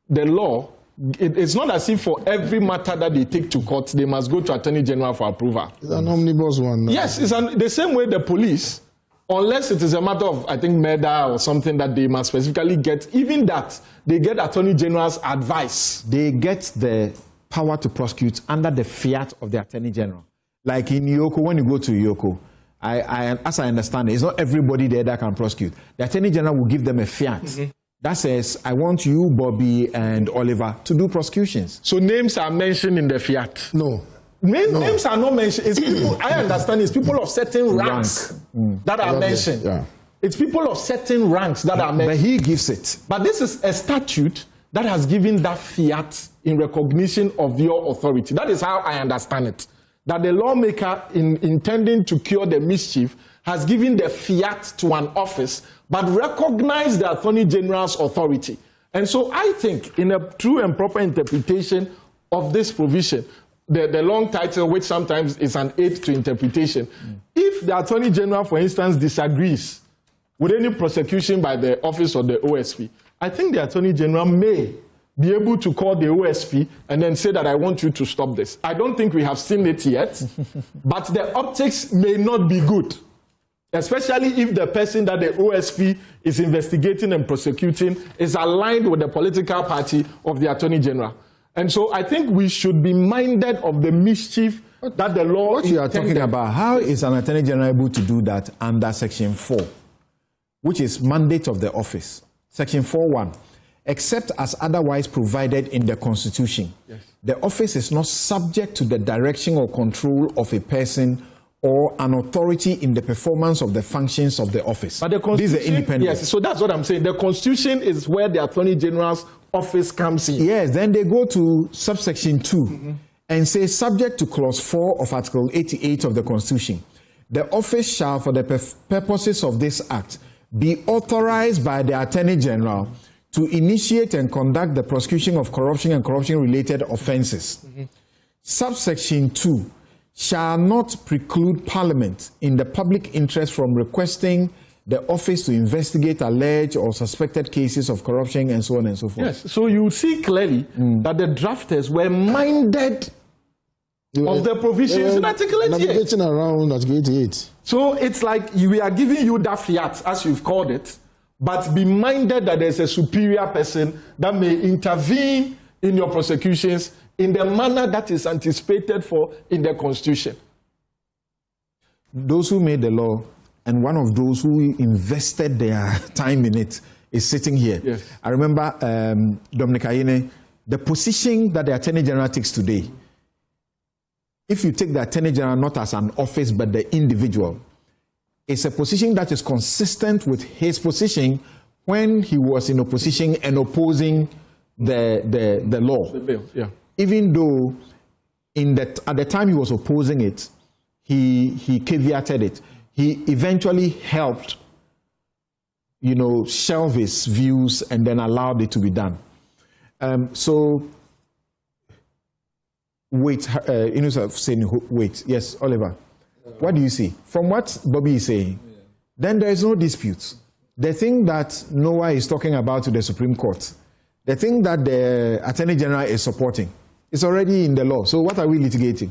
the law, it's not as if for every matter that they take to court, they must go to Attorney General for approval. It's an omnibus one. Yes, it's the same way the police, unless it is a matter of, I think, murder or something that they must specifically get, even that, they get Attorney General's advice. They get the power to prosecute under the fiat of the Attorney General. Like in EOCO, when you go to EOCO, as I understand it, it's not everybody there that can prosecute. The Attorney General will give them a fiat that says, I want you, Bobby and Oliver, to do prosecutions. So names are mentioned in the fiat? No. Names are not mentioned. It's people, I understand it's people of certain ranks that are mentioned. Yeah. It's people of certain ranks that are mentioned. But he gives it. But this is a statute that has given that fiat in recognition of your authority. That is how I understand it. That the lawmaker, in intending to cure the mischief, has given the fiat to an office, but recognized the Attorney General's authority. And so I think, in a true and proper interpretation of this provision, the long title, which sometimes is an aid to interpretation, if the Attorney General, for instance, disagrees with any prosecution by the office or the OSP, I think the Attorney General may be able to call the OSP and then say that I want you to stop this. I don't think we have seen it yet, but the optics may not be good, especially if the person that the OSP is investigating and prosecuting is aligned with the political party of the Attorney General. And so I think we should be minded of the mischief that the law What you are intended. talking about, how is an Attorney General able to do that under Section 4, which is mandate of the office? Section 4.1, except as otherwise provided in the Constitution, the office is not subject to the direction or control of a person or an authority in the performance of the functions of the office. But the This is Constitution, independent. yes, so that's what I'm saying. The Constitution is where the Attorney General's office comes in. Yes, then they go to subsection 2 and say, subject to clause 4 of Article 88 of the Constitution, the office shall, for the purposes of this act, be authorized by the Attorney General to initiate and conduct the prosecution of corruption and corruption-related offenses. Subsection 2 shall not preclude Parliament in the public interest from requesting the office to investigate alleged or suspected cases of corruption and so on and so forth. Yes, so you see clearly that the drafters were minded of the provisions in Article 88. Navigating around Article 88. So it's like we are giving you that fiat, as you've called it, but be minded that there's a superior person that may intervene in your prosecutions in the manner that is anticipated for in the Constitution. Those who made the law and one of those who invested their time in it is sitting here. Yes. I remember Dominic Ayine, the position that the Attorney General takes today, if you take the Attorney General not as an office but the individual, it's a position that is consistent with his position when he was in opposition and opposing the law. The bill, yeah. Even though at the time he was opposing it, he caveated it. He eventually helped, shelve his views and then allowed it to be done. Wait, wait. Yes, Oliver. What do you see? From what Bobby is saying, then there is no dispute. The thing that Noah is talking about to the Supreme Court, the thing that the Attorney General is supporting, is already in the law. So what are we litigating?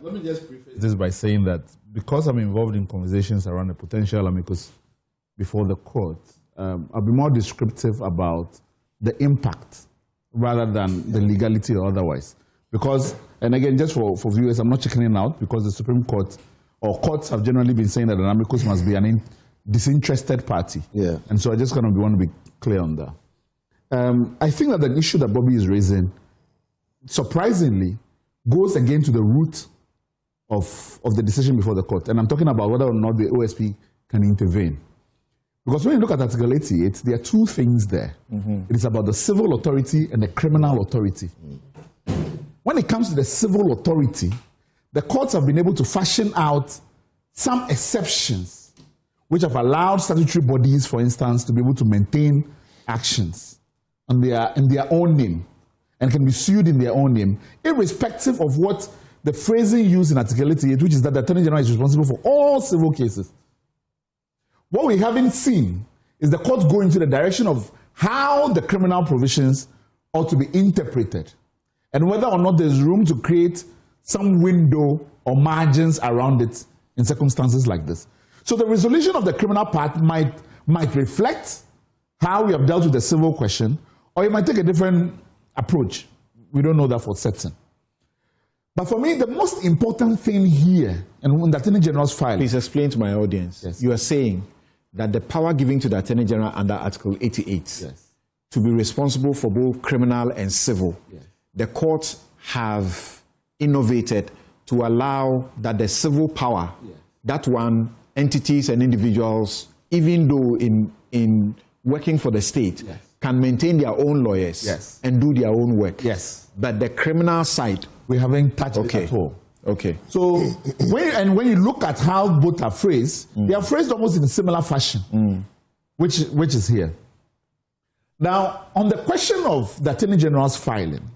Let me just preface this by saying that because I'm involved in conversations around a potential amicus before the court, I'll be more descriptive about the impact rather than the legality or otherwise. Because, and again, just for viewers, I'm not chickening out because the Supreme Court or courts have generally been saying that an amicus must be an disinterested party. Yeah. And so I just want to be clear on that. I think that the issue that Bobby is raising, surprisingly, goes again to the root of the decision before the court. And I'm talking about whether or not the OSP can intervene. Because when you look at Article 88, there are two things there. It is about the civil authority and the criminal authority. When it comes to the civil authority, the courts have been able to fashion out some exceptions which have allowed statutory bodies, for instance, to be able to maintain actions in their own name and can be sued in their own name, irrespective of what the phrasing used in Article 88, which is that the Attorney General is responsible for all civil cases. What we haven't seen is the court go into the direction of how the criminal provisions ought to be interpreted and whether or not there's room to create some window or margins around it in circumstances like this. So the resolution of the criminal part might reflect how we have dealt with the civil question, or it might take a different approach. We don't know that for certain. But for me, the most important thing here, and when the Attorney General's file... Please explain to my audience. Yes. You are saying that the power given to the Attorney General under Article 88 to be responsible for both criminal and civil, the courts have innovated to allow that the civil power, that one, entities and individuals, even though in working for the state, can maintain their own lawyers and do their own work. But the criminal side, we haven't touched it at all. Okay. So when you look at how both are phrased, they are phrased almost in a similar fashion, which is here. Now, on the question of the Attorney General's filing,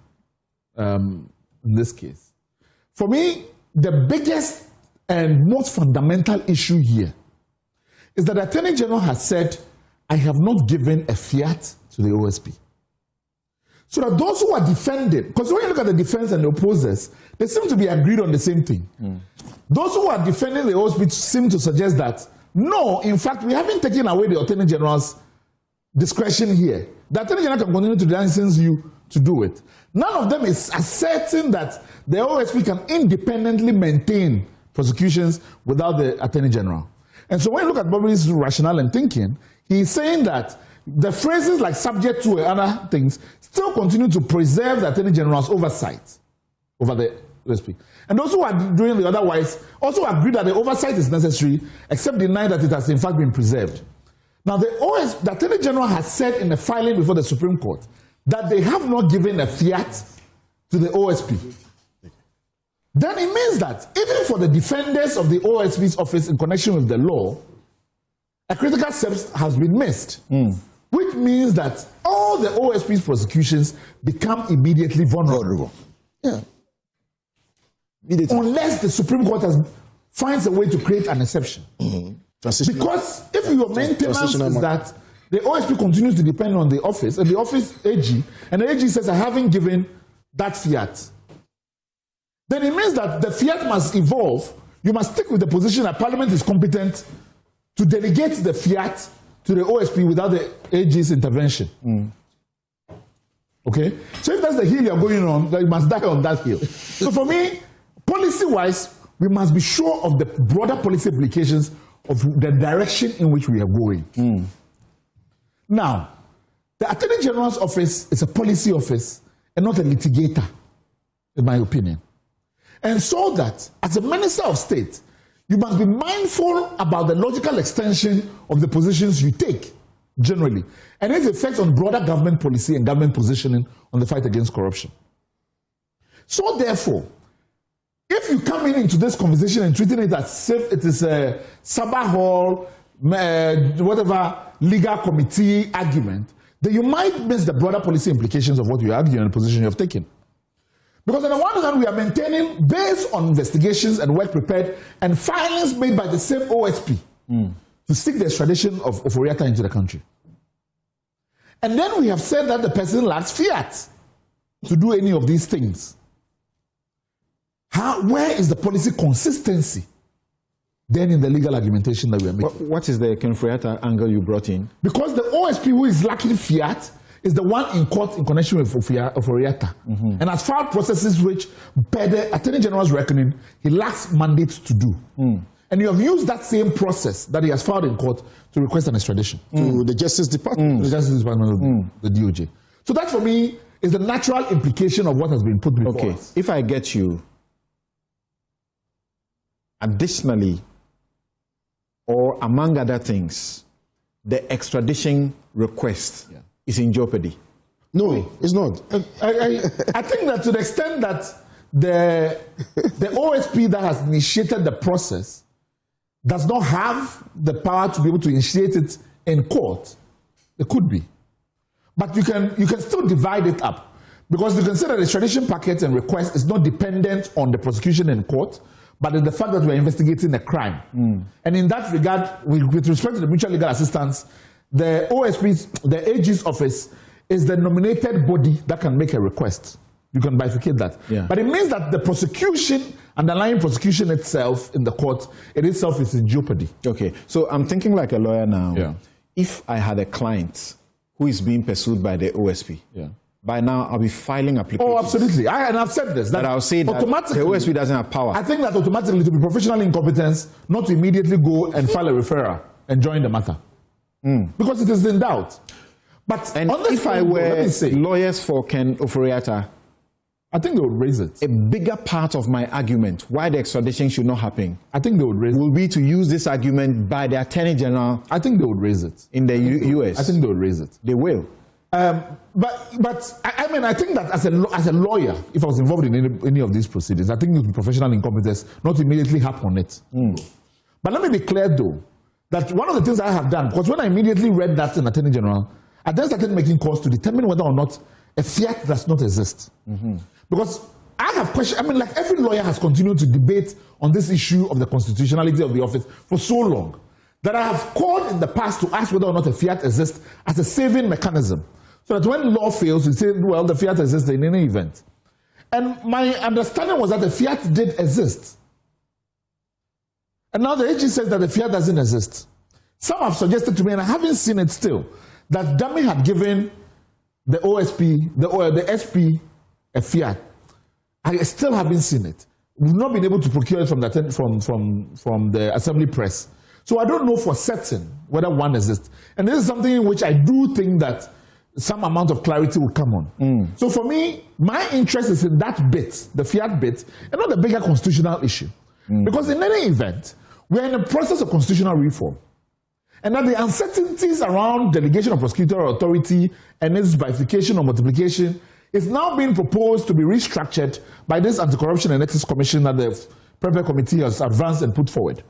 in this case, for me, the biggest and most fundamental issue here is that the Attorney General has said, I have not given a fiat to the OSP. So that those who are defending, because when you look at the defense and the opposers, they seem to be agreed on the same thing. Those who are defending the OSP seem to suggest that, no, in fact, we haven't taken away the Attorney General's discretion here. The Attorney General can continue to license you to do it. None of them is asserting that the OSP can independently maintain prosecutions without the Attorney General. And so when you look at Bobby's rationale and thinking, he's saying that the phrases like subject to and other things still continue to preserve the Attorney General's oversight over the OSP. And those who are doing the otherwise also agree that the oversight is necessary, except deny that it has in fact been preserved. Now, the Attorney General has said in a filing before the Supreme Court that they have not given a fiat to the OSP. Then it means that even for the defenders of the OSP's office in connection with the law, a critical step has been missed, which means that all the OSP's prosecutions become immediately vulnerable. Yeah. Unless the Supreme Court finds a way to create an exception. Because if your maintenance is that the OSP continues to depend on the office, and the office AG, and the AG says, I haven't given that fiat, then it means that the fiat must evolve. You must stick with the position that Parliament is competent to delegate the fiat to the OSP without the AG's intervention. Okay? So if that's the hill you're going on, then you must die on that hill. So for me, policy-wise, we must be sure of the broader policy implications of the direction in which we are going. Now, the Attorney General's office is a policy office and not a litigator, in my opinion. And so that, as a Minister of State, you must be mindful about the logical extension of the positions you take, generally, and its effects on broader government policy and government positioning on the fight against corruption. So therefore, if you come into this conversation and treating it as if it is a Sabbath Hall, whatever legal committee argument, then you might miss the broader policy implications of what you're arguing and the position you have taken. Because on the one hand, we are maintaining, based on investigations and work prepared and filings made by the same OSP to seek the extradition of Oriata into the country. And then we have said that the person lacks fiat to do any of these things. Where is the policy consistency then in the legal argumentation that we are making? What is the Kenfriata angle you brought in? Because the OSP who is lacking fiat is the one in court in connection with Oriata. And as far as processes which, per the Attorney General's reckoning, he lacks mandate to do. And you have used that same process that he has filed in court to request an extradition to the Justice Department. The Justice Department of the DOJ. So that for me is the natural implication of what has been put before us. If I get you, additionally, or among other things, the extradition request is in jeopardy. No, it's not. I think that to the extent that the OSP that has initiated the process does not have the power to be able to initiate it in court, it could be. But you can still divide it up. Because you can say that the extradition packet and request is not dependent on the prosecution in court, but in the fact that we are investigating a crime. And in that regard, with respect to the mutual legal assistance, the OSP's, the AG's office is the nominated body that can make a request. You can bifurcate that. But it means that the prosecution, underlying prosecution itself in the court, it itself is in jeopardy. Okay, so I'm thinking like a lawyer now. If I had a client who is being pursued by the OSP, by now I'll be filing applications. Oh, absolutely. And I've said this. That I'll say that the OSP doesn't have power. I think that automatically, to be professional incompetence, not to immediately go and file a referral and join the matter. Because it is in doubt. But if I were lawyers for Ken Oforiatta, I think they would raise it. A bigger part of my argument why the extradition should not happen, I think they would raise will be to use this argument by the Attorney General. I think they would raise it in the US. I think they would raise it. They will. But I mean, I think that as a lawyer, if I was involved in any of these proceedings, I think it would be professional incompetence not to immediately hop on it. But let me be clear, though, that one of the things I have done, because when I immediately read that in Attorney General, I then started making calls to determine whether or not a fiat does not exist. Because I have questions. I mean, like every lawyer has continued to debate on this issue of the constitutionality of the office for so long that I have called in the past to ask whether or not a fiat exists as a saving mechanism So that when law fails, we say, well, the fiat exists in any event. And my understanding was that the fiat did exist. And now the AG says that the fiat doesn't exist. Some have suggested to me, and I haven't seen it still, that Damang had given the OSP, the SP a fiat. I still haven't seen it. We've not been able to procure it from the Assembly Press. So I don't know for certain whether one exists. And this is something in which I do think that some amount of clarity will come on. So for me, my interest is in that bit, the fiat bit, and not the bigger constitutional issue. Because in any event, we are in the process of constitutional reform. And that the uncertainties around delegation of prosecutorial authority and its bifurcation or multiplication is now being proposed to be restructured by this Anti-Corruption and Ethics Commission that the Prepare Committee has advanced and put forward,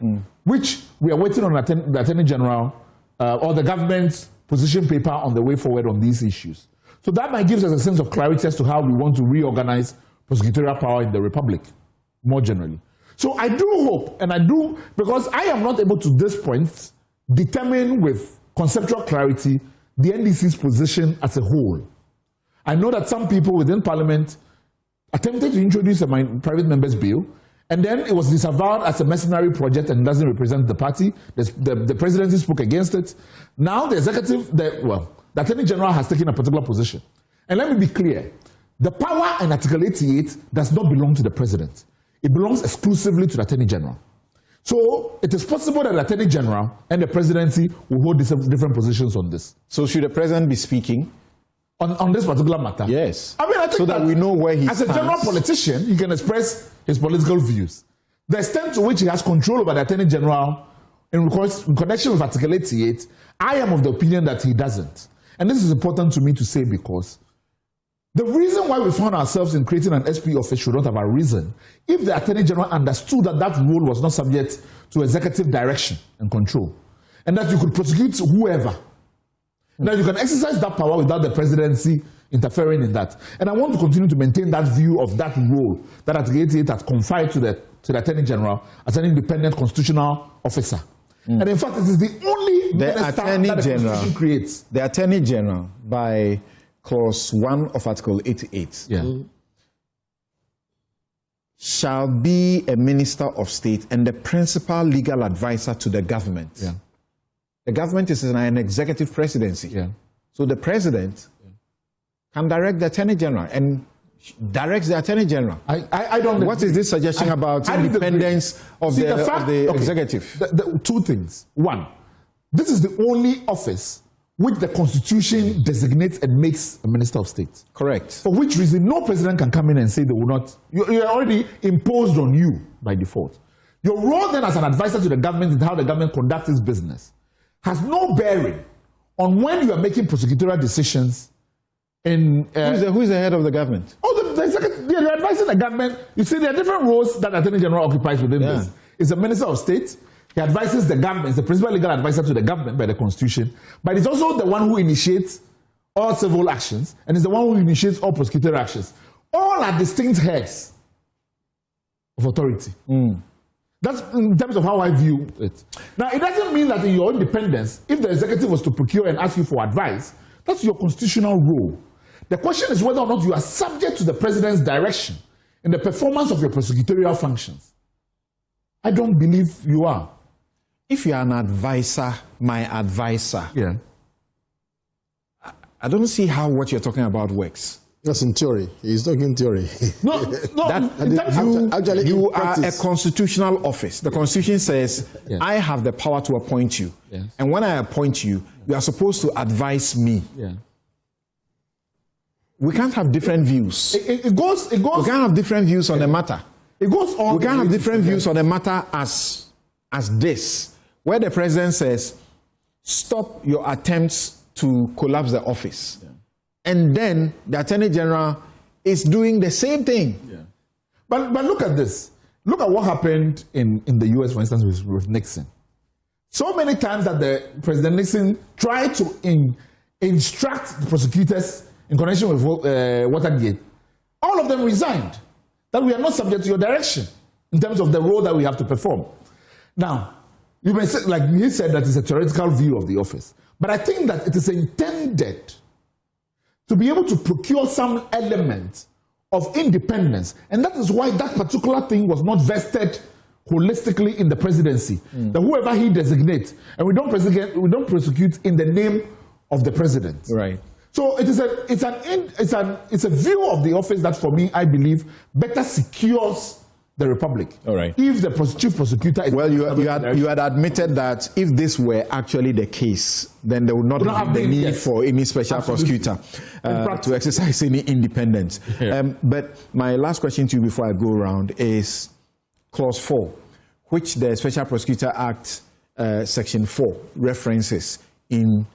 which we are waiting on the Attorney General or the government's position paper on the way forward on these issues. So that might give us a sense of clarity as to how we want to reorganize prosecutorial power in the Republic, more generally. So I do hope, and I do, because I am not able to this point determine with conceptual clarity the NDC's position as a whole. I know that some people within Parliament attempted to introduce a private member's bill, and then it was disavowed as a mercenary project and doesn't represent the party. The presidency spoke against it. Now the executive, the Attorney General has taken a particular position. And let me be clear, the power in Article 88 does not belong to the president. It belongs exclusively to the Attorney General. So it is possible that the Attorney General and the presidency will hold different positions on this. So should the president be speaking? On this particular matter? Yes. I mean, I think so that we know where he stands. As a general politician, he can express his political views. The extent to which he has control over the Attorney General in connection with Article 88, I am of the opinion that he doesn't. And this is important to me to say because the reason why we found ourselves in creating an SP office should not have arisen if the Attorney General understood that that role was not subject to executive direction and control, and that you could prosecute whoever. Now you can exercise that power without the presidency interfering in that. And I want to continue to maintain that view of that role that Article 88 has conferred to the Attorney General as an independent constitutional officer. And in fact, it is the only minister that the Constitution creates. The Attorney General, by Clause 1 of Article 88, shall be a minister of state and the principal legal advisor to the government. The government is in an executive presidency. So the president can direct the Attorney General and directs the Attorney General. I don't. What is this suggestion about independence of the executive? Two things. One, this is the only office which the Constitution designates and makes a minister of state. Correct. For which reason no president can come in and say they will not. You're already imposed on you by default. Your role then as an advisor to the government and how the government conducts its business has no bearing on when you are making prosecutorial decisions in... who is the head of the government? Oh, the executive, they're advising the government. You see, there are different roles that the Attorney General occupies within this. He's a minister of state. He advises the government. He's the principal legal advisor to the government by the Constitution. But he's also the one who initiates all civil actions, and he's the one who initiates all prosecutorial actions. All are distinct heads of authority. That's in terms of how I view it. Now, it doesn't mean that in your independence, if the executive was to procure and ask you for advice, that's your constitutional role. The question is whether or not you are subject to the president's direction in the performance of your prosecutorial functions. I don't believe you are. If you are an advisor, my advisor, I don't see how what you're talking about works. That's in theory. He's talking theory. No. You are a constitutional office. The Constitution says, I have the power to appoint you. And when I appoint you, you are supposed to advise me. We can't have different views. It goes. We can't have different views on a matter. It goes on. We can't have different views on a matter as this, where the president says, stop your attempts to collapse the office. And then the Attorney General is doing the same thing. But look at this. Look at what happened in the US, for instance, with Nixon. So many times that the President Nixon tried to instruct the prosecutors in connection with Watergate. All of them resigned. That we are not subject to your direction in terms of the role that we have to perform. Now, you may say, like he said, that it's a theoretical view of the office. But I think that it is intended to be able to procure some element of independence. And that is why that particular thing was not vested holistically in the presidency. That whoever he designates, and we don't prosecute in the name of the president. Right. So it's a view of the office that, for me, I believe better secures the republic. All right. If the chief prosecutor is... Well, you had admitted that if this were actually the case, then there would not have the need for any special prosecutor to exercise any independence. But my last question to you before I go around is Clause 4, which the Special Prosecutor Act, Section 4, references in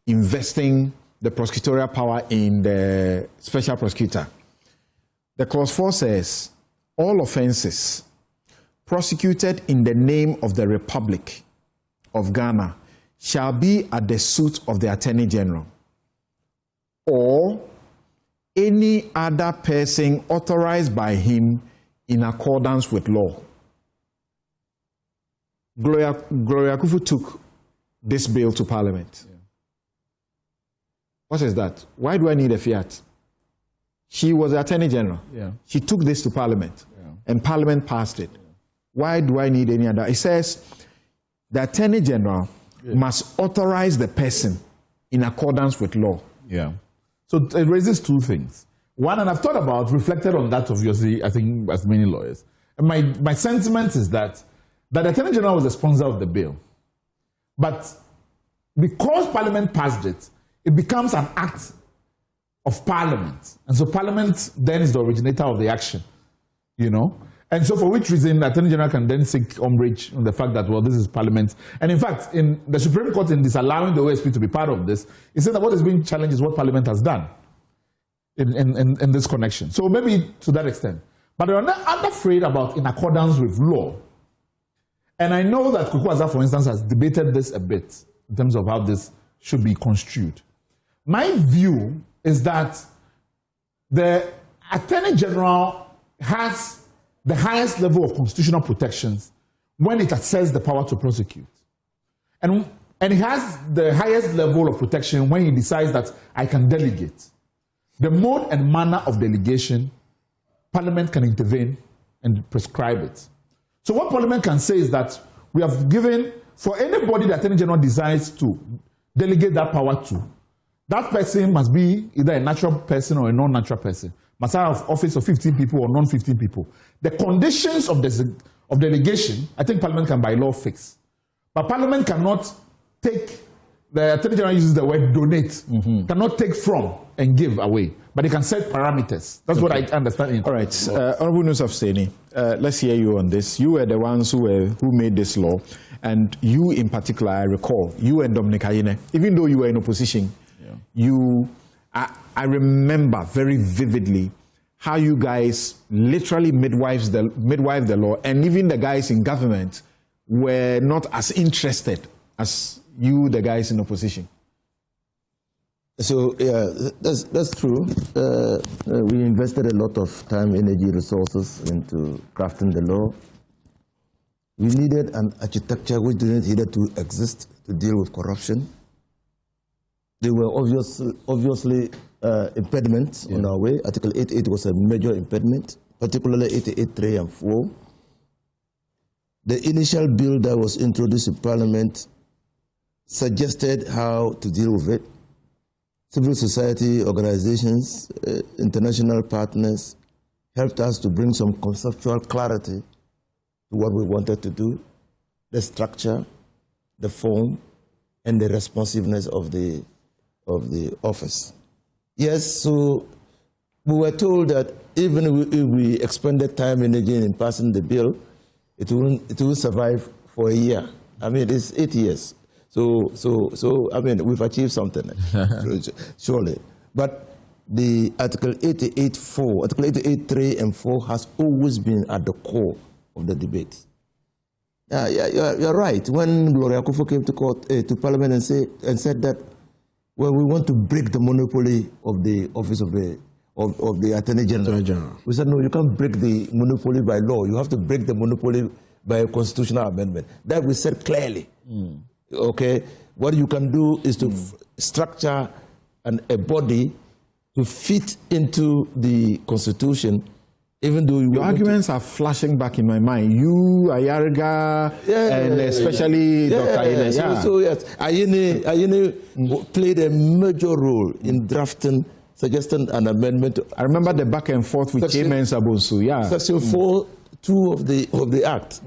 investing the prosecutorial power in the special prosecutor. The Clause 4 says, all offenses prosecuted in the name of the Republic of Ghana shall be at the suit of the Attorney General or any other person authorized by him in accordance with law. Gloria Kufu took this bill to Parliament. Yeah. What is that? Why do I need a fiat? She was the Attorney General. Yeah. She took this to Parliament, and Parliament passed it. Yeah. Why do I need any other? It says the Attorney General must authorize the person in accordance with law. Yeah. So it raises two things. One, and I've thought about, reflected on that, obviously, I think, as many lawyers. And my sentiment is that the Attorney General was the sponsor of the bill. But because Parliament passed it, it becomes an act of Parliament. And so Parliament then is the originator of the action, you know? And so for which reason the Attorney General can then seek umbrage on the fact that, well, this is Parliament. And in fact, in the Supreme Court, in disallowing the OSP to be part of this, it said that what is being challenged is what Parliament has done in this connection. So maybe to that extent. But I'm afraid about in accordance with law. And I know that Kukwasa, for instance, has debated this a bit in terms of how this should be construed. My view is that the Attorney General has the highest level of constitutional protections when it asserts the power to prosecute. And he has the highest level of protection when he decides that I can delegate. The mode and manner of delegation, Parliament can intervene and prescribe it. So what Parliament can say is that we have given, for anybody the Attorney General decides to delegate that power to, that person must be either a natural person or a non-natural person. Must have office of 15 people or non-15 people. The conditions of delegation, I think Parliament can by law fix. But Parliament cannot take, the Attorney General uses the word donate, cannot take from and give away. But they can set parameters. That's what I understand. All right. Honorable Nusaf Seni, let's hear you on this. You were the ones who made this law. And you in particular, I recall, you and Dominic Ayine, even though you were in opposition, I remember very vividly how you guys literally midwife the law, and even the guys in government were not as interested as you, the guys in opposition. So, yeah, that's true. We invested a lot of time, energy, resources into crafting the law. We needed an architecture which didn't need to exist to deal with corruption. There were obviously impediments on our way. Article 88 was a major impediment, particularly 88.3 and 4. The initial bill that was introduced in Parliament suggested how to deal with it. Civil society organizations, international partners helped us to bring some conceptual clarity to what we wanted to do, the structure, the form, and the responsiveness of the office. Yes, so we were told that even if we expended time and energy in passing the bill, it will survive for a year. I mean, it's 8 years. So I mean, we've achieved something, surely. But the Article 88.4, Article 88.3 and 4 has always been at the core of the debate. You're right. When Gloria Kufu came to court, to Parliament and said that, well, we want to break the monopoly of the office of the Attorney General. We said, no, you can't break the monopoly by law. You have to break the monopoly by a constitutional amendment. That we said clearly. Okay, what you can do is to structure a body to fit into the Constitution, even though your arguments are flashing back in my mind. You, Ayariga, and especially Dr. Ines. So yes, Anyenini played a major role in drafting, suggesting an amendment. I remember the back and forth with Chairman Sabonsu. Section 4.2 of the Act,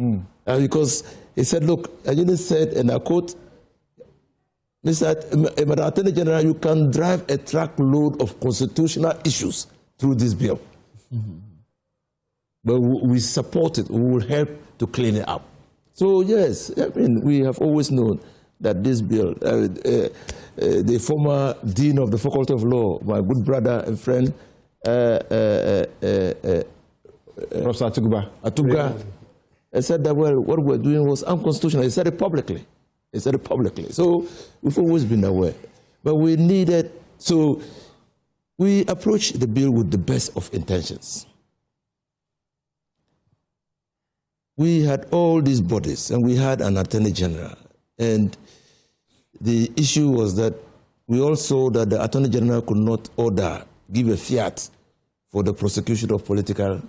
because he said, look, Anyenini said, and I quote, Mr. Attorney General, you can drive a truckload of constitutional issues through this bill. But we support it. We will help to clean it up. So yes, I mean, we have always known that this bill, the former dean of the Faculty of Law, my good brother and friend, Professor Atuga, said that, well, what we're doing was unconstitutional. He said it publicly. So we've always been aware. But we needed, so we approached the bill with the best of intentions. We had all these bodies, and we had an Attorney General. And the issue was that we all saw that the Attorney General could not give a fiat for the prosecution of political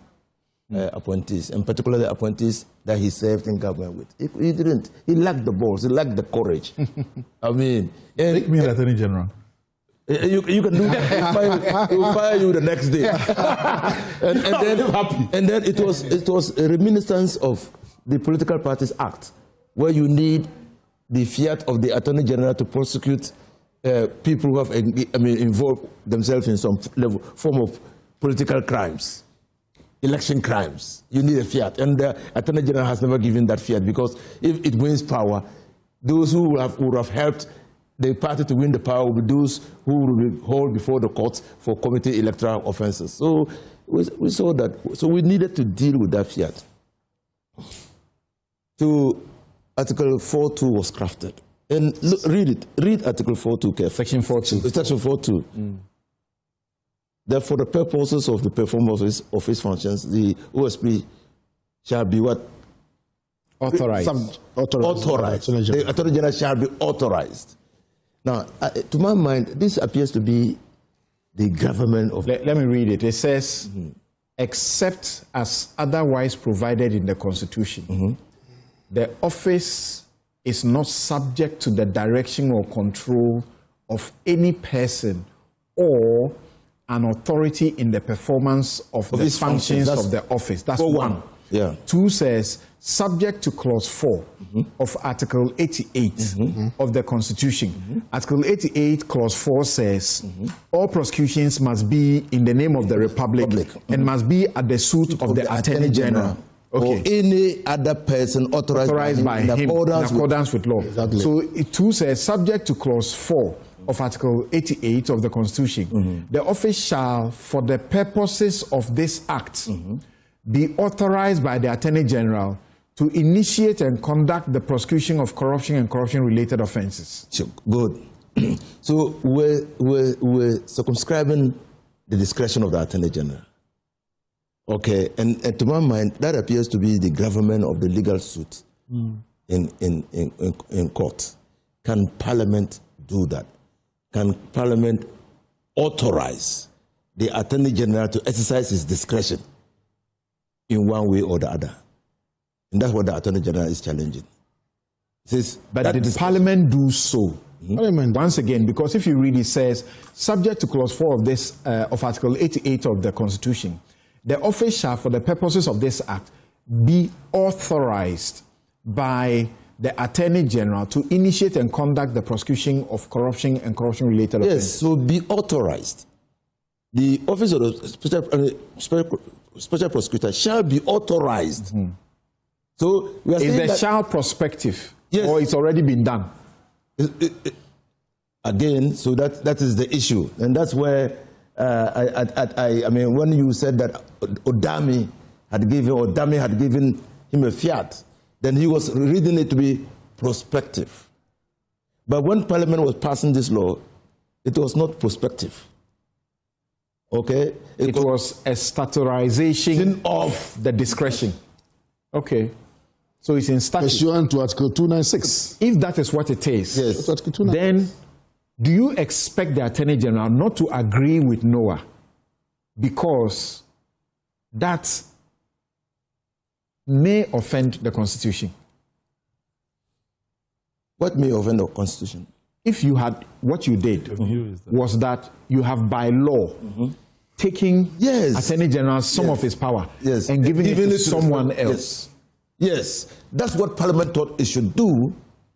appointees, and particularly appointees that he served in government with. He didn't. He lacked the balls. He lacked the courage. I mean... Make me an Attorney General. You can do that. He will fire you the next day. and then it was a reminiscence of the Political Parties Act, where you need the fiat of the Attorney General to prosecute people who have involved themselves in some form of political crimes, election crimes. You need a fiat, and the Attorney General has never given that fiat, because if it wins power, those who would have helped the party to win the power will be those who will be hauled before the courts for committing electoral offences. So we saw that. So we needed to deal with that fiat. So Article 4.2 was crafted. And look, read it. Read Article 4.2 carefully. Section 4.2. Section 4.2. That for the purposes of the performance of its functions, the OSP shall be what? Authorized. Authorized. The Attorney General shall be authorized. Now, to my mind, this appears to be the government of... Let me read it. It says, except as otherwise provided in the Constitution, the office is not subject to the direction or control of any person or an authority in the performance of the functions of the office. That's one. Yeah. 2 says, subject to clause 4 of Article 88 of the Constitution. Article 88, clause 4 says, all prosecutions must be in the name of the Republic and must be at the suit of the Attorney General. Or any other person authorized by him in accordance with law. Exactly. So it 2 says, subject to clause 4 of Article 88 of the Constitution, the office shall, for the purposes of this Act, be authorized by the Attorney General to initiate and conduct the prosecution of corruption and corruption-related offenses. Sure. Good. So we're circumscribing the discretion of the Attorney General. Okay, and to my mind, that appears to be the gravamen of the legal suit in court. Can Parliament do that? Can Parliament authorize the Attorney General to exercise his discretion in one way or the other? And that's what the Attorney General is challenging. But did Parliament do so? Once again, because if you read, it says, subject to clause 4 of this of Article 88 of the Constitution, the office shall, for the purposes of this Act, be authorized by the Attorney General to initiate and conduct the prosecution of corruption and corruption-related offenses. Yes, so be authorized. The office of the special prosecutor shall be authorized. So we are saying is the that, shall prospective, yes, or it's already been done? Again, so that is the issue, and that's where I mean, when you said that Dami had given him a fiat, then he was reading it to be prospective. But when Parliament was passing this law, it was not prospective. Okay, it was a staturization of the discretion. Okay. So it's in statute. Pursuant to Article 296. If that is what it is, yes, then do you expect the Attorney General not to agree with Noah because that may offend the Constitution? What may offend the Constitution? If you had, what you did was that you have by law taking Attorney General some of his power and giving it to someone else. Yes, that's what Parliament thought it should do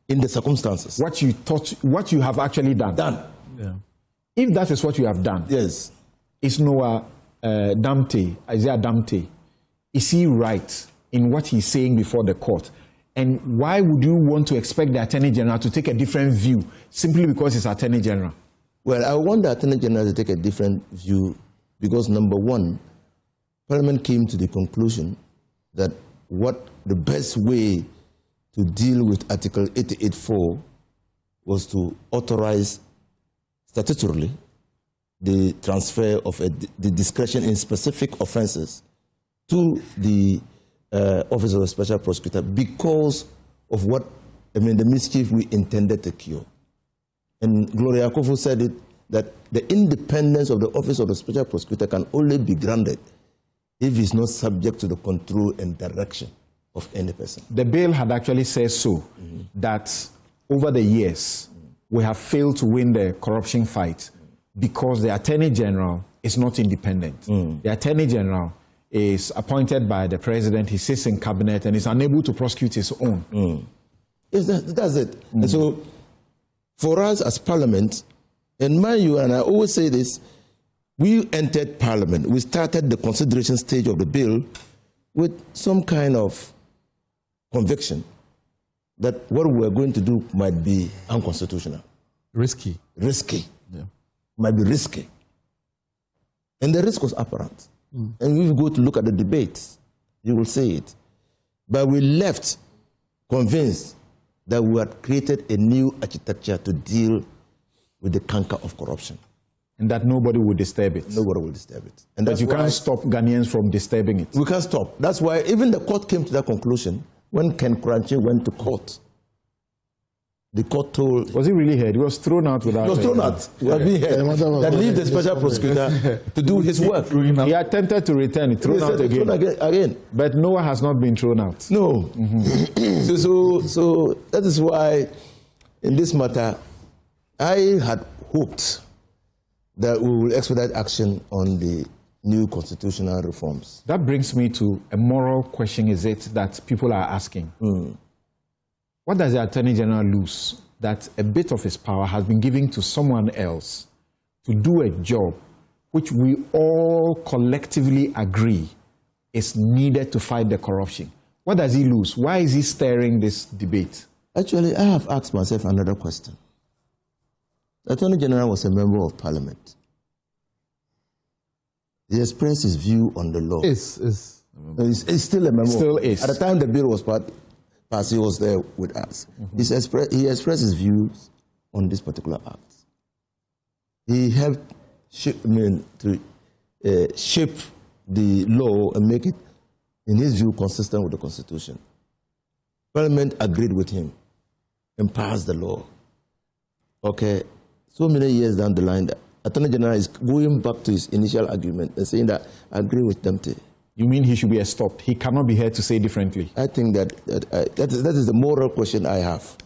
in the circumstances. What you thought, what you have actually done. Yeah. If that is what you have done, yes, is Noah Isaiah Damte, is he right in what he's saying before the court? And why would you want to expect the Attorney General to take a different view simply because he's Attorney General? Well, I want the Attorney General to take a different view because, number one, Parliament came to the conclusion that what the best way to deal with Article 88.4 was to authorize statutorily the transfer of the discretion in specific offenses to the Office of the Special Prosecutor because of the mischief we intended to cure. And Gloria Kofu said it, that the independence of the Office of the Special Prosecutor can only be granted if it's not subject to the control and direction of any person. The bill had actually said so, that over the years, we have failed to win the corruption fight because the Attorney General is not independent. The Attorney General is appointed by the President, he sits in cabinet and is unable to prosecute his own. Yes, that's it. And so, for us as Parliament, and mind you, and I always say this, we entered Parliament, we started the consideration stage of the bill with some kind of conviction that what we are going to do might be unconstitutional. Risky. Yeah. Might be risky. And the risk was apparent. And if you go to look at the debates, you will see it. But we left convinced that we had created a new architecture to deal with the canker of corruption. And that nobody will disturb it. Nobody will disturb it. And that you can't stop Ghanaians from disturbing it. We can't stop. That's why even the court came to that conclusion when Ken Kranchi went to court. The court told... Was he really heard? He was thrown out without... He was thrown out. He was being heard. That leave the special prosecutor to do his work. He attempted to return it, thrown out again. But Noah has not been thrown out. No. So that is why, in this matter, I had hoped that we will expedite action on the new constitutional reforms. That brings me to a moral question, is it, that people are asking. What does the Attorney General lose that a bit of his power has been given to someone else to do a job which we all collectively agree is needed to fight the corruption? What does he lose? Why is he stirring this debate? Actually, I have asked myself another question. The Attorney General was a member of Parliament. He expressed his view on the law. He's still a member. Still is. At the time the bill was passed, he was there with us. He expressed his views on this particular act. He helped shape the law and make it, in his view, consistent with the Constitution. Parliament agreed with him and passed the law. Okay, so many years down the line, the Attorney General is going back to his initial argument and saying that I agree with Damte. You mean he should be stopped? He cannot be heard to say differently. I think that is the moral question I have.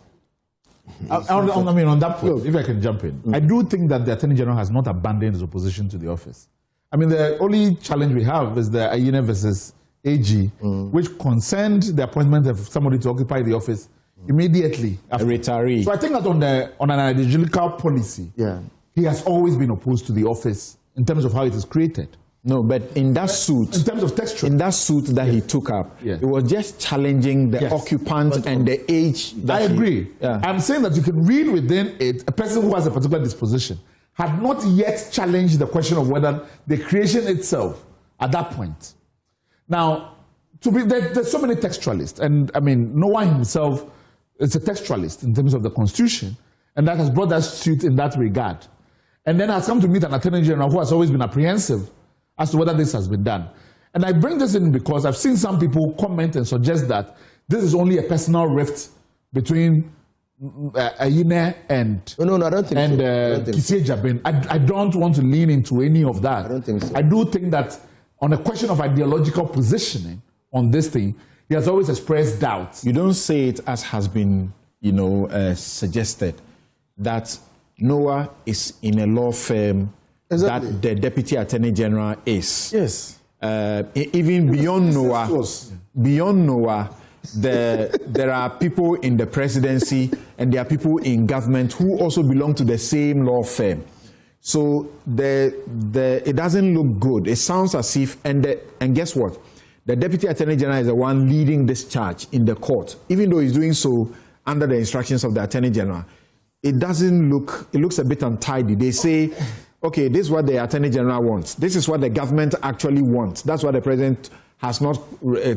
On that point, if I can jump in, I do think that the Attorney General has not abandoned his opposition to the office. I mean, the only challenge we have is the Anyenini versus AG, which concerned the appointment of somebody to occupy the office immediately after. A retiree. So I think that on an ideological policy, he has always been opposed to the office in terms of how it is created. No, but in that suit, in terms of texture, in that suit that he took up, it was just challenging the occupant and the age. I agree. I'm saying that you can read within it a person who has a particular disposition had not yet challenged the question of whether the creation itself at that point. Now, there's so many textualists, and I mean, Noah himself is a textualist in terms of the Constitution, and that has brought that suit in that regard. And then has come to meet an Attorney General who has always been apprehensive as to whether this has been done. And I bring this in because I've seen some people comment and suggest that this is only a personal rift between Ayine and No, I don't think and so. I don't think Kissie Jabin. I don't want to lean into any of that. I don't think so. I do think that on a question of ideological positioning on this thing, he has always expressed doubts. You don't say it as has been, suggested, that Noah is in a law firm Exactly. that the Deputy Attorney General is. Yes. Even beyond Noah, there are people in the presidency and there are people in government who also belong to the same law firm. So it doesn't look good. It sounds as if, and guess what? The Deputy Attorney General is the one leading this charge in the court, even though he's doing so under the instructions of the Attorney General. It looks a bit untidy. They say, okay, this is what the Attorney General wants. This is what the government actually wants. That's what the President has not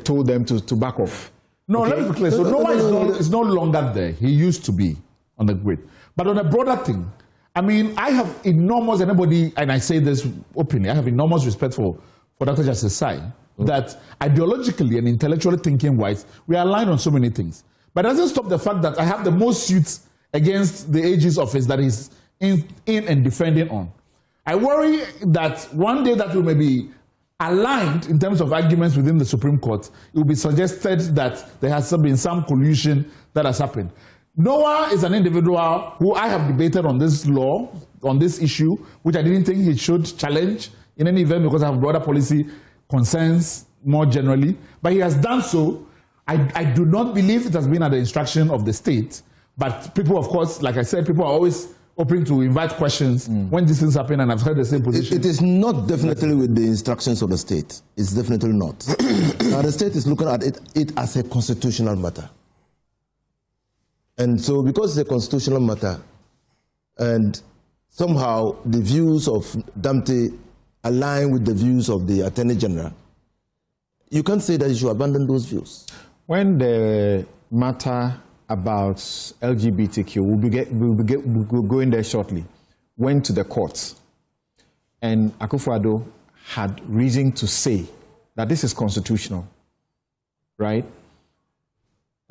told them to back off. No, Okay? let me be clear. So Noah is no longer there. He used to be on the grid. But on a broader thing, I mean, I have enormous, and I say this openly, I have enormous respect for Dr. Justice Sai, that ideologically and intellectually thinking wise, we are aligned on so many things. But it doesn't stop the fact that I have the most suits against the AG's office that is in and defending on. I worry that one day that we may be aligned in terms of arguments within the Supreme Court, it will be suggested that there has been some collusion that has happened. Noah is an individual who I have debated on this law, on this issue, which I didn't think he should challenge in any event because I have broader policy concerns more generally. But he has done so. I do not believe it has been at the instruction of the state. But people, of course, like I said, people are always open to invite questions when these things happen, and I've heard the same position. It is not definitely with the instructions of the state. It's definitely not. Now, the state is looking at it as a constitutional matter. And so because it's a constitutional matter, and somehow the views of Damte align with the views of the Attorney General, you can't say that you should abandon those views. When the matter about LGBTQ, we'll go in there shortly, went to the courts, and Akufo-Addo had reason to say that this is constitutional, right?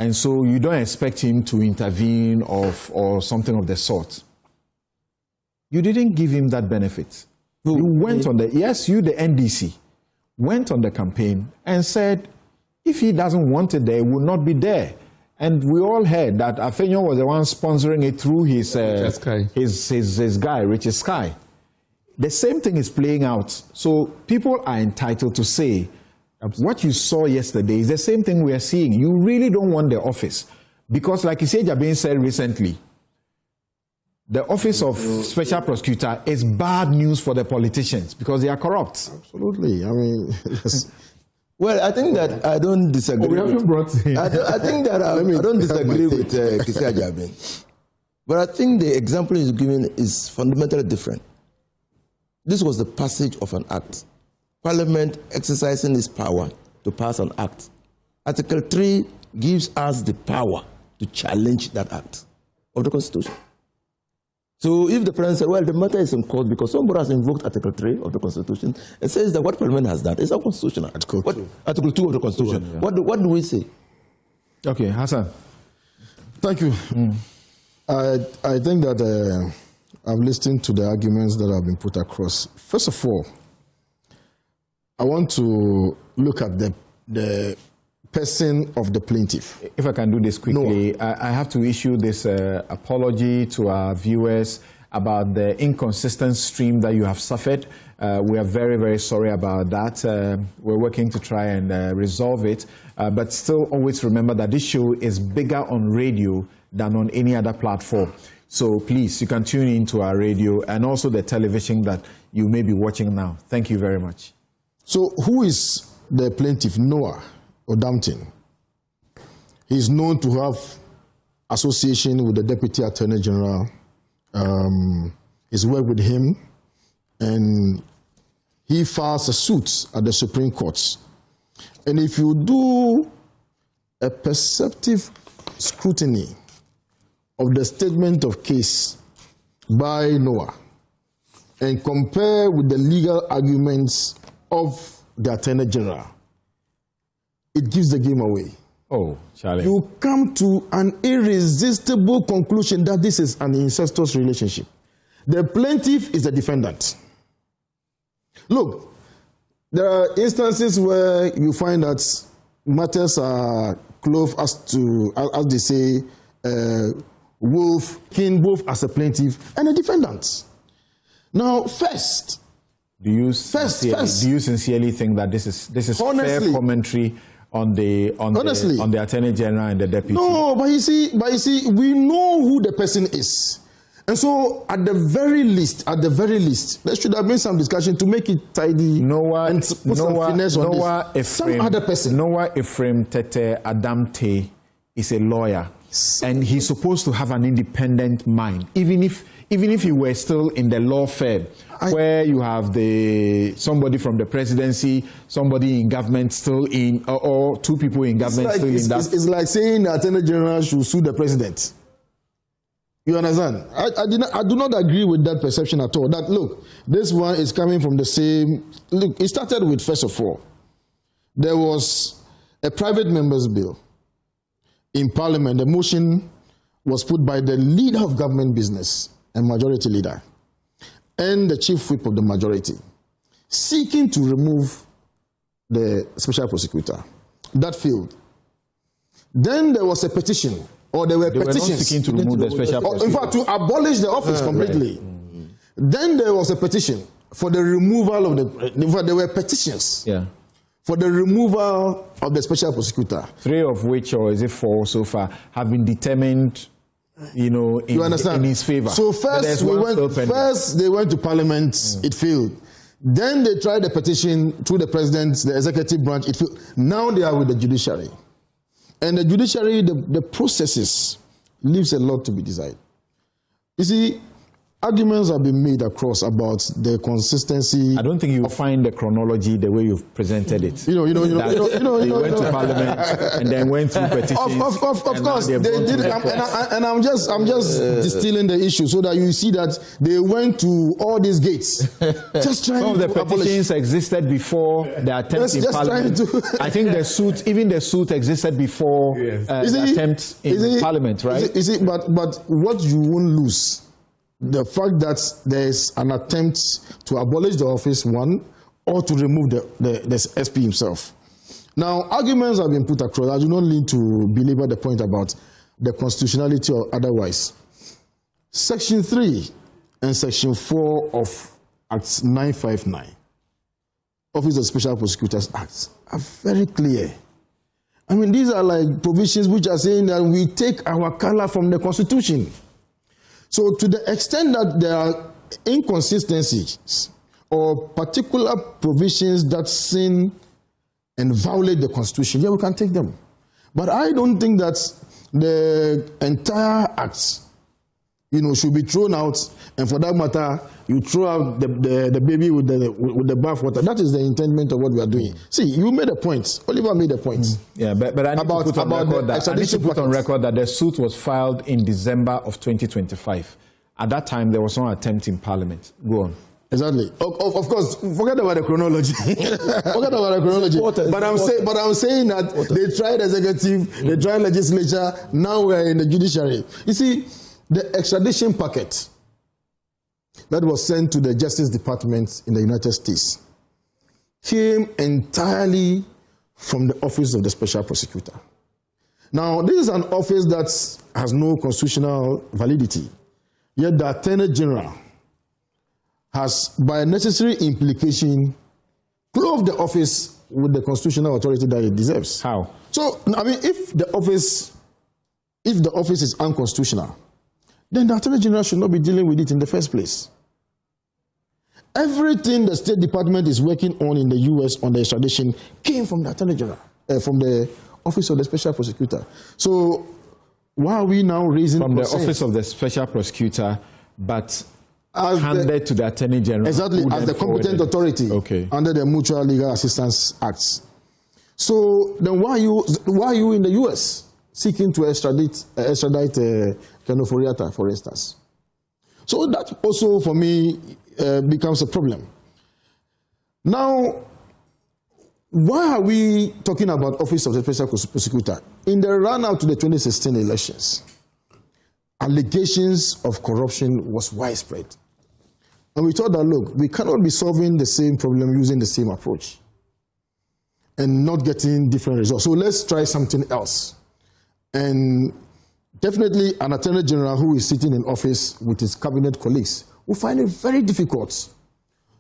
And so you don't expect him to intervene or something of the sort. You didn't give him that benefit. You went on the NDC, went on the campaign and said, if he doesn't want it there, it will not be there. And we all heard that Afenyo was the one sponsoring it through his guy, Richard Sky. The same thing is playing out. So people are entitled to say, what you saw yesterday is the same thing we are seeing. You really don't want the office. Because like Kissie Jabin said recently, the office of Special Prosecutor is bad news for the politicians because they are corrupt. Absolutely. I mean, well, I think that I don't disagree. We haven't brought him. I think that I don't disagree with Kissie Jabin. But I think the example he's giving is fundamentally different. This was the passage of an act. Parliament exercising its power to pass an act. Article 3 gives us the power to challenge that act of the Constitution. So if the President said, well, the matter is in court because somebody has invoked Article 3 of the Constitution, it says that what Parliament has done is unconstitutional. Article 2 of the Constitution. Yeah. What do we say? Okay, Hassan. Thank you. I think that I've listened to the arguments that have been put across. First of all, I want to look at the person of the plaintiff. If I can do this quickly, no. I have to issue this apology to our viewers about the inconsistent stream that you have suffered. We are very, very sorry about that. We're working to try and resolve it. But still always remember that this show is bigger on radio than on any other platform. So please, you can tune into our radio and also the television that you may be watching now. Thank you very much. So who is the plaintiff? Noah Odamtin. He is known to have association with the Deputy Attorney General. He's worked with him, and he files a suit at the Supreme Court. And if you do a perceptive scrutiny of the statement of case by Noah and compare with the legal arguments of the Attorney General, it gives the game away. Oh, Charlie. you come to an irresistible conclusion that this is an incestuous relationship. The plaintiff is the defendant. Look, there are instances where you find that matters are clove as they say, wolf, kin, both as a plaintiff and a defendant. Now, first, do you sincerely think that this is honestly, fair commentary on the Attorney General and the Deputy? No, but you see, we know who the person is. And so, at the very least, there should have been some discussion to make it tidy and put some finesse on this. Some other person. Noah Ephraim Tete Adamte is a lawyer, and he's supposed to have an independent mind, even if he were still in the law firm, where you have somebody from the presidency, somebody in government still in, or two people in government still in that. It's like saying the Attorney General should sue the president. You understand? I do not agree with that perception at all. That, look, this one is coming from the same... Look, it started with, first of all, there was a private member's bill in Parliament. The motion was put by the leader of government business and majority leader and the chief whip of the majority, seeking to remove the special prosecutor. That failed. Then there was a petition. Or there were petitions. Not seeking to remove the special prosecutor. In fact, to abolish the office completely. Right. Then there was a petition for the removal of there were petitions for the removal of the special prosecutor. 3 of which, or is it 4 so far, have been determined, in his favor. So first they went to Parliament, it failed. Then they tried the petition through the President, the executive branch, it failed. Now they are with the judiciary. And the judiciary, the processes, leaves a lot to be desired. You see, arguments have been made across about the consistency. I don't think you find the chronology the way you've presented it. They went to Parliament and then went through petitions. Of course, they did. And I'm just distilling the issue so that you see that they went to all these gates. Just trying. Some of the petitions existed before the attempt in Parliament. I think the suit existed before the attempt in Parliament, right? But what you won't lose. The fact that there is an attempt to abolish the office, one, or to remove the SP himself. Now, arguments have been put across. I do not need to belabor the point about the constitutionality or otherwise. Section 3 and Section 4 of Act 959, Office of Special Prosecutors Act, are very clear. I mean, these are like provisions which are saying that we take our color from the Constitution. So to the extent that there are inconsistencies or particular provisions that sin and violate the Constitution, we can take them. But I don't think that the entire act, should be thrown out, and for that matter, you throw out the baby with the bathwater. That is the intendment of what we are doing. See, you made a point. Oliver made a point. Yeah, but I need to put on record that the suit was filed in December of 2025. At that time, there was no attempt in Parliament. Go on. Exactly. Of course, forget about the chronology. But I'm saying that they tried executive, they tried legislature, now we're in the judiciary. You see, the extradition packet that was sent to the Justice Department in the United States came entirely from the Office of the Special Prosecutor. Now, this is an office that has no constitutional validity, yet the Attorney General has, by necessary implication, clothed the office with the constitutional authority that it deserves. How? So, I mean, if the office is unconstitutional, then the Attorney General should not be dealing with it in the first place. Everything the State Department is working on in the U.S. on the extradition came from the Attorney General, from the Office of the Special Prosecutor. So, why are we now raising from the Office of the Special Prosecutor, but handed to the Attorney General? Exactly, as the competent authority under the Mutual Legal Assistance Acts. So, then why are you in the U.S. seeking to extradite Keno Foriata, for instance? So that also, for me, becomes a problem. Now, why are we talking about Office of the Special Prosecutor? In the run-up to the 2016 elections, allegations of corruption was widespread. And we thought that, look, we cannot be solving the same problem using the same approach and not getting different results. So let's try something else. And definitely an Attorney General who is sitting in office with his cabinet colleagues will find it very difficult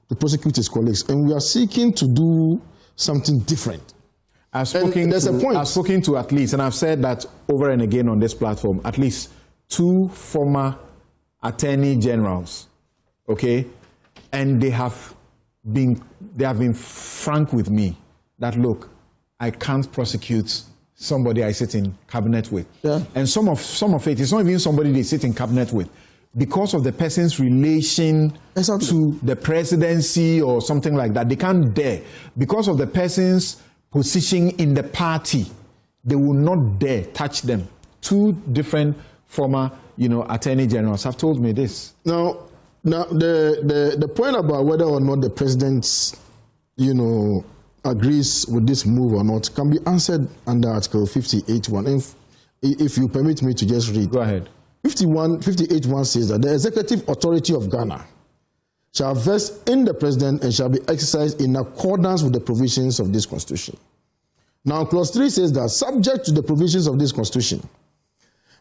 to prosecute his colleagues. And we are seeking to do something different. I've spoken to at least, and I've said that over and again on this platform, at least 2 former attorney generals, okay, and they have been frank with me that, look, I can't prosecute somebody I sit in cabinet with. Yeah. And some of it, it's not even somebody they sit in cabinet with. Because of the person's relation to the presidency or something like that, they can't dare. Because of the person's position in the party, they will not dare touch them. 2 different former, attorney generals have told me this. Now the point about whether or not the president, agrees with this move or not can be answered under Article 58.1. If you permit me to just read. Go ahead. 58.1 says that the executive authority of Ghana shall vest in the president and shall be exercised in accordance with the provisions of this constitution. Now, clause 3 says that subject to the provisions of this constitution,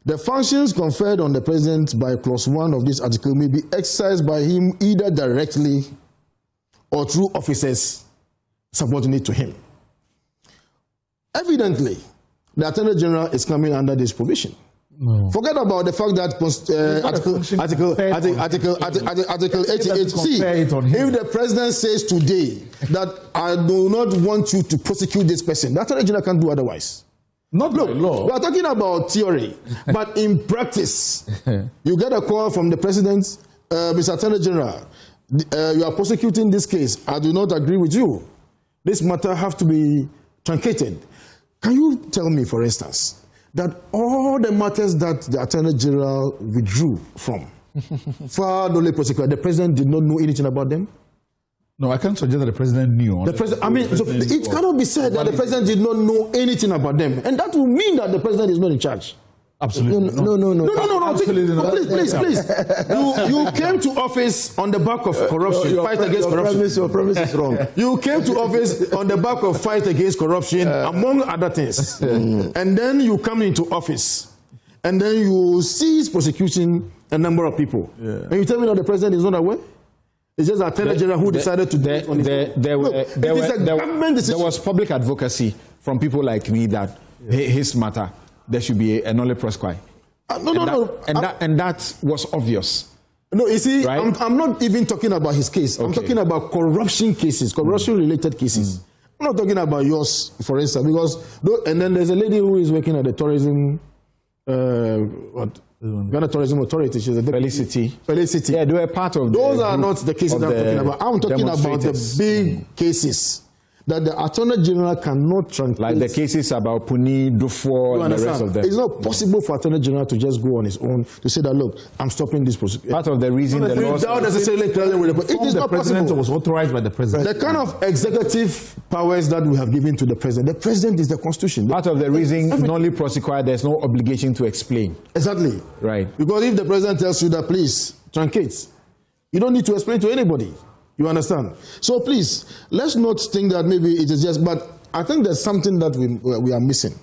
the functions conferred on the president by clause 1 of this article may be exercised by him either directly or through officers subordinate to him. Evidently, the Attorney General is coming under this provision. No. Forget about the fact that Article 88C, if the president says today that I do not want you to prosecute this person, the Attorney General can't do otherwise. Not by law. We are talking about theory, but in practice, you get a call from the president, Mr. Attorney General, you are prosecuting this case. I do not agree with you. This matter have to be truncated. Can you tell me, for instance, that all the matters that the Attorney General withdrew from, the president did not know anything about them? No, I can't suggest that the president knew. It cannot be said that the president did not know anything about them, and that will mean that the president is not in charge. Absolutely no. Absolutely not. Please. You came to office on the back of corruption, fight against corruption. Your premise is wrong. You came to office on the back of fight against corruption, among other things. And then you come into office, and then you cease prosecuting a number of people. Yeah. And you tell me that the president is not aware? It's just the Attorney General who decided to do it on his own. There was public advocacy from people like me that his matter, there should be a nolle prosequi. And that was obvious. No, you see, right? I'm not even talking about his case. Okay. I'm talking about corruption cases, corruption-related cases. I'm not talking about yours, for instance, because... And then there's a lady who is working at the tourism... Ghana Tourism Authority. She's a Felicity. Yeah, they were part of those are not the cases I'm talking about. I'm talking about the big cases that the Attorney General cannot truncate. Like the cases about Puni, Dufour, and the rest of them. It's not possible for Attorney General to just go on his own to say that, look, I'm stopping this prosecution. Part of the reason the law... Without necessarily telling with the... It is not possible. Was authorized by the president. The kind of executive powers that we have given to the president is the Constitution. Part of the reason nolle prosequi, there's no obligation to explain. Exactly. Right. Because if the president tells you that, please, truncate, you don't need to explain to anybody. You understand? So please, let's not think that maybe it is just, but I think there's something that we are missing.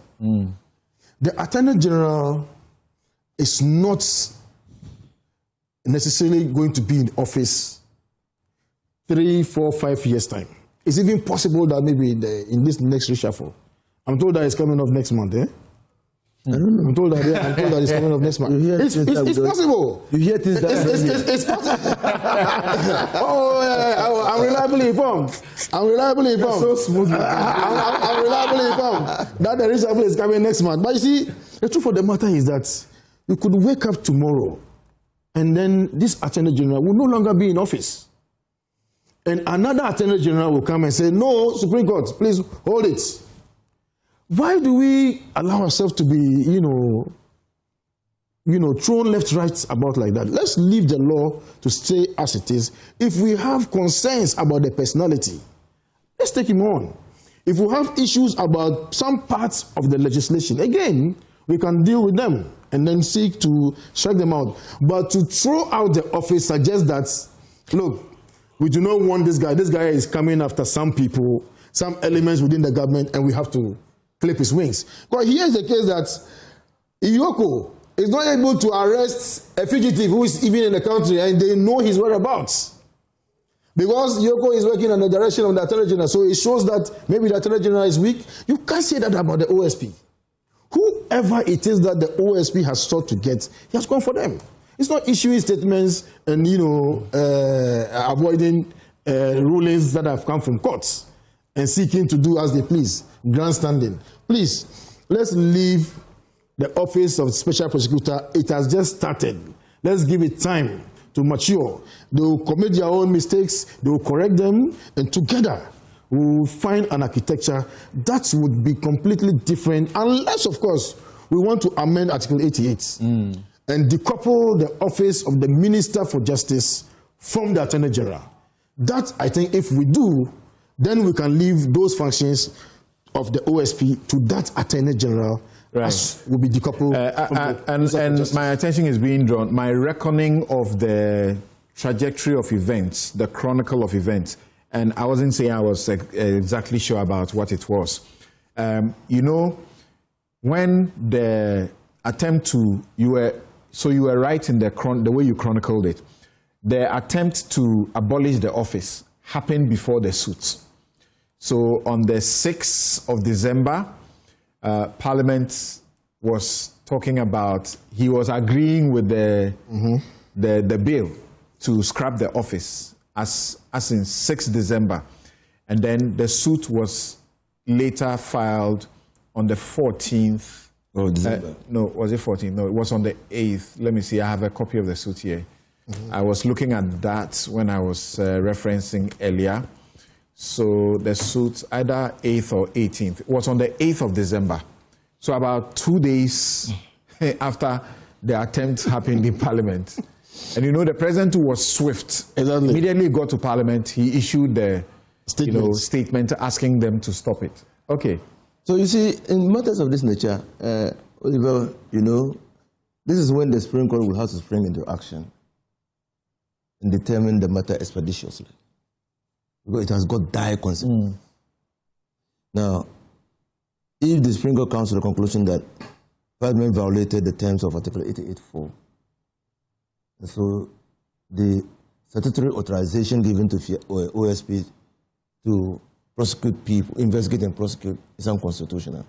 The Attorney General is not necessarily going to be in office 3, 4, 5 years' time. It's even possible that maybe in this next reshuffle, I'm told that it's coming off next month, I'm told that it's coming up next month. It's possible. You hear things that it's possible. I'm reliably informed. So smooth. I'm reliably informed that the reshuffle is coming next month. But you see, the truth of the matter is that you could wake up tomorrow and then this Attorney General will no longer be in office. And another Attorney General will come and say, no, Supreme Court, please hold it. Why do we allow ourselves to be, thrown left, right about like that? Let's leave the law to stay as it is. If we have concerns about the personality, let's take him on. If we have issues about some parts of the legislation, again, we can deal with them and then seek to strike them out. But to throw out the office suggests that, look, we do not want this guy. This guy is coming after some people, some elements within the government, and we have to clip his wings. But here's the case that EOCO is not able to arrest a fugitive who is even in the country and they know his whereabouts. Because EOCO is working on the direction of the Attorney General, so it shows that maybe the Attorney General is weak. You can't say that about the OSP. Whoever it is that the OSP has sought to get, he has gone for them. It's not issuing statements and, avoiding rulings that have come from courts and seeking to do as they please, grandstanding. Please, let's leave the office of Special Prosecutor. It has just started. Let's give it time to mature. They will commit their own mistakes, they will correct them, and together we will find an architecture that would be completely different, unless, of course, we want to amend Article 88 and decouple the office of the Minister for Justice from the Attorney General. That, I think, if we do, then we can leave those functions of the OSP to that Attorney General, as will be decoupled. And my attention is being drawn. My reckoning of the trajectory of events, the chronicle of events, and I wasn't saying I was exactly sure about what it was. When the attempt to, you were right in the way you chronicled it. The attempt to abolish the office happened before the suits. So on the 6th of December, Parliament was talking about, he was agreeing with the bill to scrap the office as in 6th December. And then the suit was later filed on the 14th. Oh, December. No, was it 14th? No, it was on the 8th. Let me see, I have a copy of the suit here. I was looking at that when I was referencing earlier. So the suit, either 8th or 18th, was on the 8th of December. So about 2 days after the attempt happened in Parliament. And the president was swift. Exactly. Immediately got to Parliament, he issued the statement asking them to stop it. Okay. So you see, in matters of this nature, Oliver, this is when the Supreme Court will have to spring into action and determine the matter expeditiously. Because it has got dire consequences. Now, if the Supreme Court comes to the conclusion that Parliament violated the terms of Article 88.4, so the statutory authorization given to OSP to prosecute people, investigate and prosecute is unconstitutional.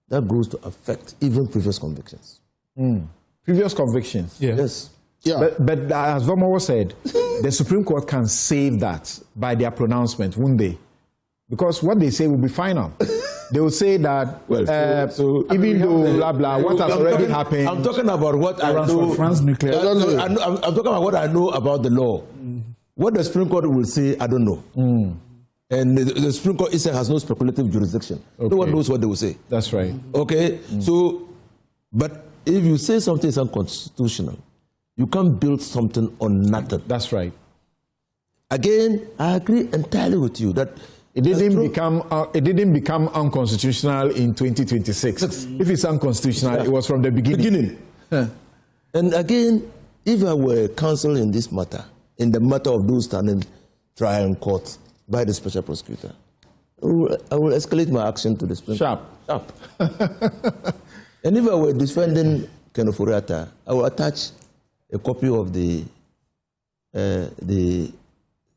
That goes to affect even previous convictions. Previous convictions? Yes. Yeah. But as Vomo said, the Supreme Court can save that by their pronouncement, won't they? Because what they say will be final. They will say that even though blah blah, what has already happened. I'm talking about what I know. France nuclear. I'm talking about what I know about the law. What the Supreme Court will say, I don't know. And the Supreme Court itself has no speculative jurisdiction. No one knows what they will say. That's right. Okay? So, but if you say something is unconstitutional, you can't build something on nothing. That's right. Again, I agree entirely with you that it didn't become unconstitutional in 2026. If it's unconstitutional, it was from the beginning. And again, if I were counsel in this matter, in the matter of those standing trial in court by the Special Prosecutor, I will escalate my action to the Supreme Court. Sharp. And if I were defending Kenneth Furiata, I will attach a copy of the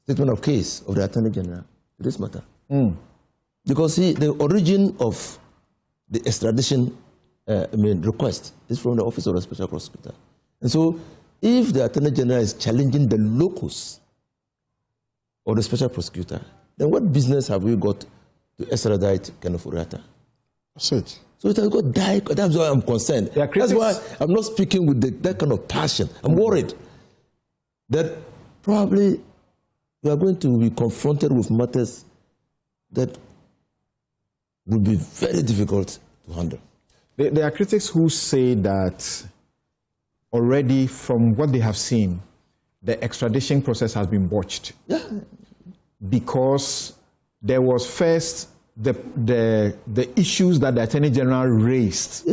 statement of case of the Attorney General to this matter. Because the origin of the extradition request is from the Office of the Special Prosecutor. And so if the Attorney General is challenging the locus of the Special Prosecutor, then what business have we got to extradite Kenneth Furiata? That's it. So it has got that's why I'm concerned. That's why I'm not speaking with that kind of passion. I'm worried that probably we are going to be confronted with matters that will be very difficult to handle. There are critics who say that already from what they have seen, the extradition process has been botched. Yeah. Because there was first the issues that the Attorney General raised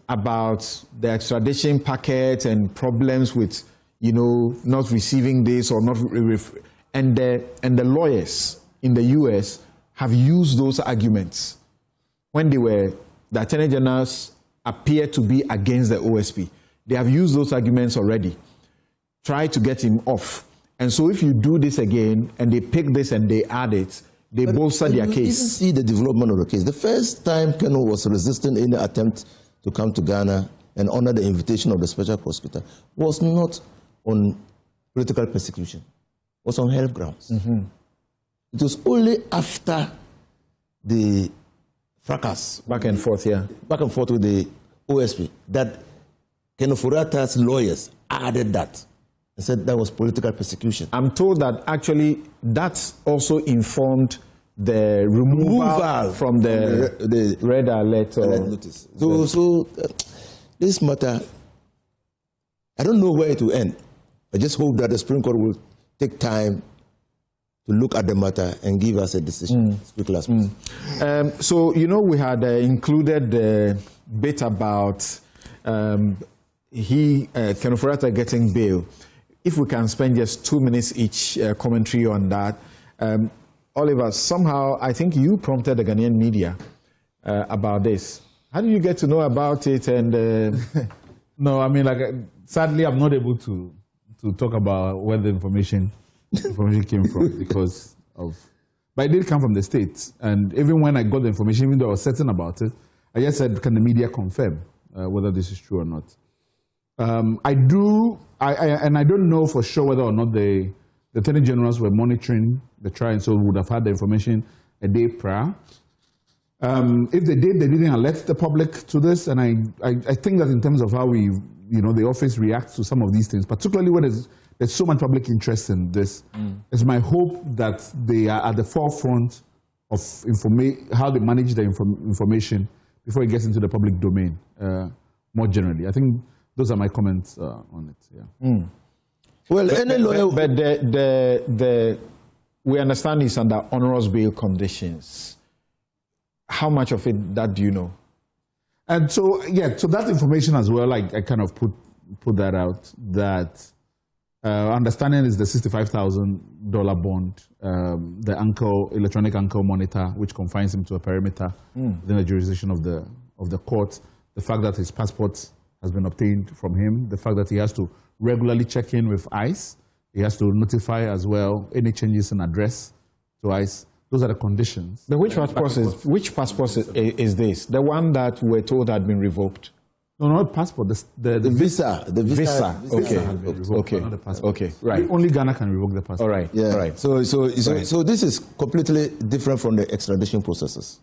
about the extradition packet and problems with, not receiving this or not, and the lawyers in the U.S. have used those arguments when the Attorney Generals appear to be against the OSP. They have used those arguments already, try to get him off. And so if you do this again and they pick this and they add it, they bolster their case. You see the development of the case. The first time Kanu was resisting any attempt to come to Ghana and honor the invitation of the special prosecutor was not on political persecution, it was on health grounds. It was only after the fracas, back and forth with the OSP, that Kanu Furata's lawyers added that and said that was political persecution. I'm told that actually that also informed the removal from the red alert notice. So this matter, I don't know where it will end. I just hope that the Supreme Court will take time to look at the matter and give us a decision as quickly as possible. So, we had included the bit about Kanu Furata getting bail. If we can spend just 2 minutes each commentary on that. Oliver, somehow I think you prompted the Ghanaian media about this. How did you get to know about it? And No, I mean, sadly, I'm not able to talk about where the information came from because of. But it did come from the States, and even when I got the information, even though I was certain about it, I just said, "Can the media confirm whether this is true or not?" I don't know for sure whether or not the Attorney Generals were monitoring the trial, so would have had the information a day prior. If they did, they didn't alert the public to this, and I think that in terms of how the office reacts to some of these things, particularly when there's so much public interest in this, it's my hope that they are at the forefront of how they manage the information before it gets into the public domain more generally. I think those are my comments on it. Yeah. Well, any lawyer, but we understand it's under onerous bail conditions. How much of it that do you know? And so that information as well, I kind of put that out. That understanding is the $65,000 bond, the electronic ankle monitor, which confines him to a perimeter within the jurisdiction of the court. The fact that his passport has been obtained from him. The fact that he has to regularly check in with ICE. He has to notify as well any changes in address to ICE. Those are the conditions. But which passport is this? The one that we're told had been revoked? No, not passport. The visa. The visa. Okay. Not the passport. Okay. Right. Only Ghana can revoke the passport. All right. Yeah. All right. So this is completely different from the extradition processes.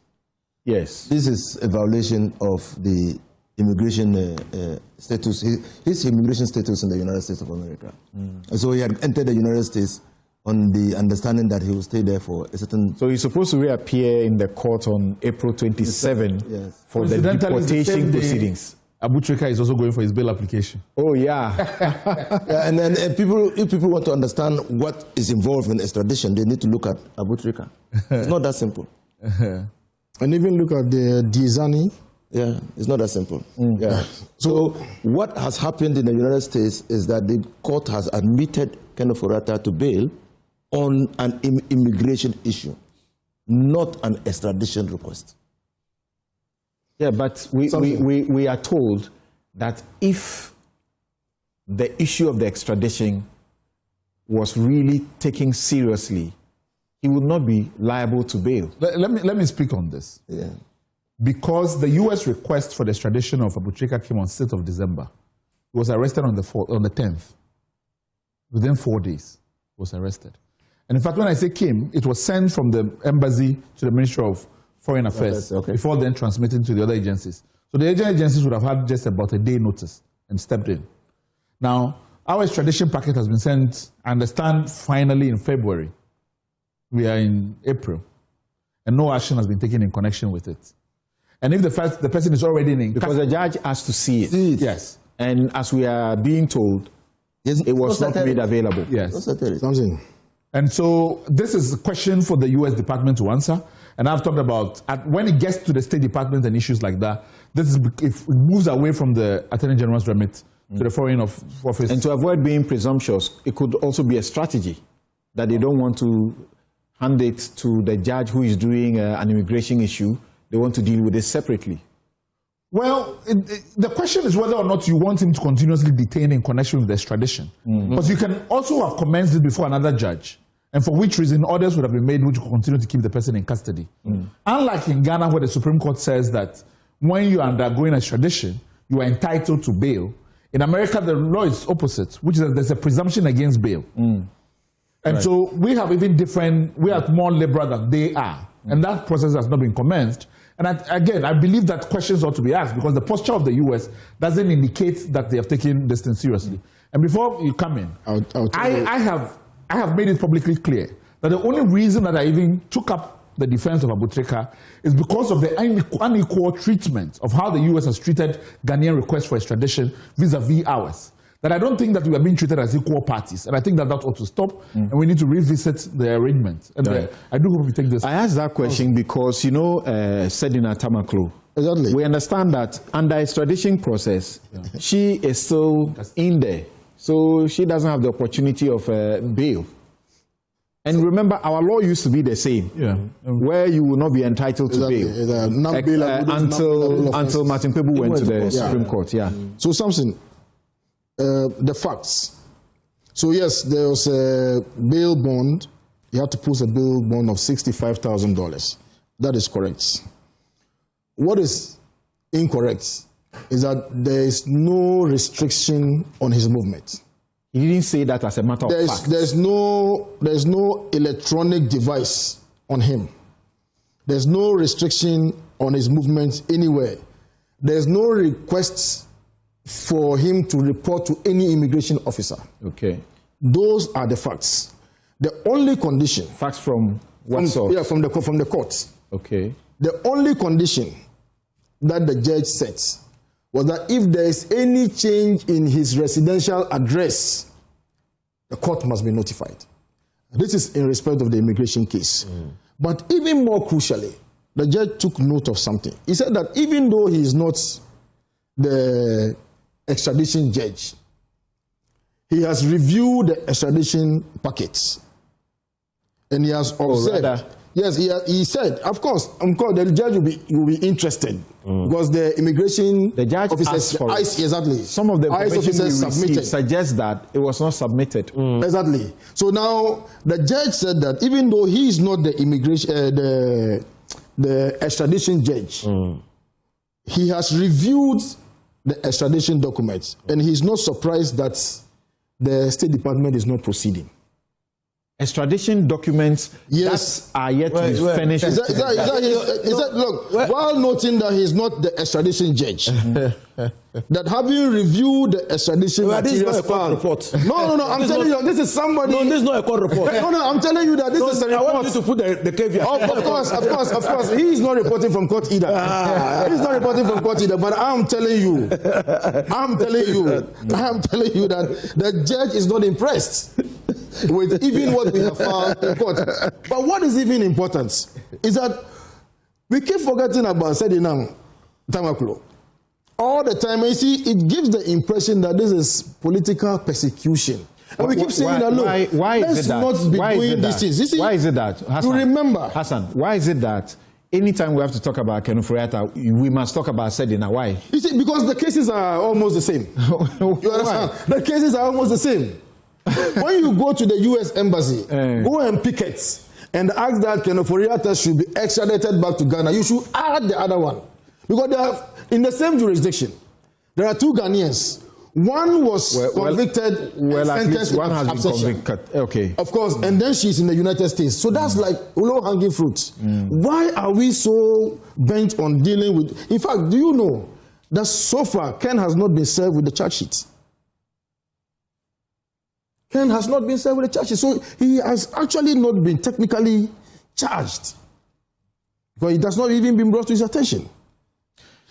Yes. This is a violation of the immigration status, his immigration status in the United States of America. And so he had entered the United States on the understanding that he will stay there for a certain... So he's supposed to reappear in the court on April 27 for the deportation proceedings. Abutrika is also going for his bail application. Oh, yeah. And then if people want to understand what is involved in extradition, they need to look at Abutrika. It's not that simple. And even look at the Dizani. Yeah, it's not that simple. Yeah. So what has happened in the United States is that the court has admitted Kanu Furata to bail on an immigration issue, not an extradition request. Yeah, but we are told that if the issue of the extradition was really taken seriously, he would not be liable to bail. Let me speak on this. Yeah. Because the U.S. request for the extradition of Abutrika came on 6th of December. He was arrested on the 10th. Within 4 days, he was arrested. And in fact, when I say came, it was sent from the embassy to the Ministry of Foreign Affairs before then transmitted to the other agencies. So the agencies would have had just about a day notice and stepped in. Now, our extradition packet has been sent, I understand, finally in February. We are in April. And no action has been taken in connection with it. And if the person is already in... Because the judge has to see it. Yes. And as we are being told, it was not made available. Yes. Samson. And so this is a question for the U.S. Department to answer. And I've talked about when it gets to the State Department and issues like that, if it moves away from the Attorney General's remit to the Foreign Office. And to avoid being presumptuous, it could also be a strategy that they don't want to hand it to the judge who is doing an immigration issue. They want to deal with it separately. Well, the question is whether or not you want him to continuously detain in connection with the extradition. Because you can also have commenced it before another judge, and for which reason orders would have been made which will continue to keep the person in custody. Unlike in Ghana, where the Supreme Court says that when you are undergoing extradition, you are entitled to bail. In America, the law is opposite, which is that there's a presumption against bail. And so we have we are more liberal than they are. And that process has not been commenced. And I believe that questions ought to be asked because the posture of the U.S. doesn't indicate that they have taken this thing seriously. And before you come in, I have made it publicly clear that the only reason that I even took up the defense of Abutrika is because of the unequal treatment of how the U.S. has treated Ghanaian requests for extradition vis-a-vis ours. That I don't think that we are being treated as equal parties. And I think that ought to stop, and we need to revisit the arrangement. And I do hope we take this. I asked that question because, Sedina Tamaklo, exactly. We understand that under extradition process, she is still in there. So she doesn't have the opportunity of bail. And remember, our law used to be the same, where you will not be entitled to bail until Martin Pebu went to the Supreme Court. So, Samson, the facts. So, yes, there was a bail bond. You had to post a bail bond of $65,000. That is correct. What is incorrect is that there is no restriction on his movement. He didn't say that as a matter of fact. There's no electronic device on him. There's no restriction on his movement anywhere. There's no requests for him to report to any immigration officer. Okay. Those are the facts. The only condition... Facts from what source? Yeah, from the courts. Okay. The only condition that the judge sets was that if there is any change in his residential address, the court must be notified. This is in respect of the immigration case. But even more crucially, the judge took note of something. He said that even though he is not the extradition judge, he has reviewed the extradition packets. And he has observed. Yes, he said, of course, the judge will be interested because the immigration officers, exactly. Some of the information we received suggests that it was not submitted. Exactly. So now the judge said that even though he is not the immigration, the extradition judge, he has reviewed the extradition documents, and he's not surprised that the State Department is not proceeding. Extradition documents that are yet to be finished. Look, while noting that he's not the extradition judge, that having reviewed the extradition materials file. No, I'm telling you, this is somebody. No, this is not a court report. No, I'm telling you that this is a report. I want you to put the caveat. Of course. He is not reporting from court either. He's not reporting from court either. But I'm telling you that the judge is not impressed with even what we have found in court. But what is even important is that we keep forgetting about Sedinam Tamaklo. All the time, you see, it gives the impression that this is political persecution. And we keep saying that, look, let's not be doing these things. Why is it that? Hassan, to remember. Hassan, why is it that anytime we have to talk about Kenufuriata, we must talk about Sedina? Why? You see, because the cases are almost the same. You understand? The cases are almost the same. When you go to the U.S. Embassy, go and picket and ask that Kenufuriata should be extradited back to Ghana, you should add the other one. Because they are in the same jurisdiction. There are two Ghanaians. One was convicted and sentenced one has been convicted. Okay. Of course, and then she's in the United States. So that's like low-hanging fruit. Why are we so bent on dealing with... In fact, do you know that so far Ken has not been served with the charge sheet? Ken has not been served with the charge sheet. So he has actually not been technically charged. Because it has not even been brought to his attention.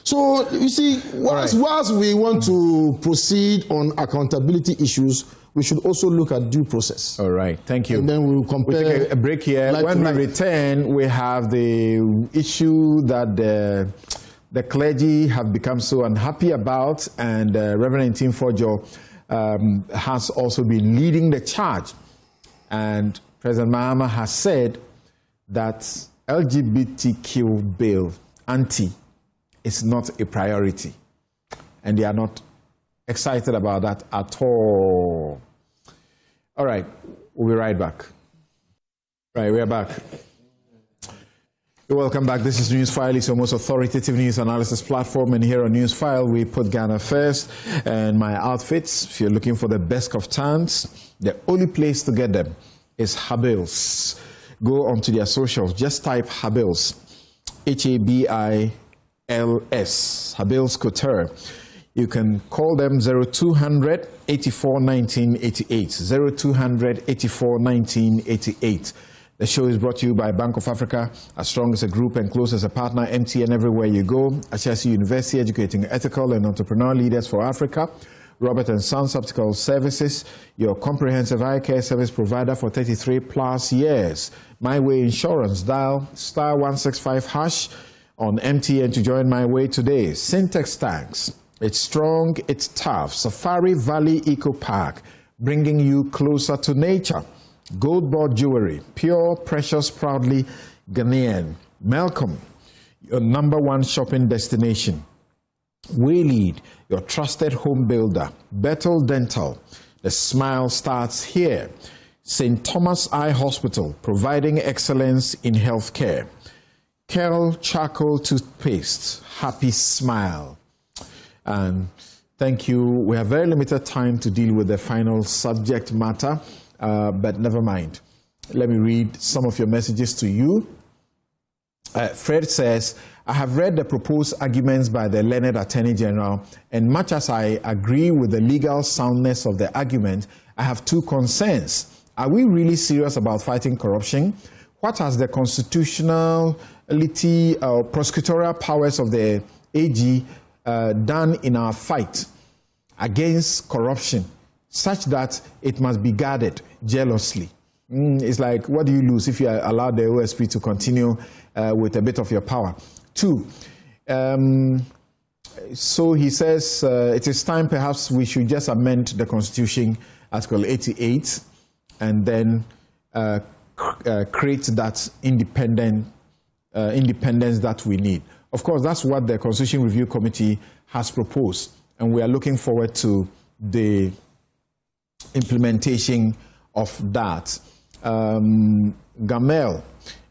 So, you see, whilst we want to proceed on accountability issues, we should also look at due process. All right, thank you. And then we'll compare. We'll take a break here. When we return, we have the issue that the clergy have become so unhappy about, and Reverend Tim Fojo has also been leading the charge. And President Mahama has said that LGBTQ bill, anti, is not a priority. And they are not excited about that at all. All right, we'll be right back. Right, we are back. Welcome back. This is Newsfile. It's your most authoritative news analysis platform. And here on Newsfile, we put Ghana first. And my outfits, if you're looking for the best of tans, the only place to get them is Habils. Go onto their socials. Just type Habils. Habils. Habils Couture. You can call them 0200 84 1988. 0200 84 1988. The show is brought to you by Bank of Africa, as strong as a group and close as a partner, MTN everywhere you go. HSU University, educating ethical and entrepreneurial leaders for Africa. Robert & Sons Optical Services, your comprehensive eye care service provider for 33 plus years. My Way Insurance, dial *165# on MTN to join My Way today. Syntex Tanks, it's strong, it's tough. Safari Valley Eco Park, bringing you closer to nature. Gold Board Jewelry, pure, precious, proudly Ghanaian. Malcolm, your #1 shopping destination. Waylead, your trusted home builder. Bethel Dental, the smile starts here. St. Thomas Eye Hospital, providing excellence in healthcare. Kerl Charcoal Toothpaste, happy smile. And thank you. We have very limited time to deal with the final subject matter, but never mind. Let me read some of your messages to you. Fred says, I have read the proposed arguments by the learned Attorney General, and much as I agree with the legal soundness of the argument, I have two concerns. Are we really serious about fighting corruption? What has the constitutionality or prosecutorial powers of the AG done in our fight against corruption, such that it must be guarded jealously? It's like, what do you lose if you allow the OSP to continue with a bit of your power? Two, so he says it is time perhaps we should just amend the Constitution, Article 88, and then create that independence that we need. Of course, that's what the Constitution Review Committee has proposed, and we are looking forward to the implementation of that. Gamel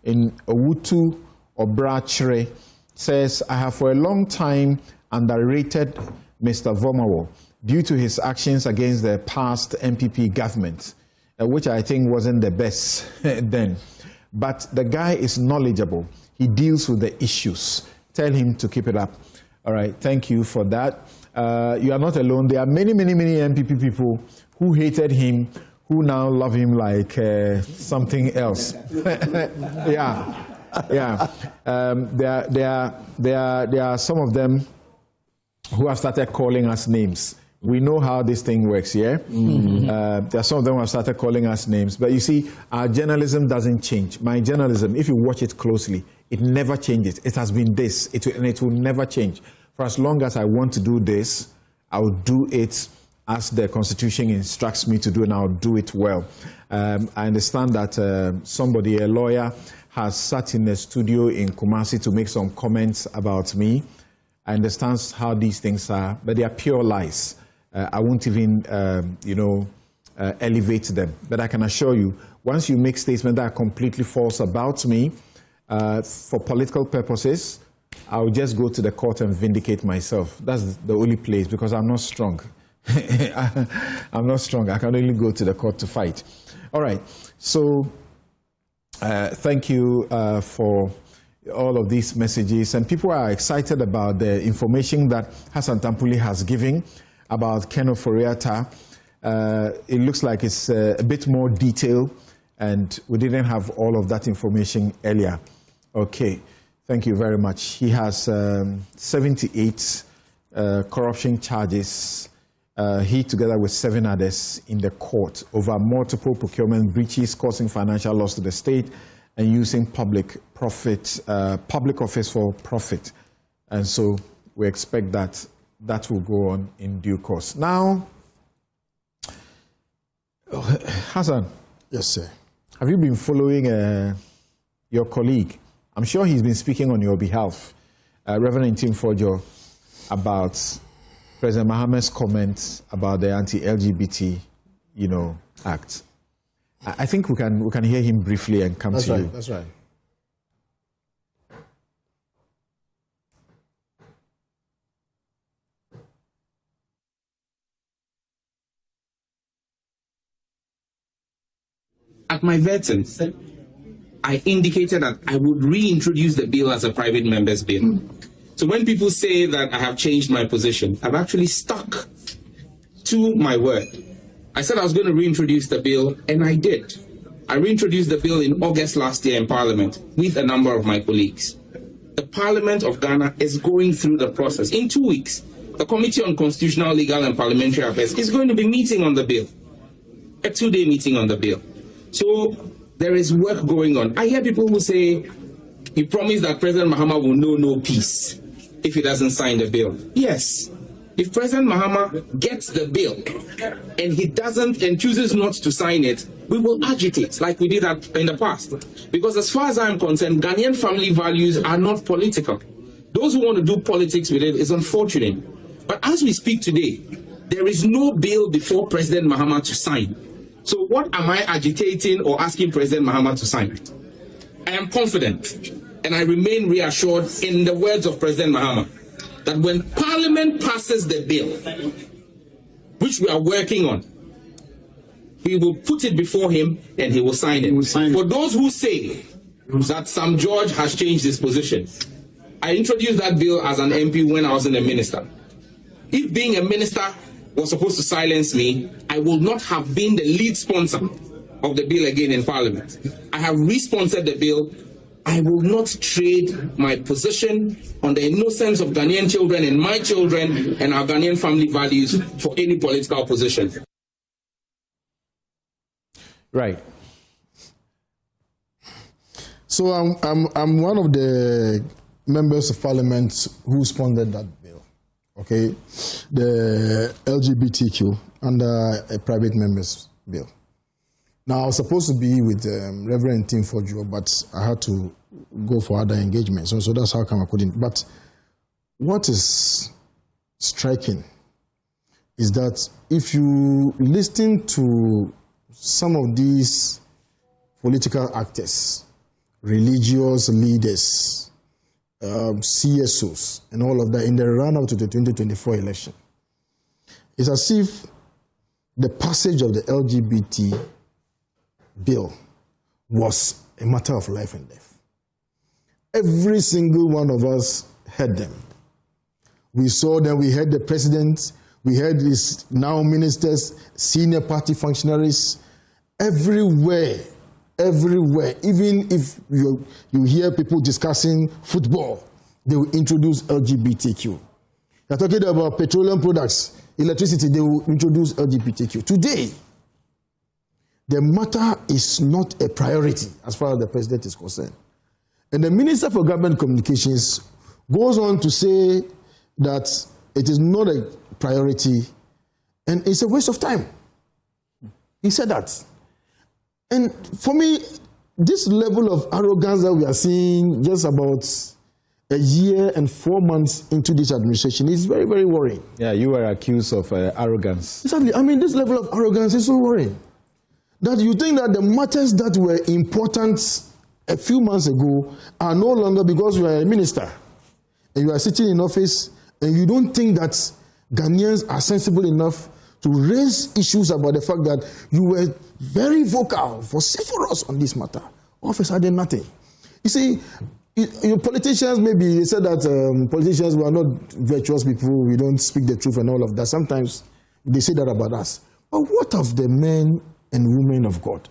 in Owutu Obrachere says, I have for a long time underrated Mr. Vomawo due to his actions against the past MPP government, which I think wasn't the best then. But the guy is knowledgeable. He deals with the issues. Tell him to keep it up. All right, thank you for that. You are not alone. There are many, many, many MPP people who hated him, who now love him like something else. Yeah. There are some of them who have started calling us names. We know how this thing works, yeah? There are some of them who have started calling us names. But you see, our journalism doesn't change. My journalism, if you watch it closely, it never changes. It has been this, and it will never change. For as long as I want to do this, I will do it as the Constitution instructs me to do, and I'll do it well. I understand that somebody, a lawyer, has sat in a studio in Kumasi to make some comments about me. I understand how these things are, but they are pure lies. I won't even, elevate them. But I can assure you, once you make statements that are completely false about me, for political purposes, I'll just go to the court and vindicate myself. That's the only place, because I'm not strong. I'm not strong. I can only go to the court to fight. All right. So thank you for all of these messages. And people are excited about the information that Hassan Tampuli has given about Ken Ofori-Atta. It looks like it's a bit more detailed, and we didn't have all of that information earlier. Okay. Thank you very much. He has 78 corruption charges. He, together with 7 others, in the court over multiple procurement breaches causing financial loss to the state and using public office for profit. And so we expect that will go on in due course. Now, Hassan. Yes, sir. Have you been following your colleague? I'm sure he's been speaking on your behalf, Reverend Tim Fojo, about President Mohammed's comments about the Anti-LGBT, Act. I think we can hear him briefly and come to you. That's right. At my vetting, I indicated that I would reintroduce the bill as a private member's bill. So when people say that I have changed my position, I've actually stuck to my word. I said I was going to reintroduce the bill, and I did. I reintroduced the bill in August last year in Parliament with a number of my colleagues. The Parliament of Ghana is going through the process. In 2 weeks, the Committee on Constitutional, Legal and Parliamentary Affairs is going to be meeting on the bill, a 2-day meeting on the bill. So there is work going on. I hear people who say, he promised that President Mahama will know no peace if he doesn't sign the bill. Yes. If President Mahama gets the bill and he doesn't and chooses not to sign it, we will agitate like we did in the past. Because as far as I'm concerned, Ghanaian family values are not political. Those who want to do politics with it is unfortunate. But as we speak today, there is no bill before President Mahama to sign. So what am I agitating or asking President Mahama to sign? I am confident and I remain reassured in the words of President Mahama that when Parliament passes the bill, which we are working on, we will put it before him and he will sign it. For those who say that Sam George has changed his position, I introduced that bill as an MP when I was in a minister. If being a minister was supposed to silence me, I will not have been the lead sponsor of the bill again in Parliament. I have re-sponsored the bill. I will not trade my position on the innocence of Ghanaian children and my children and our Ghanaian family values for any political position. Right. So I'm one of the members of Parliament who sponsored that bill. Okay, the LGBTQ under a private member's bill. Now, I was supposed to be with Reverend Tim Fojo, but I had to go for other engagements. So that's how come I couldn't. But what is striking is that if you listen to some of these political actors, religious leaders, CSOs, and all of that in the run-up to the 2024 election, it's as if the passage of the LGBT bill was a matter of life and death. Every single one of us heard them. We saw them, we heard the president, we heard his now ministers, senior party functionaries, everywhere. Even if you hear people discussing football, they will introduce LGBTQ. They're talking about petroleum products, electricity, they will introduce LGBTQ. Today, the matter is not a priority as far as the president is concerned. And the Minister for Government Communications goes on to say that it is not a priority and it's a waste of time. He said that. And for me, this level of arrogance that we are seeing just about a year and 4 months into this administration is very, very worrying. Yeah, you were accused of arrogance. Exactly. I mean, this level of arrogance is so worrying. That you think that the matters that were important a few months ago are no longer because you are a minister and you are sitting in office and you don't think that Ghanaians are sensible enough to raise issues about the fact that you were very vocal, vociferous on this matter. All of a sudden, nothing. You see, your politicians, maybe they said that politicians were not virtuous people, we don't speak the truth and all of that. Sometimes they say that about us. But what of the men and women of God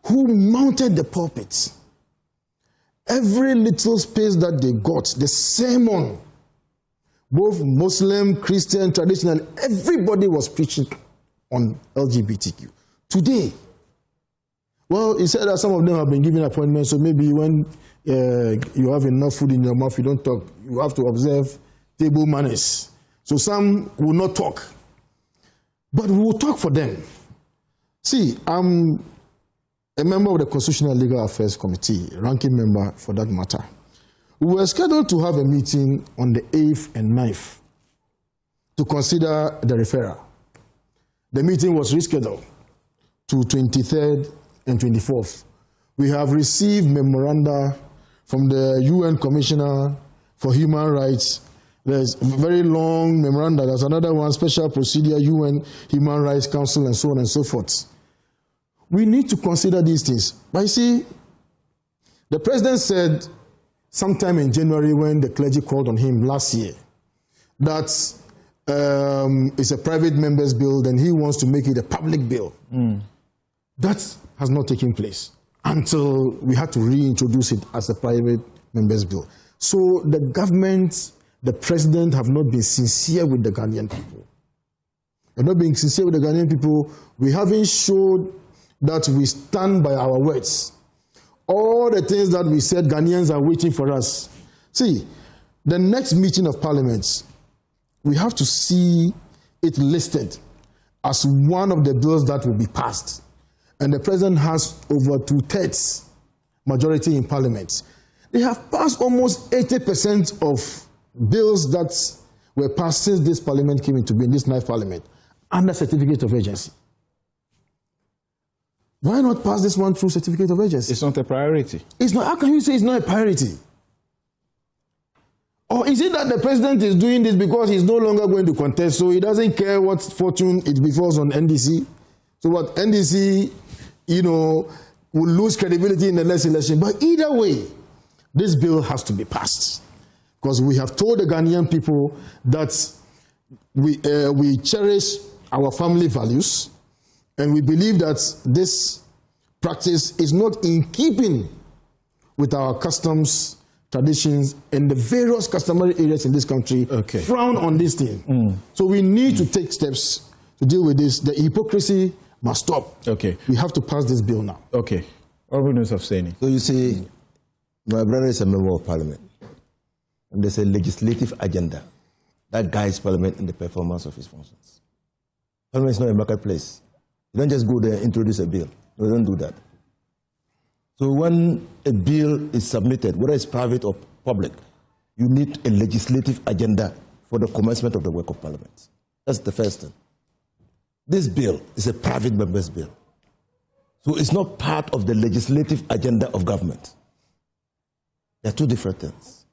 who mounted the pulpits every little space that they got, the sermon, both Muslim, Christian, traditional, everybody was preaching on LGBTQ. Today, well, he said that some of them have been given appointments, so maybe when you have enough food in your mouth, you don't talk. You have to observe table manners. So some will not talk. But we will talk for them. See, I'm a member of the Constitutional Legal Affairs Committee, ranking member for that matter. We were scheduled to have a meeting on the 8th and 9th to consider the referral. The meeting was rescheduled to 23rd and 24th. We have received memoranda from the UN Commissioner for Human Rights. There's a very long memoranda. There's another one, Special Procedure, UN Human Rights Council, and so on and so forth. We need to consider these things. But you see, the president said sometime in January when the clergy called on him last year that it's a private member's bill, then he wants to make it a public bill. That has not taken place until we had to reintroduce it as a private member's bill. So the government, the president have not been sincere with the Ghanaian people. They're not being sincere with the Ghanaian people. We haven't showed that we stand by our words. All the things that we said, Ghanaians are waiting for us. See, the next meeting of parliament, we have to see it listed as one of the bills that will be passed. And the president has over 2/3 majority in parliament. They have passed almost 80% of bills that were passed since this parliament came into being, this 9th parliament, under certificate of agency. Why not pass this one through certificate of agency? It's not a priority. It's not. How can you say it's not a priority? Or is it that the president is doing this because he's no longer going to contest, so he doesn't care what fortune it befalls on NDC? So what NDC, will lose credibility in the next election. But either way, this bill has to be passed. Because we have told the Ghanaian people that we cherish our family values, and we believe that this practice is not in keeping with our customs, traditions, and the various customary areas in this country frown on this thing. So we need to take steps to deal with this. The hypocrisy must stop. We have to pass this bill now. Honorable News of saying. So you see, my brother is a member of parliament, and there's a legislative agenda that guides parliament in the performance of its functions. Parliament is not a marketplace. You don't just go there and introduce a bill. No, don't do that. So when a bill is submitted, whether it's private or public, you need a legislative agenda for the commencement of the work of parliament. That's the first thing. This bill is a private member's bill. So it's not part of the legislative agenda of government. They're two different things.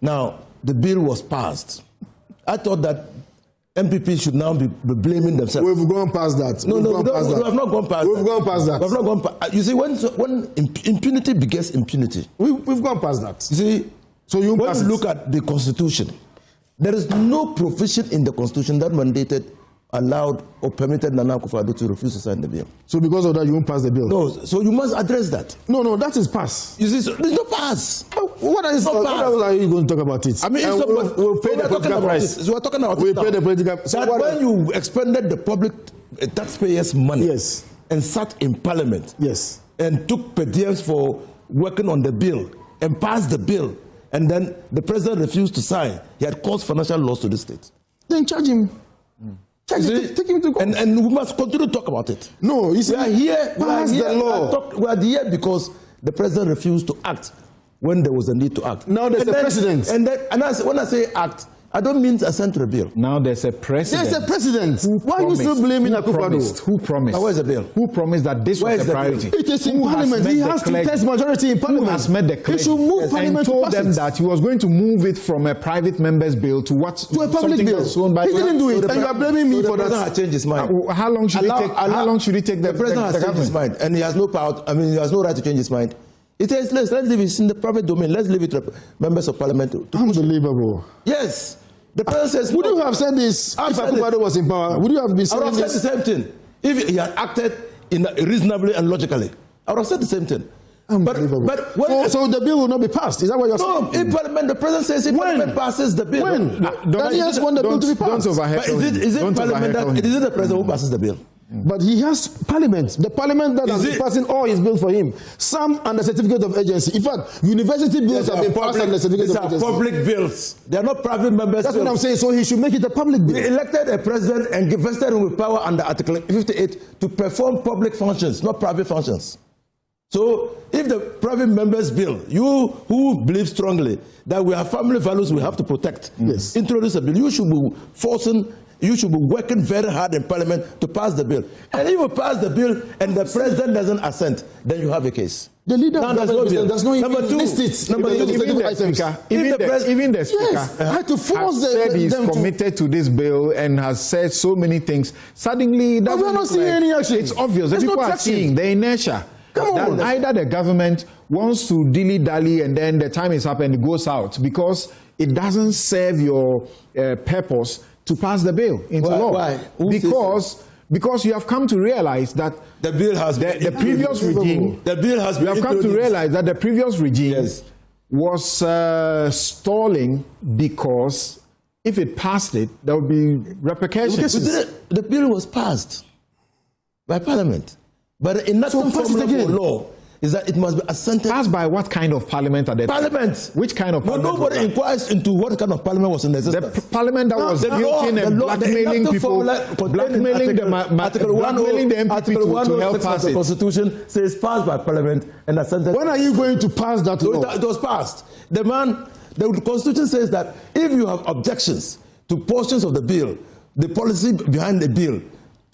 Now, the bill was passed. I thought that MPP should now be blaming themselves. We've gone past that. No, we have not gone past that. We've gone past that. We have not gone past. You see, when impunity begets impunity. We've gone past that. You see, so when you look at the Constitution, there is no provision in the Constitution that mandated, allowed, or permitted Nana Akufo-Addo to refuse to sign the bill. So because of that, you won't pass the bill? No, so you must address that. No, that is pass. You see, so there's no pass. What are you going to talk about it? I mean, we'll pay the political price. So we're talking about we'll pay the political price. That when you expended the public taxpayers' money and sat in parliament and took per diems for working on the bill and passed the bill, and then the president refused to sign, he had caused financial loss to the state. Then charge him. Take him to court. And we must continue to talk about it. No, you see, we are here. Pass the law. We are here because the president refused to act when there was a need to act. Now there's a precedent. When I say act, I don't mean assent to the bill. Now there's a precedent. There's a precedent. Why are you still blaming Akufo-Addo? Who promised? Now, where's the bill? Who promised that this was the priority? It is in parliament. He has 2/3 majority in parliament. Who has met the clergy? He should move parliament and told them that he was going to move it from a private member's bill to what? To a public bill. He didn't do it, and you are blaming me for that. The president has changed his mind. How long should it take? The president has changed his mind, and he has no power. I mean, he has no right to change his mind. It says, let's leave it in the private domain. Let's leave it to members of parliament. Unbelievable. Yes. The president says, would you have said this if Akufo-Addo was in power? Would you have been saying this? I would have said the same thing. If he had acted reasonably and logically, I would have said the same thing. But so the bill will not be passed. Is that what you're saying? No, in Parliament, the President says if Parliament passes the bill. When? Then he has want the bill to be passed. Is it the President who passes the bill? But he has Parliament. The Parliament that has been passing all his bills for him. Some under certificate of agency. In fact, university bills have been passed under certificate of agency. These are public bills. They are not private members. That's what I'm saying. So he should make it a public bill. We elected a president and vested him with power under Article 58 to perform public functions, not private functions. So if the private members bill, you who believe strongly that we have family values we have to protect, introduce a bill, you should be working very hard in Parliament to pass the bill. And if you pass the bill and the president doesn't assent, then you have a case. The leader of the government does not even list it. Even the speaker had to force said he's committed to this bill and has said so many things. Suddenly, we're not seeing any action. It's obvious. The people are seeing the inertia. That either the government wants to dilly-dally and then the time is up and it goes out because it doesn't serve your purpose to pass the bill into law. Why? Because you have come to realize that the bill has the previous regime. The bill has been. You have come to realize that the previous regime was stalling because if it passed it, there would be repercussions. The bill was passed by Parliament, but in that formula for law is that it must be assented. Passed by what kind of parliament at that Parliament. Time? Which kind of parliament? Nobody inquires into what kind of parliament was in existence. The parliament that was guilty and blackmailing people, blackmailing the MPP to help pass it. The Constitution says passed by Parliament and assented. When are you going to pass that law? It was passed. The Constitution says that if you have objections to portions of the bill, the policy behind the bill,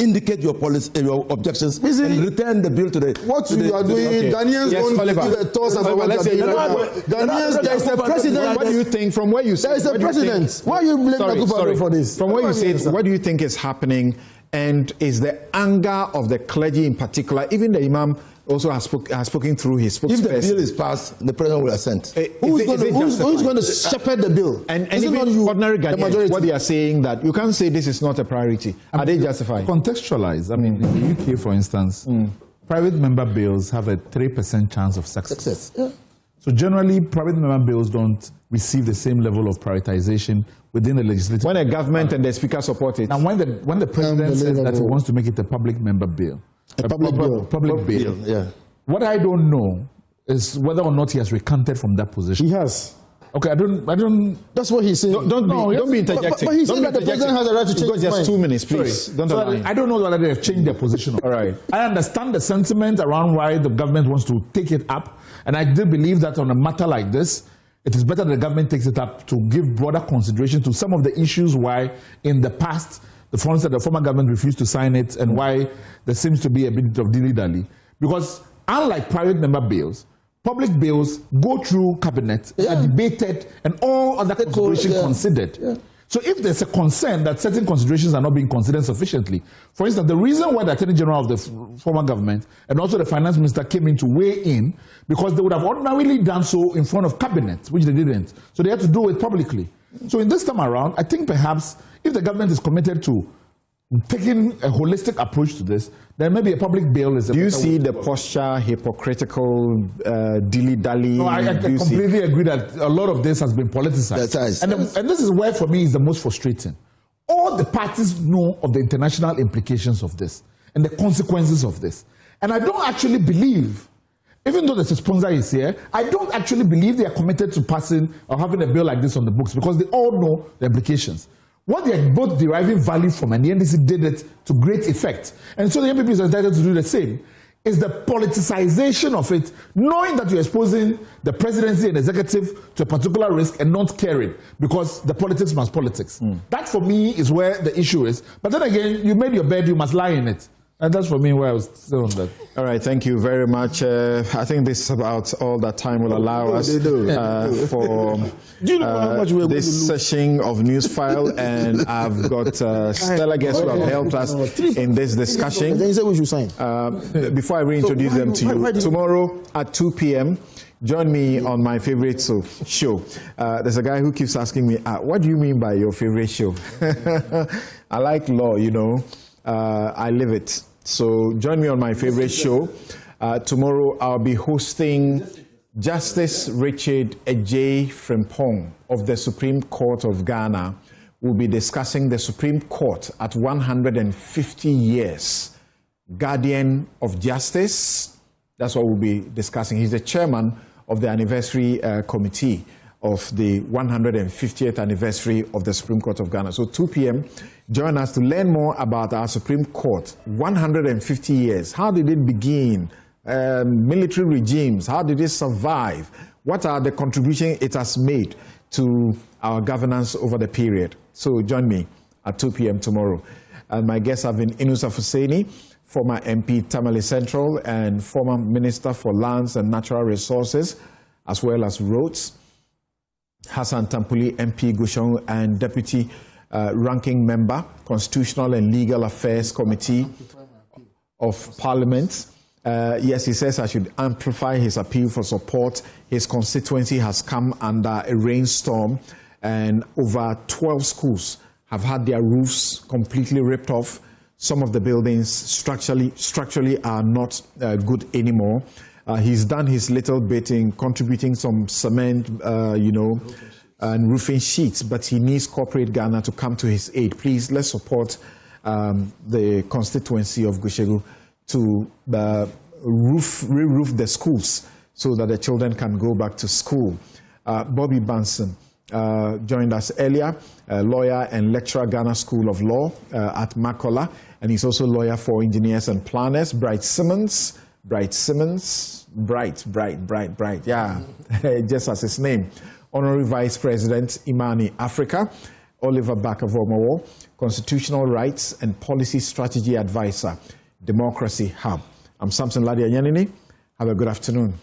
indicate your policy, your objections, and return the bill to the. What you are doing, Ghanaians don't give a toss about what you are doing. Ghanaians, there is a president. What do you think from where you say? There is a president. Why are you blaming Akufo-Addo for this? From where you say, what do you think is happening? And is the anger of the clergy in particular, even the Imam also has spoken through his spokesperson. If the bill is passed, the president will assent. Who's going to shepherd the bill? And even ordinary Ghanaians, what they are saying that you can't say this is not a priority. Are they justified? Contextualize. I mean, in the UK, for instance, private member bills have a 3% chance of success. Yeah. So generally, private member bills don't receive the same level of prioritization within the legislative. When a government and the speaker support it. Now, when the president says that he wants to make it a public member bill, public bill. Yeah. What I don't know is whether or not he has recanted from that position. He has. Okay, I don't. That's what he's saying. Don't be interjecting. But he said that the president has a right to change his mind. Just 2 minutes, please. Sorry. I don't know whether they have changed their position. All right. I understand the sentiment around why the government wants to take it up, and I do believe that on a matter like this, it is better the government takes it up to give broader consideration to some of the issues why in the past the former government refused to sign it and why there seems to be a bit of dilly-dally. Because unlike private member bills, public bills go through cabinet, are debated, and all other considerations considered. Yeah. So if there's a concern that certain considerations are not being considered sufficiently, for instance, the reason why the Attorney General of the former government and also the Finance Minister came in to weigh in, because they would have ordinarily done so in front of cabinet, which they didn't. So they had to do it publicly. So in this time around, I think perhaps if the government is committed to taking a holistic approach to this, then maybe a public bill is a Do you see the posture, hypocritical, dilly-dally? No, I completely agree that a lot of this has been politicized. And this is where, for me, is the most frustrating. All the parties know of the international implications of this and the consequences of this. And I don't actually believe, even though the sponsor is here, I don't actually believe they are committed to passing or having a bill like this on the books because they all know the implications. What they are both deriving value from, and the NDC did it to great effect. And so the MPP is entitled to do the same, is the politicization of it, knowing that you're exposing the presidency and executive to a particular risk and not caring, because the politics must politics. That, for me, is where the issue is. But then again, you made your bed, you must lie in it. And that's for me where I was still on that. All right, thank you very much. I think this is about all that time will allow us for this session of Newsfile. And I've got stellar guests who have helped us in this discussion. Before I reintroduce them to you, tomorrow at 2 p.m., join me on my favorite show. There's a guy who keeps asking me, what do you mean by your favorite show? I like law, you know. I live it. So join me on my favorite show. Tomorrow, I'll be hosting Justice Richard Ejay Frimpong of the Supreme Court of Ghana. We'll be discussing the Supreme Court at 150 years. Guardian of Justice, that's what we'll be discussing. He's the chairman of the anniversary committee of the 150th anniversary of the Supreme Court of Ghana. So 2 p.m., join us to learn more about our Supreme Court. 150 years. How did it begin? Military regimes, how did it survive? What are the contributions it has made to our governance over the period? So join me at 2 p.m. tomorrow. And my guests have been Inusa Fuseni, former MP Tamale Central and former Minister for Lands and Natural Resources, as well as Roads. Hassan Tampuli, MP Gushong, and Deputy Ranking Member, Constitutional and Legal Affairs Committee of Parliament. Yes, he says I should amplify his appeal for support. His constituency has come under a rainstorm, and over 12 schools have had their roofs completely ripped off. Some of the buildings structurally are not good anymore. He's done his little bit in contributing some cement, and roofing sheets, but he needs corporate Ghana to come to his aid. Please, let's support the constituency of Gushegu to re-roof the schools so that the children can go back to school. Bobby Banson joined us earlier, lawyer and lecturer, Ghana School of Law at Makola, and he's also lawyer for engineers and planners. Bright, yeah, just as his name. Honorary Vice President Imani Africa, Oliver Bakavomowo, Constitutional Rights and Policy Strategy Advisor, Democracy Hub. I'm Samson Lardy Anyenini. Have a good afternoon.